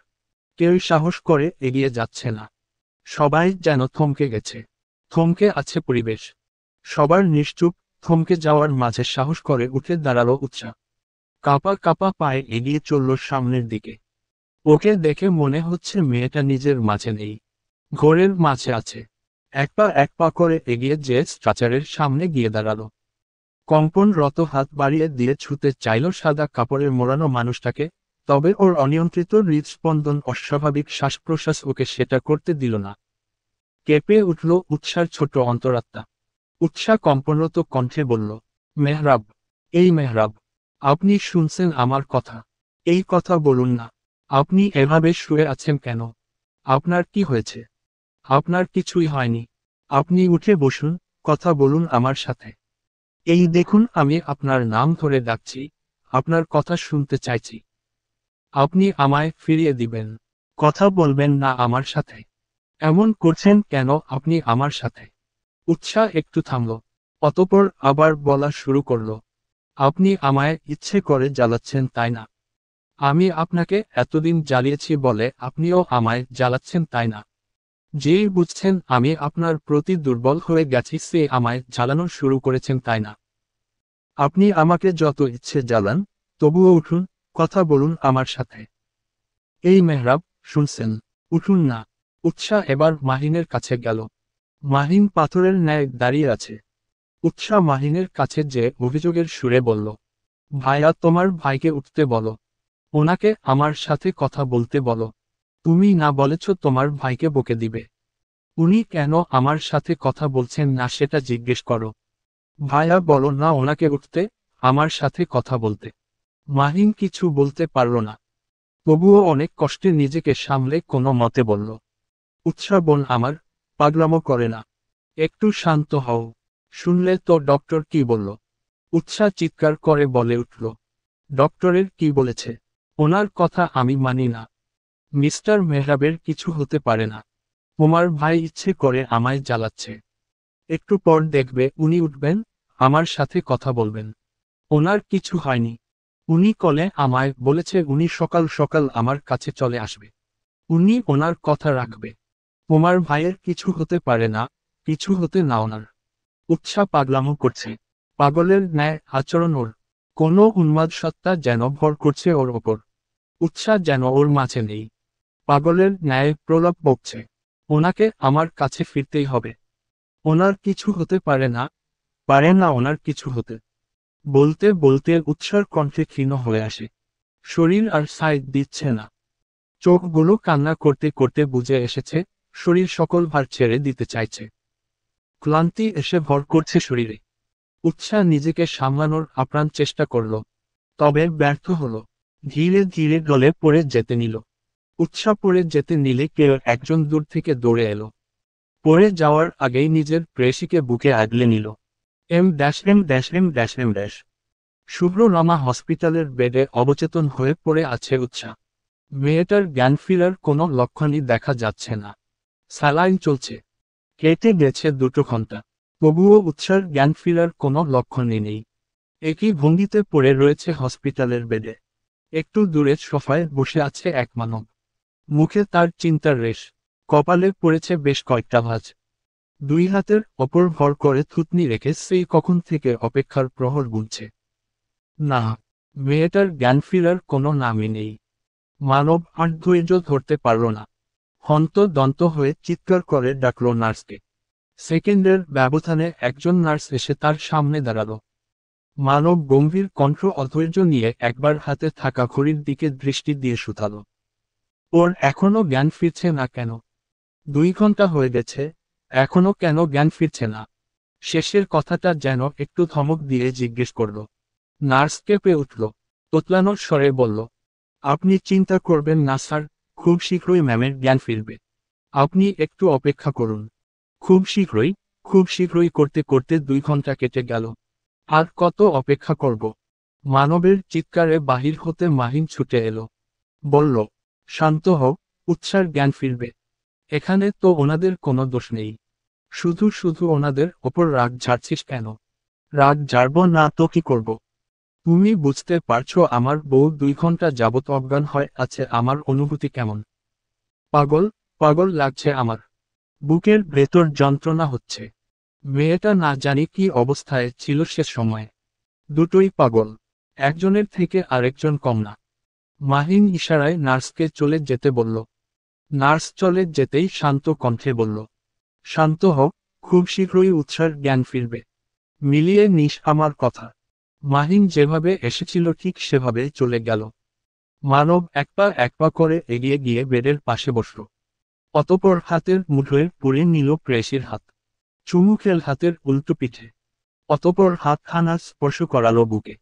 A: কেউই সাহস করে এগিয়ে যাচ্ছে না। সবাই যেন থমকে গেছে। থমকে আছে পরিবেশ। সবার নিশ্চুপ, থমকে যাওয়ার মাঝে সাহস করে উঠে দাঁড়ালো উৎসাহ। কাঁপা কাঁপা পায়ে এগিয়ে চলল সামনের দিকে। ওকে দেখে মনে হচ্ছে মেয়েটা নিজের মাঝে নেই, ঘোরের মাঝে আছে। এক পা করে এগিয়ে যে স্ট্রাচারের সামনে গিয়ে দাঁড়ালো। কম্পনরত হাত বাড়িয়ে দিয়ে ছুতে চাইল সাদা কাপড়ের মোড়ানো মানুষটাকে, তবে ওর অনিয়ন্ত্রিত হৃদস্পন্দন, অস্বাভাবিক শ্বাস প্রশ্বাস ওকে সেটা করতে দিল না। কেঁপে উঠল উৎসার ছোট অন্তরাত্মা। উৎসাহ কম্পনরত কণ্ঠে বলল, মেহরাব, এই মেহরাব, আপনি শুনছেন আমার কথা? এই কথা বলুন না। আপনি এভাবে শুয়ে আছেন কেন? আপনার কি হয়েছে? আপনার কিছুই হয়নি। আপনি উঠে বসুন, কথা বলুন আমার সাথে। এই দেখুন আমি আপনার নাম ধরে ডাকছি, আপনার কথা শুনতে চাইছি। আপনি আমায় ফিরিয়ে দিবেন। কথা বলবেন না আমার সাথে? এমন করছেন কেন আপনি আমার সাথে? উৎসাহ একটু থামল। অতঃপর আবার বলা শুরু করল, আপনি আমায় ইচ্ছে করে জ্বালাচ্ছেন তাই না? আমি আপনাকে এতদিন জ্বালিয়েছি বলে আপনিও আমায় জ্বালাচ্ছেন তাই না? যেই বুঝছেন আমি আপনার প্রতি দুর্বল হয়ে গেছি সে আমায় জ্বালানো শুরু করেছেন তাই না? আপনি আমাকে যত ইচ্ছে জ্বালান, তবুও উঠুন, কথা বলুন আমার সাথে। এই মেহরাব, শুনছেন? উঠুন না। উৎসাহ এবার মাহিনের কাছে গেল। মাহিন পাথরের ন্যায় দাঁড়িয়ে আছে। উৎসাহ মাহিনের কাছে যে অভিযোগের সুরে বলল, ভাইয়া তোমার ভাইকে উঠতে বলো। ওনাকে আমার সাথে কথা বলতে বলো। তুমি না বলেছ তোমার ভাইকে বকে দিবে। উনি কেন আমার সাথে কথা বলছেন না সেটা জিজ্ঞেস করো। ভাইয়া বলো না ওনাকে উঠতে, আমার সাথে কথা বলতে। মাহিন কিছু বলতে পারল না। তবুও অনেক কষ্টে নিজেকে সামলে কোনো মতে বলল, উৎসাহ বোন আমার, পাগলামো করে না। একটু শান্ত হও। শুনলে তো ডক্টর কি বলল? উৎসাহ চিৎকার করে বলে উঠল, ডক্টরের কি বলেছে? ওনার কথা আমি মানি না। মিস্টার মেহরাবের কিছু হতে পারে না। তোমার ভাই ইচ্ছে করে আমায় জ্বালাচ্ছে। একটু পর দেখবে উনি উঠবেন, আমার সাথে কথা বলবেন। ওনার কিছু হয়নি। উনি কলে আমায় বলেছে উনি সকাল সকাল আমার কাছে চলে আসবে। উনি ওনার কথা রাখবে। তোমার ভাইয়ের কিছু হতে পারে না, কিছু হতে না ওনার। উৎসাহ পাগলামো করছে। পাগলের ন্যায় আচরণ ওর। কোনো উন্মাদ সত্তা যেন ভর করছে ওর ওপর। উৎসাহ যেন ওর মাঝে নেই। পাগলের ন্যায় প্রলাপ বকছে, ওনাকে আমার কাছে ফিরতেই হবে। ওনার কিছু হতে পারে না, পারে না ওনার কিছু হতে। বলতে বলতে উৎসার কণ্ঠে ক্ষীণ হয়ে আসে। শরীর আর সাইড দিচ্ছে না। চোখগুলো কান্না করতে করতে বুঝে এসেছে, শরীর সকল ভার ছেড়ে দিতে চাইছে। ক্লান্তি এসে ভর করছে শরীরে। উৎসাহ নিজেকে সামলানোর আপ্রাণ চেষ্টা করল, তবে ব্যর্থ হল। ধীরে ধীরে গলে পড়ে যেতে নিল। উৎসাহ পড়ে যেতে নিলে কেউ একজন দূর থেকে দৌড়ে এলো। পড়ে যাওয়ার আগেই নিজের প্রেয়সীকে বুকে আগলে নিল। এম। শুভ্র রমা হসপিটালের বেডে অবচেতন হয়ে পড়ে আছে উৎসাহ। মেয়েটার জ্ঞান ফেরার কোনো লক্ষণই দেখা যাচ্ছে না। স্যালাইন চলছে। কেটে গেছে 2 ঘন্টা। তবুও উৎসার জ্ঞান ফেরার কোনো লক্ষণই নেই। একই ভঙ্গিতে পড়ে রয়েছে হসপিটালের বেডে। একটু দূরে সোফায় বসে আছে এক মানব। মুখে তার চিন্তার রেশ। কপালে পড়েছে বেশ কয়েকটা ভাঁজ। 2 হাতের ওপর ভর করে থুতনি রেখে সেই কখন থেকে অপেক্ষার প্রহর গুনছে। না, মেয়েটার জ্ঞান ফেরার কোনো নামই নেই। মানব আর ধৈর্য ধরতে পারল না। হন্তদন্ত হয়ে চিৎকার করে ডাকল নার্সকে। সেকেন্ডের ব্যবধানে একজন নার্স এসে তার সামনে দাঁড়ালো। মানব গম্ভীর কণ্ঠ অধৈর্য নিয়ে একবার হাতে থাকা ঘড়ির দিকে দৃষ্টি দিয়ে শুধালো, ওর এখনো জ্ঞান ফিরছে না কেন? 2 ঘন্টা হয়ে গেছে, এখনো কেন জ্ঞান ফিরছে না? শেষের কথাটা যেন একটু ধমক দিয়ে জিজ্ঞেস করল। নার্স কেঁপে উঠল, তোতলানোর স্বরে বলল, আপনি চিন্তা করবেন না স্যার, খুব শীঘ্রই ম্যামের জ্ঞান ফিরবে। আপনি একটু অপেক্ষা করুন। খুব শীঘ্রই করতে করতে 2 ঘন্টা কেটে গেল। আর কত অপেক্ষা করব? মানবের চিৎকারে বাহির হতে মাহিন ছুটে এলো। বলল, শান্ত হও, উৎসার জ্ঞান ফিরবে। এখানে তো ওনাদের কোনো দোষ নেই। শুধু শুধু ওনাদের ওপর রাগ ঝাড়ছিস কেন? রাগ ঝাড়ব না তো কি করব? তুমি বুঝতে পারছো আমার বউ 2 ঘন্টা যাবত অজ্ঞান হয়ে আছে, আমার অনুভূতি কেমন? পাগল পাগল লাগছে আমার। বুকের ভেতর যন্ত্রণা হচ্ছে। মেয়েটা না জানি কি অবস্থায় ছিল সে সময়ে। দুটোই পাগল, একজনের থেকে আরেকজন কম না। মাহিন ইশারায় নার্সকে চলে যেতে বলল। নার্স চলে যেতেই শান্ত কণ্ঠে বলল, শান্ত হও, খুব শীঘ্রই উৎসার জ্ঞান ফিরবে। মিলিয়ে নিস আমার কথা। মাহিন যেভাবে এসেছিল ঠিক সেভাবে চলে গেল। মানব এক পা করে এগিয়ে গিয়ে বেডের পাশে বসল। অতপর হাতের মুঠোয় পুড়ে নিল প্রেয়সীর হাত। চুমু খেল হাতের উল্টো পিঠে। অতপর হাতখানা স্পর্শ করালো বুকে।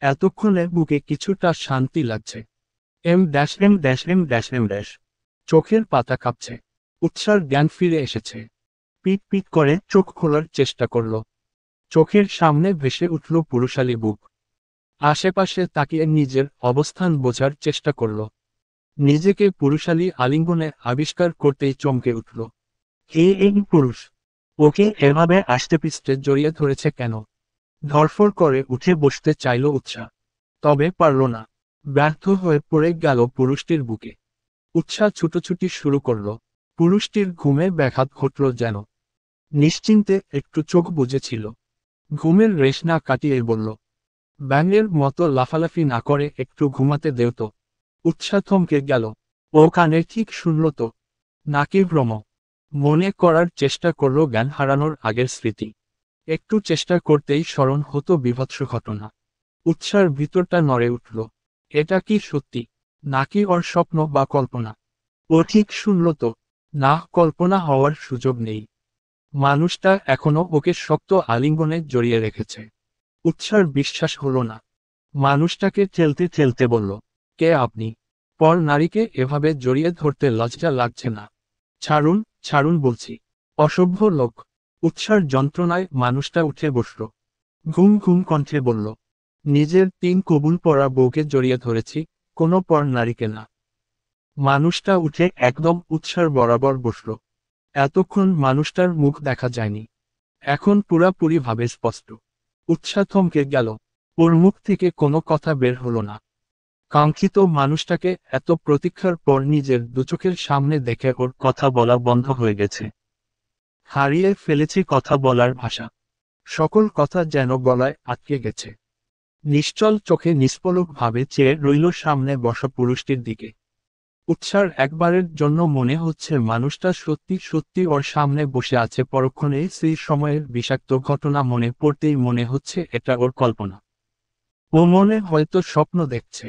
A: এতক্ষণে বুকে কিছুটা শান্তি লাগছে। এম। চোখের পাতা কাঁপছে। উৎসার জ্ঞান ফিরে এসেছে। পিট পিট করে চোখ খোলার চেষ্টা করল। চোখের সামনে ভেসে উঠল পুরুষালী বুক। আশেপাশে তাকিয়ে নিজের অবস্থান বোঝার চেষ্টা করল। নিজেকে পুরুষালী আলিঙ্গনে আবিষ্কার করতেই চমকে উঠল। এই পুরুষ, ওকে এভাবে আষ্টেপৃষ্ঠে জড়িয়ে ধরেছে কেন? ধরফর করে উঠে বসতে চাইল উৎসাহ, তবে পারল না। ব্যর্থ হয়ে পড়ে গেল পুরুষটির বুকে। উৎসাহ ছুটোছুটি শুরু করল। পুরুষটির ঘুমে ব্যাঘাত ঘটল যেন। নিশ্চিন্তে একটু চোখ বুজেছিল। ঘুমের রেশ না কাটিয়ে বলল, ব্যাঙের মতো লাফালাফি না করে একটু ঘুমাতে দেও তো। উৎসাহ থমকে গেল। ও কানে ঠিক শুনল তো? নাকি ভ্রম? মনে করার চেষ্টা করল জ্ঞান হারানোর আগের স্মৃতি। একটু চেষ্টা করতেই স্মরণ হতো বীভৎস ঘটনা। উৎসার ভিতরটা নড়ে উঠল। এটা কি সত্যি, নাকি ওর স্বপ্ন বা কল্পনা? ও ঠিক শুনল তো? না, কল্পনা হওয়ার সুযোগ নেই। মানুষটা এখনো ওকে শক্ত আলিঙ্গনে জড়িয়ে রেখেছে। উৎসার বিশ্বাস হলো না। মানুষটাকে ঠেলতে ঠেলতে বলল, কে আপনি? পর নারীকে এভাবে জড়িয়ে ধরতে লজ্জা লাগছে না? ছাড়ুন, ছাড়ুন বলছি। অসভ্য লোক। উৎসার যন্ত্রণায় মানুষটা উঠে বসল। ঘুম ঘুম কণ্ঠে বলল, নিজের 3 কবুল পরা বউকে জড়িয়ে ধরেছি, কোনো পর নারীকে না। মানুষটা উঠে একদম উৎসার বরাবর বসল। এতক্ষণ মানুষটার মুখ দেখা যায়নি। এখন পুরাপুরি ভাবে স্পষ্ট। উৎসাহ থমকে গেল। ওর মুখ থেকে কোনো কথা বের হলো না। কাঙ্ক্ষিত মানুষটাকে এত প্রতীক্ষার পর নিজের দুচোখের সামনে দেখে ওর কথা বলা বন্ধ হয়ে গেছে। হারিয়ে ফেলেছি কথা বলার ভাষা। সকল কথা যেন গলায় আটকে গেছে। নিশ্চল চোখে নিষ্পলক ভাবে চেয়ে রইল সামনে বসা পুরুষটির দিকে। উৎসার একবারের জন্য মনে হচ্ছে মানুষটা সত্যি সত্যি ওর সামনে বসে আছে। পরক্ষণে সেই সময়ের বিষাক্ত ঘটনা মনে পড়তেই মনে হচ্ছে এটা ওর কল্পনা। ও মনে হয়তো স্বপ্ন দেখছে।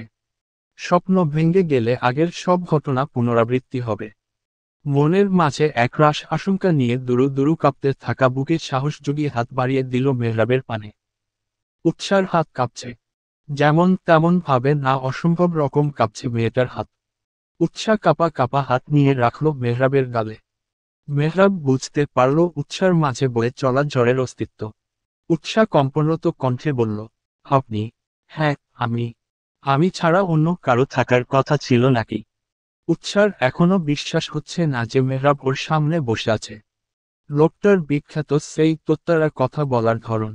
A: স্বপ্ন ভেঙে গেলে আগের সব ঘটনা পুনরাবৃত্তি হবে। মনের মাঝে একরাশ আশঙ্কা নিয়ে দুরু দুরু কাঁপতে থাকা বুকে সাহস জুগিয়ে হাত বাড়িয়ে দিল মেহরাবের পানে। উৎসার হাত কাঁপছে। যেমন তেমন ভাবে না, অসম্ভব রকম কাঁপছে মেয়েটার হাত। উৎসাহ কাঁপা কাঁপা হাত নিয়ে রাখল মেহরাবের গালে। মেহরাব বুঝতে পারল উৎসার মাঝে বয়ে চলা ঝড়ের অস্তিত্ব। উৎসাহ কম্পনত কণ্ঠে বলল, আপনি? হ্যাঁ, আমি। আমি ছাড়া অন্য কারো থাকার কথা ছিল নাকি? উৎসার এখনো বিশ্বাস হচ্ছে না যে মেহরাব ওর সামনে বসে আছে। লোকটার বিখ্যাত সেই তোত্তারা কথা বলার ধরন,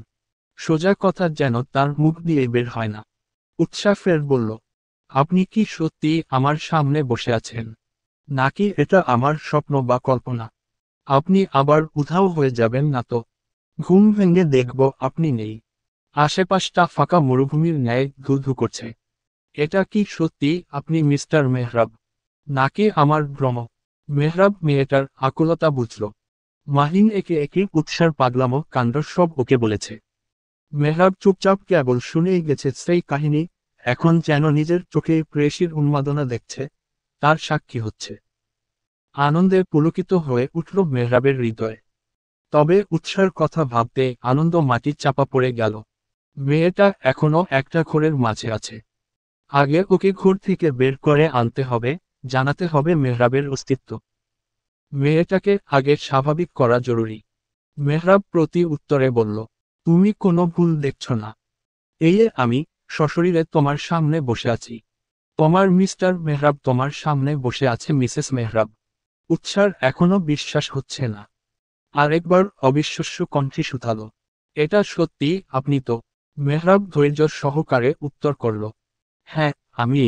A: সোজা কথা যেন তার মুখ দিয়ে বের হয় না। উৎসাহ ফের বলল, আপনি কি সত্যি আমার সামনে বসে আছেন, নাকি এটা আমার স্বপ্ন বা কল্পনা? আপনি আবার উধাও হয়ে যাবেন না তো? ঘুম ভেঙে দেখব আপনি নেই। আশেপাশটা ফাঁকা মরুভূমির ন্যায় ধুধু করছে। এটা কি সত্যি আপনি মিস্টার মেহরাব, নাকি আমার ভ্রম? মেহরাব মেয়েটার আকুলতা বুঝল। মাহিন একে একে উৎসার পাগলামো কাণ্ড সব ওকে বলেছে। মেহরাব চুপচাপ কেবল শুনেই গেছে সেই কাহিনী, এখন যেন নিজের চোখে প্রেয়সীর উন্মাদনা দেখছে, তার সাক্ষী হচ্ছে। আনন্দে পুলকিত হয়ে উঠল মেহরাবের হৃদয়ে। তবে উৎসার কথা ভাবতে আনন্দ মাটি চাপা পড়ে গেল। মেয়েটা এখনো একটা ঘোরের মাঝে আছে। আগে ওকে ঘোর থেকে বের করে আনতে হবে, জানাতে হবে মেহরাবের অস্তিত্ব। মেয়েটাকে আগে স্বাভাবিক করা জরুরি। মেহরাব প্রতি উত্তরে বলল, তুমি কোনো ভুল দেখছ না। এই আমি সশরীরে তোমার সামনে বসে আছি। তোমার মিস্টার মেহরাব তোমার সামনে বসে আছে মিসেস মেহরাব। উৎসার এখনো বিশ্বাস হচ্ছে না। আরেকবার অবিশ্বাস্য কণ্ঠে শুধালো, এটা সত্যি আপনি তো? মেহরাব ধৈর্য সহকারে উত্তর করল, হ্যাঁ, আমি।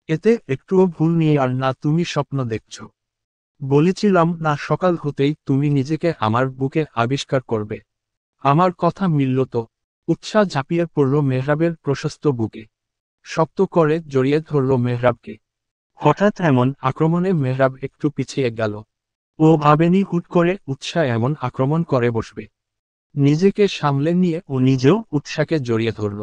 A: এতে একটুও ভুল নেই। আর না, তুমি স্বপ্ন দেখছ। বলেছিলাম না সকাল হতেই তুমি নিজেকে আমার বুকে আবিষ্কার করবে। আমার কথা মিলল তো? উৎসাহ ঝাঁপিয়ে পড়ল মেহরাবের প্রশস্ত বুকে। শক্ত করে জড়িয়ে ধরল মেহরাবকে। হঠাৎ এমন আক্রমণে মেহরাব একটু পিছিয়ে গেল। ও ভাবেনি হুট করে উৎসাহ এমন আক্রমণ করে বসবে। নিজেকে সামলে নিয়ে ও নিজেও উৎসাহকে জড়িয়ে ধরল।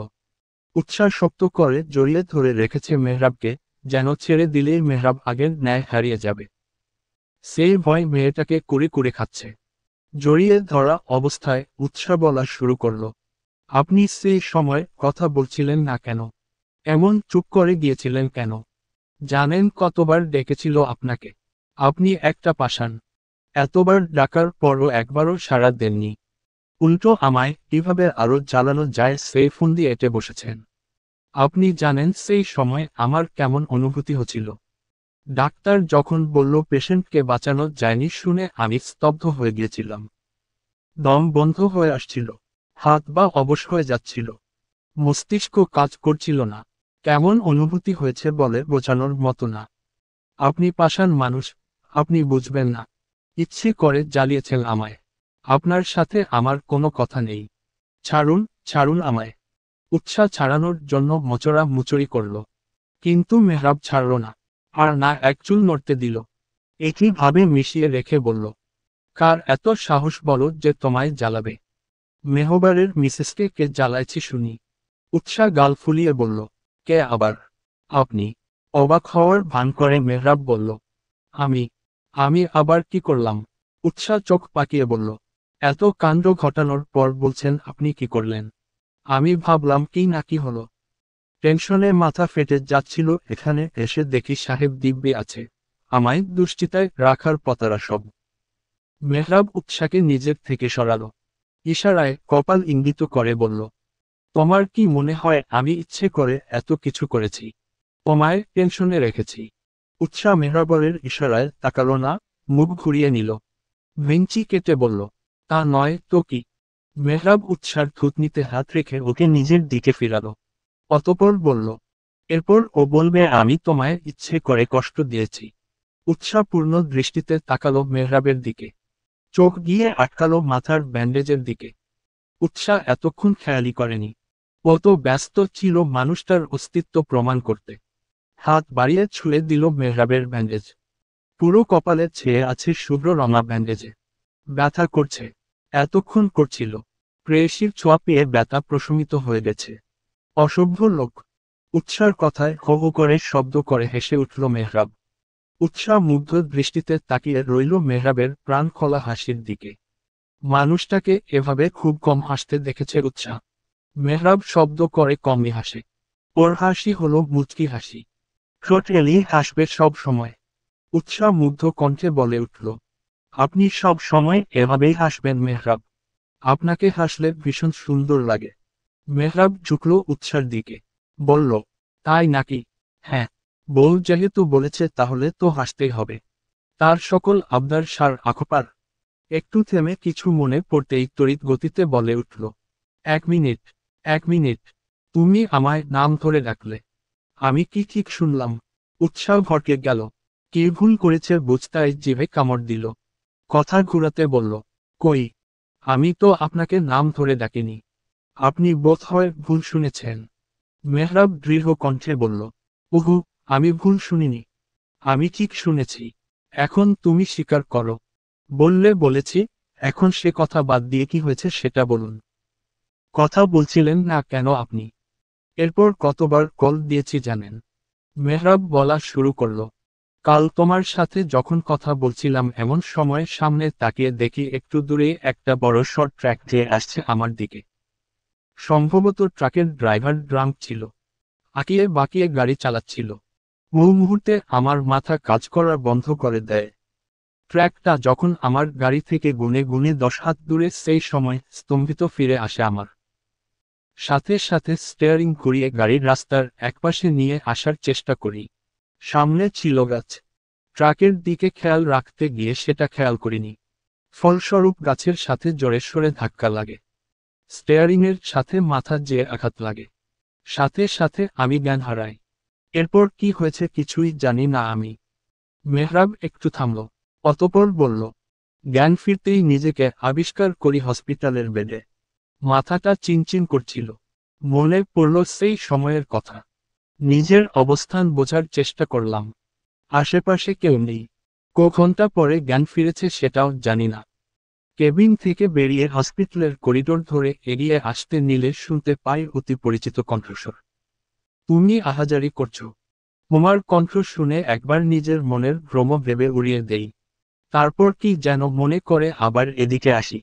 A: উৎসাহ শক্ত করে জড়িয়ে ধরে রেখেছে মেহরাবকে, যেন ছেড়ে দিলেই মেহরাব আগের ন্যায় হারিয়ে যাবে। সেই ভয় মেয়েটাকে কুড়ে কুড়ে খাচ্ছে। জড়িয়ে ধরা অবস্থায় উৎসাহ বলা শুরু করল, আপনি সেই সময় কথা বলছিলেন না কেন? এমন চুপ করে গিয়েছিলেন কেন? জানেন কতবার ডেকেছিল আপনাকে? আপনি একটা পাষাণ। এতবার ডাকার পরও একবারও সাড়া দেননি। উল্টো আমায় কিভাবে আরো জ্বালানো যায় সেই ফোন দিয়ে এঁটে বসেছেন। আপনি জানেন সেই সময় আমার কেমন অনুভূতি হচ্ছিল। ডাক্তার যখন বলল পেশেন্টকে বাঁচানো যায়নি শুনে আমি স্তব্ধ হয়ে গিয়েছিলাম। দম বন্ধ হয়ে আসছিল, হাত বা অবশ হয়ে যাচ্ছিল, মস্তিষ্ক কাজ করছিল না। কেমন অনুভূতি হয়েছে বলে বোঝানোর মতো না। আপনি পাষাণ মানুষ, আপনি বুঝবেন না। ইচ্ছে করে জ্বালিয়েছেন আমায়। আপনার সাথে আমার কোনো কথা নেই। ছাড়ুন, ছাড়ুন আমায়। উৎসাহ ছাড়ানোর জন্য মোচড়া মুচড়ি করল, কিন্তু মেহরাব ছাড়ল না। আর না এক চুল নড়তে দিল। একইভাবে মিশিয়ে রেখে বলল, কার এত সাহস বলো যে তোমায় জ্বালাবে? মেহবারের মিসেসকে কে জ্বালাইছি শুনি? উৎসাহ গাল ফুলিয়ে বলল, কে আবার? আপনি। অবাক হওয়ার ভান করে মেহরাব বলল, আমি। আমি আবার কি করলাম? উৎসাহ চোখ পাকিয়ে বলল, এত কাণ্ড ঘটানোর পর বলছেন আপনি কি করলেন? আমি ভাবলাম কি না কি হলো। টেনশনে মাথা ফেটে যাচ্ছিল, এখানে এসে দেখি সাহেব দিব্যি আছে, আমায় দুশ্চিন্তায় রাখার পতারা সব। মেহরাব উৎসাহকে নিজের থেকে সরালো। ইশারায় কপাল ইঙ্গিত করে বলল, তোমার কি মনে হয় আমি ইচ্ছে করে এত কিছু করেছি? তোমায় টেনশনে রেখেছি? উৎসাহ মেহরাবের ইশারায় তাকালো না, মুখ ঘুরিয়ে নিল। ভেঞ্চি কেটে বলল, তা নয় তো কি? মেহরাব উৎসার থুতনিতে হাত রেখে ওকে নিজের দিকে ফিরালো। অতঃপর বলল, এরপর ও বলবে আমি তোমায় ইচ্ছে করে কষ্ট দিয়েছি। উৎসাহপূর্ণ দৃষ্টিতে তাকালো মেহরাবের দিকে। চোখ গিয়ে আটকালো মাথার ব্যান্ডেজের দিকে। উৎসাহ এতক্ষণ খেয়ালি করেনি। ও তো ব্যস্ত ছিল মানুষটার অস্তিত্ব প্রমাণ করতে। হাত বাড়িয়ে ছুঁয়ে দিল মেহরাবের ব্যান্ডেজ। পুরো কপালে ছেয়ে আছে শুভ্র রঙা ব্যান্ডেজে। ব্যথা করছে। এতক্ষণ করছিল। প্রেয়সীর ছোঁয়া পেয়ে ব্যথা প্রশমিত হয়ে গেছে। অসভ্য লোক। উৎসার কথায় হো হো করে শব্দ করে হেসে উঠল মেহরাব। উৎসাহ মুগ্ধ দৃষ্টিতে তাকিয়ে রইল মেহরাবের প্রাণ খোলা হাসির দিকে। মানুষটাকে এভাবে খুব কম হাসতে দেখেছে উৎসাহ। মেহরাব শব্দ করে কমই হাসে। ওর হাসি হলো মুচকি হাসি। ঠোঁটেলি হাসবে সব সময়। উৎসাহ মুগ্ধ কণ্ঠে বলে উঠল, আপনি সব সময় এভাবেই হাসবেন মেহরাব। আপনাকে হাসলে ভীষণ সুন্দর লাগে। মেহরাব ঝুঁকল উৎসার দিকে। বলল, তাই নাকি? হ্যাঁ, বউ যেহেতু বলেছে তাহলে তো হাসতেই হবে। তার সকল আবদার সার আখপার। একটু থেমে কিছু মনে পড়তেই তড়িৎ গতিতে বলে উঠল, 1 মিনিট, 1 মিনিট, তুমি আমায় নাম ধরে ডাকলে? আমি কি ঠিক শুনলাম? উৎসাহ ভড়কে গেল। কি ভুল করেছে বুঝতাই জিভে কামড় দিল। কথা ঘুরাতে বলল, কই, আমি তো আপনাকে নাম ধরে ডাকিনি। আপনি বোধহয় ভুল শুনেছেন। মেহরাব দৃঢ় কণ্ঠে বলল, উহু, আমি ভুল শুনিনি। আমি ঠিক শুনেছি। এখন তুমি স্বীকার করো। বললে বলেছি, এখন সে কথা বাদ দিয়ে কি হয়েছে সেটা বলুন। কথা বলছিলেন না কেন আপনি? এরপর কতবার কল দিয়েছি জানেন? মেহরাব বলা শুরু করল, কাল তোমার সাথে যখন কথা বলছিলাম এমন সময় সামনে তাকিয়ে দেখি একটু দূরে একটা বড় শর্ট ট্র্যাক দিয়ে আসছে আমার দিকে। সম্ভবত ট্রাকের ড্রাইভার ড্রাঙ্ক ছিল। আঁকিয়ে বাঁকিয়ে গাড়ি চালাচ্ছিল। ওই মুহূর্তে আমার মাথা কাজ করা বন্ধ করে দেয়। ট্র্যাকটা যখন আমার গাড়ি থেকে গুনে গুনে 10 হাত দূরে সেই সময় স্তম্ভিত ফিরে আসে আমার। সাথে সাথে স্টিয়ারিং ঘুরিয়ে গাড়ির রাস্তার একপাশে নিয়ে আসার চেষ্টা করি। সামনে ছিল গাছ। ট্রাকের দিকে খেয়াল রাখতে গিয়ে সেটা খেয়াল করিনি। ফলস্বরূপ গাছের সাথে জোরে সরে ধাক্কা লাগে। স্টিয়ারিংয়ের সাথে মাথা যেয়ে আঘাত লাগে। সাথে সাথে আমি জ্ঞান হারাই। এরপর কি হয়েছে কিছুই জানি না আমি। মেহরাব একটু থামল। অতঃপর বলল, জ্ঞান ফিরতেই নিজেকে আবিষ্কার করি হসপিটালের বেডে। মাথাটা চিনচিন করছিল। মনে পড়ল সেই সময়ের কথা। নিজের অবস্থান বোঝার চেষ্টা করলাম। আশেপাশে কেউ নেই। ক ঘন্টা পরে জ্ঞান ফিরেছে সেটাও জানি না। কেবিন থেকে বেরিয়ে হসপিটালের করিডোর ধরে এগিয়ে আসতে নিলে শুনতে পাই অতি পরিচিত কণ্ঠস্বর। তুমি আহাজারি করছো। তোমার কণ্ঠ শুনে একবার নিজের মনের ভ্রম ভেবে উড়িয়ে দেই। তারপর কি যেন মনে করে আবার এদিকে আসি।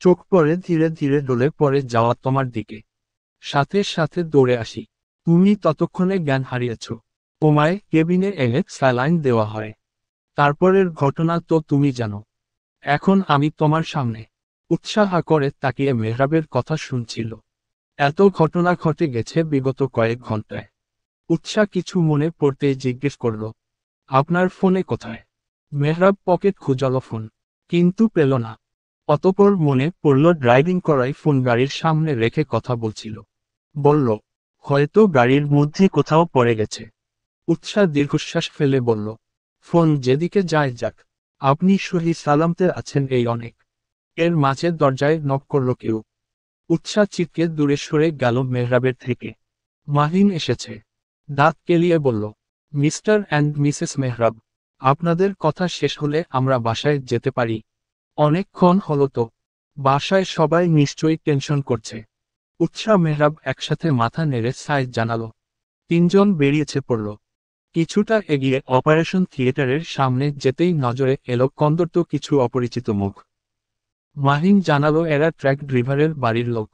A: চোখ পড়ে ধীরে ধীরে ডলে পড়ে যাওয়া তোমার দিকে। সাথে সাথে দৌড়ে আসি। তুমি ততক্ষণে জ্ঞান হারিয়েছ। তোমায় কেবিনে এনে স্যালাইন দেওয়া হয়। তারপরের ঘটনা তো তুমি জানো। এখন আমি তোমার সামনে। উৎসাহ করে তাকিয়ে মেহরাবের কথা শুনছিল। এত ঘটনা ঘটে গেছে বিগত কয়েক ঘন্টায়। উৎসাহ কিছু মনে পড়তেই জিজ্ঞেস করল, আপনার ফোনে কোথায়? মেহরাব পকেট খুঁজল ফোন, কিন্তু পেল না। অতঃপর মনে পড়ল ড্রাইভিং করাই ফোন গাড়ির সামনে রেখে কথা বলছিল। বলল, হয়তো গাড়ির মধ্যে কোথাও পড়ে গেছে। উৎসাহ দীর্ঘশ্বাস ফেলে বলল, ফোন যেদিকে যায় যাক। আপনি সহি সালামতে আছেন এই অনেক। এর মাঝে দরজায় নক করল কেউ। উৎসাহ চিৎকে দূরে সরে গেল মেহরাবের থেকে। মাহিন এসেছে। দাঁত কেলিয়ে বলল, মিস্টার অ্যান্ড মিসেস মেহরাব, আপনাদের কথা শেষ হলে আমরা বাসায় যেতে পারি? অনেকক্ষণ হলো তো। বাসায় সবাই নিশ্চয়ই টেনশন করছে। উৎসাহ মেহরাব একসাথে মাথা নেড়ে সাইজ জানালো। তিনজন বেরিয়েছে পড়ল। কিছুটা এগিয়ে অপারেশন থিয়েটারের সামনে যেতেই নজরে এলো কন্দর্ত কিছু অপরিচিত মুখ। মাহিন জানালো এরা ট্র্যাক ড্রাইভারের বাড়ির লোক।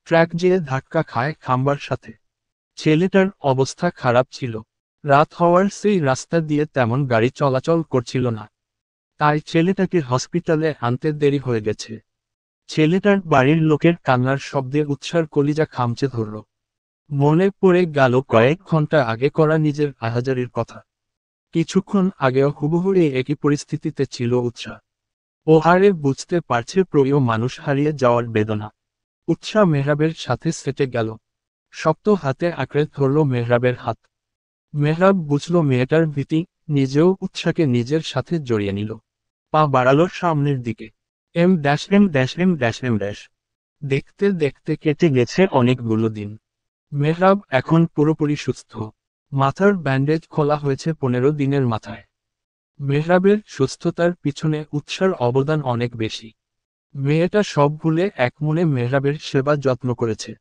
A: ট্র্যাক যেয়ে ধাক্কা খায় খাম্বার সাথে। ছেলেটার অবস্থা খারাপ ছিল। রাত হওয়ার সেই রাস্তা দিয়ে তেমন গাড়ি চলাচল করছিল না। তাই ছেলেটাকে হসপিটালে আনতে দেরি হয়ে গেছে। ছেলেটার বাড়ির লোকের কান্নার শব্দে উৎসার কলিজা খামচে ধরল। মনে পড়ে গেল কয়েক ঘন্টা আগে করা নিজের আহাজারির কথা। কিছুক্ষণ আগেও হুবহু একই পরিস্থিতিতে ছিল উৎসাহ। ও হারে বুঝতে পারছে প্রিয় মানুষ হারিয়ে যাওয়ার বেদনা। উৎসাহ মেহরাবের সাথে সেটে গেল। শক্ত হাতে আঁকড়ে ধরল মেহরাবের হাত। মেহরাব বুঝল মেয়েটার ভীতি, নিজেও উৎসাহকে নিজের সাথে জড়িয়ে নিল। পা বাড়ালো সামনের দিকে। এম। দেখতে দেখতে কেটে গেছে অনেকগুলো দিন। মেহরাব এখন পুরোপুরি সুস্থ। মাথার ব্যান্ডেজ খোলা হয়েছে 15 দিনের মাথায়। মেহরাবের সুস্থতার পিছনে উৎসার অবদান অনেক বেশি। মেয়েটা সব ভুলে এক মনে মেহরাবের সেবা যত্ন করেছে।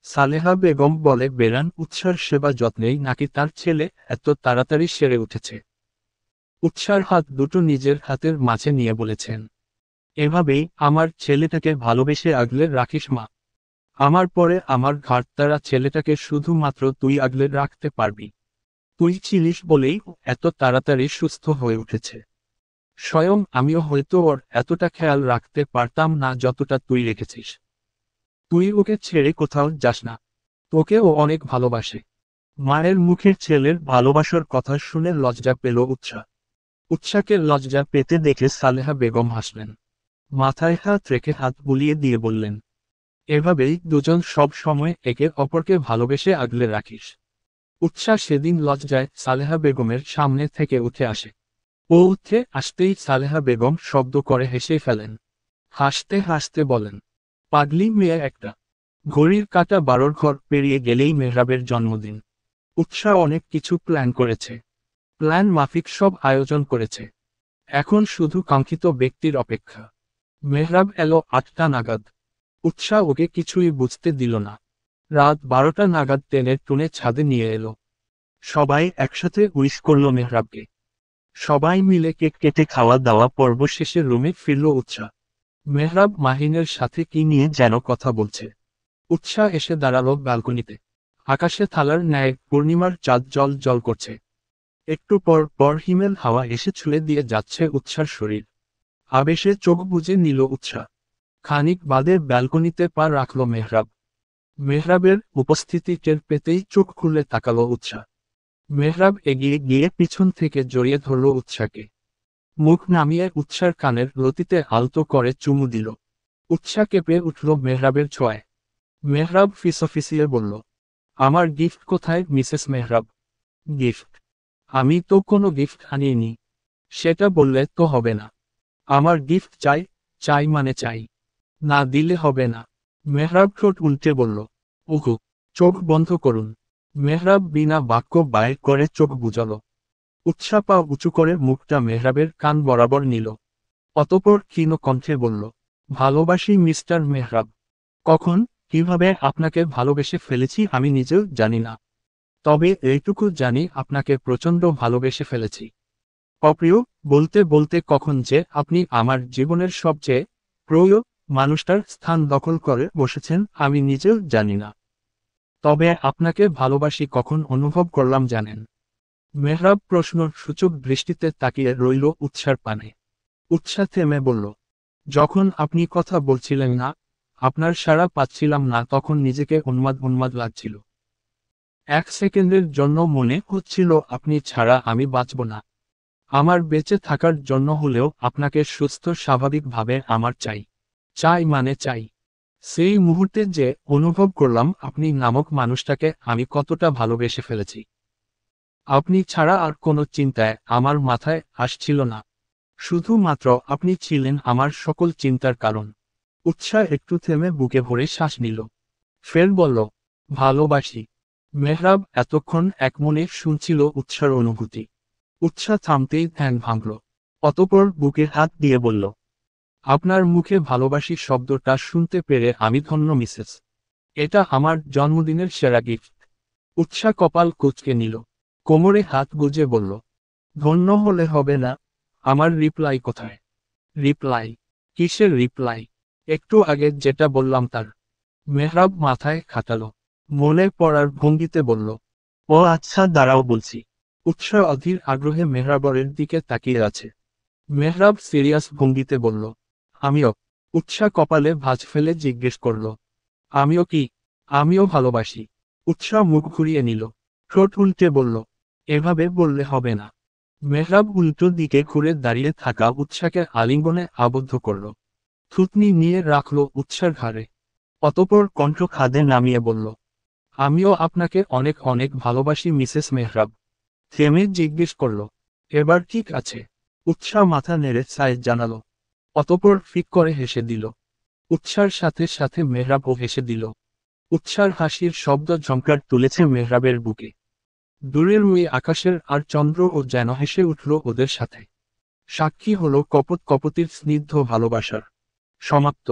A: সালেহা বেগম বলে বেরান উৎসার সেবা যত্নেই নাকি তার ছেলে এত তাড়াতাড়ি সেরে উঠেছে। উৎসার হাত দুটো নিজের হাতের মাঝে নিয়ে বলেছেন, এভাবেই আমার ছেলেটাকে ভালোবেসে আগলে রাখিস মা। আমার পরে আমার ঘাড়তারা ছেলেটাকে শুধুমাত্র তুই আগলে রাখতে পারবি। তুই ছিলিস বলেই ও এত তাড়াতাড়ি সুস্থ হয়ে উঠেছে। স্বয়ং আমিও হয়তো ওর এতটা খেয়াল রাখতে পারতাম না যতটা তুই রেখেছিস। তুই ওকে ছেড়ে কোথাও যাস না, তোকে ও অনেক ভালোবাসে। মায়ের মুখের ছেলের ভালোবাসার কথা শুনে লজ্জা পেল উৎসা। উৎসাকে লজ্জা পেতে দেখে সালেহা বেগম হাসলেন। মাথায় হাত রেখে হাত বুলিয়ে দিয়ে বললেন, এভাবেই দুজন সব সময় একে অপরকে ভালোবেসে আগলে রাখিস। উৎসা সেদিন লজ্জায় সালেহা বেগমের সামনে থেকে উঠে আসে। ও উঠে আসতেই সালেহা বেগম শব্দ করে হেসে ফেলেন। হাসতে হাসতে বলেন, পাগলি মেয়ে একটা। ঘড়ির কাঁটা 12 ঘর পেরিয়ে গেলেই মেহরাবের জন্মদিন। উৎসা অনেক কিছু প্ল্যান করেছে, প্ল্যান মাফিক সব আয়োজন করেছে। এখন শুধু কাঙ্ক্ষিত ব্যক্তির অপেক্ষা। মেহরাব এলো 8টা নাগাদ। উৎসা ওকে কিছুই বুঝতে দিল না। রাত 12টা নাগাদ টেনে টুনে ছাদে নিয়ে এলো। সবাই একসাথে উইশ করল মেহরাবকে। সবাই মিলে কেক কেটে খাওয়া দাওয়া পর্ব শেষে রুমে ফিরল উৎসা। মেহরাব মাহিনের সাথে কি নিয়ে যেন কথা বলছে। উৎসা এসে দাঁড়ালো ব্যালকনিতে। আকাশে থালার ন্যায় পূর্ণিমার চাঁদ জল জল করছে। একটু পর পর হিমেল হাওয়া এসে ছুঁয়ে দিয়ে যাচ্ছে উৎসার শরীর। আবেশে চোখ বুজে নিল উৎসা। খানিক বাদে ব্যালকনিতে পা রাখল মেহরাব। মেহরাবের উপস্থিতি টের পেতেই চোখ খুলে তাকালো উৎসা। মেহরাব এগিয়ে গিয়ে পিছন থেকে জড়িয়ে ধরল উৎসাকে। মুখ নামিয়ে উৎসার কানের লতিতে আলতো করে চুমু দিল। উৎসা কেঁপে উঠল মেহরাবের ছোঁয়ায়। মেহরাব ফিসফিসিয়ে বলল, আমার গিফট কোথায় মিসেস মেহরাব? গিফট? আমি তো কোনো গিফট আনিনি। সেটা বললে তো হবে না। আমার গিফট চাই, চাই মানে চাই। না দিলে হবে না। মেহরাব ঠোঁট উল্টে বলল, ওগো, চোখ বন্ধ করুন। মেহরাব বিনা বাক্য বাইর করে চোখ বুঝাল। উৎসা পা উঁচু করে মুখটা মেহরাবের কান বরাবর নিল। অতঃপর ক্ষীণ কণ্ঠে বলল, ভালোবাসি মিস্টার মেহরাব। কখন, কিভাবে আপনাকে ভালোবেসে ফেলেছি আমি নিজেও জানি না। তবে এইটুকু জানি আপনাকে প্রচণ্ড ভালোবেসে ফেলেছি। অপ্রিয়, বলতে বলতে কখন যে আপনি আমার জীবনের সবচেয়ে প্রিয় মানুষটার স্থান দখল করে বসেছেন আমি নিজেও জানি না। তবে আপনাকে ভালোবাসি কখন অনুভব করলাম জানেন? মেহরাব প্রশ্নসূচক দৃষ্টিতে তাকিয়ে রইল উৎসার পানে। উৎসা থেমে বলল, যখন আপনি কথা বলছিলেন না, আপনার সাড়া পাচ্ছিলাম না তখন নিজেকে উন্মাদ উন্মাদ লাগছিল। 1 সেকেন্ডের জন্য মনে হচ্ছিল আপনি ছাড়া আমি বাঁচব না। আমার বেঁচে থাকার জন্য হলেও আপনাকে সুস্থ স্বাভাবিকভাবে আমার চাই। চাই মানে চাই। সেই মুহূর্তে যে অনুভব করলাম আপনি নামক মানুষটাকে আমি কতটা ভালোবেসে ফেলেছি। আপনি ছাড়া আর কোনো চিন্তায় আমার মাথায় আসছিল না। শুধুমাত্র আপনি ছিলেন আমার সকল চিন্তার কারণ। উৎসাহ একটু থেমে বুকে ভরে শ্বাস নিল। ফের বলল, ভালোবাসি। মেহরাব এতক্ষণ একমনে শুনছিল উৎসার অনুভূতি। উৎসাহ থামতেই ধ্যান ভাঙল। অতঃপর বুকে হাত দিয়ে বলল, আপনার মুখে ভালোবাসি শব্দটা শুনতে পেরে আমি ধন্য মিসেস। এটা আমার জন্মদিনের সেরা গিফট। উৎসাহ কপাল কুঁচকে নিল। কোমরে হাত গুজে বলল, ধন্য হলে হবে না। আমার রিপ্লাই কোথায়? রিপ্লাই? কিসের রিপ্লাই? একটু আগে যেটা বললাম তার। মেহরাব মাথায় খাটালো। মনে পড়ার ভঙ্গিতে বলল, ও আচ্ছা দাঁড়াও বলছি। উৎসাহ অধীর আগ্রহে মেহরাবরের দিকে তাকিয়ে আছে। মেহরাব সিরিয়াস ভঙ্গিতে বলল, আমিও। উৎসাহ কপালে ভাঁজ ফেলে জিজ্ঞেস করল, আমিও কি? আমিও ভালোবাসি। উৎসাহ মুখ ঘুরিয়ে নিল। ঠোঁট উল্টে বলল, এভাবে বললে হবে না। মেহরাব উল্টো দিকে ঘুরে দাঁড়িয়ে থাকা উৎসাহকে আলিঙ্গনে আবদ্ধ করল। থুতনি নিয়ে রাখল উৎসার ঘাড়ে। অতঃপর কণ্ঠ খাদে নামিয়ে বলল, আমিও আপনাকে অনেক অনেক ভালোবাসি মিসেস মেহরাব। থেমে জিজ্ঞেস করল, এবার ঠিক আছে? উৎসাহ মাথা নেড়ে সায় জানালো। অতঃপর ফিক করে হেসে দিল। উৎসার সাথে সাথে মেহরাবও হেসে দিল। উৎসার হাসির শব্দ ঝংকার তুলেছে মেহরাবের বুকে। দূরের ওই আকাশের আর চন্দ্রও যেন হেসে উঠল ওদের সাথে। সাক্ষী হলো কপত কপতির স্নিগ্ধ ভালোবাসার। সমাপ্ত।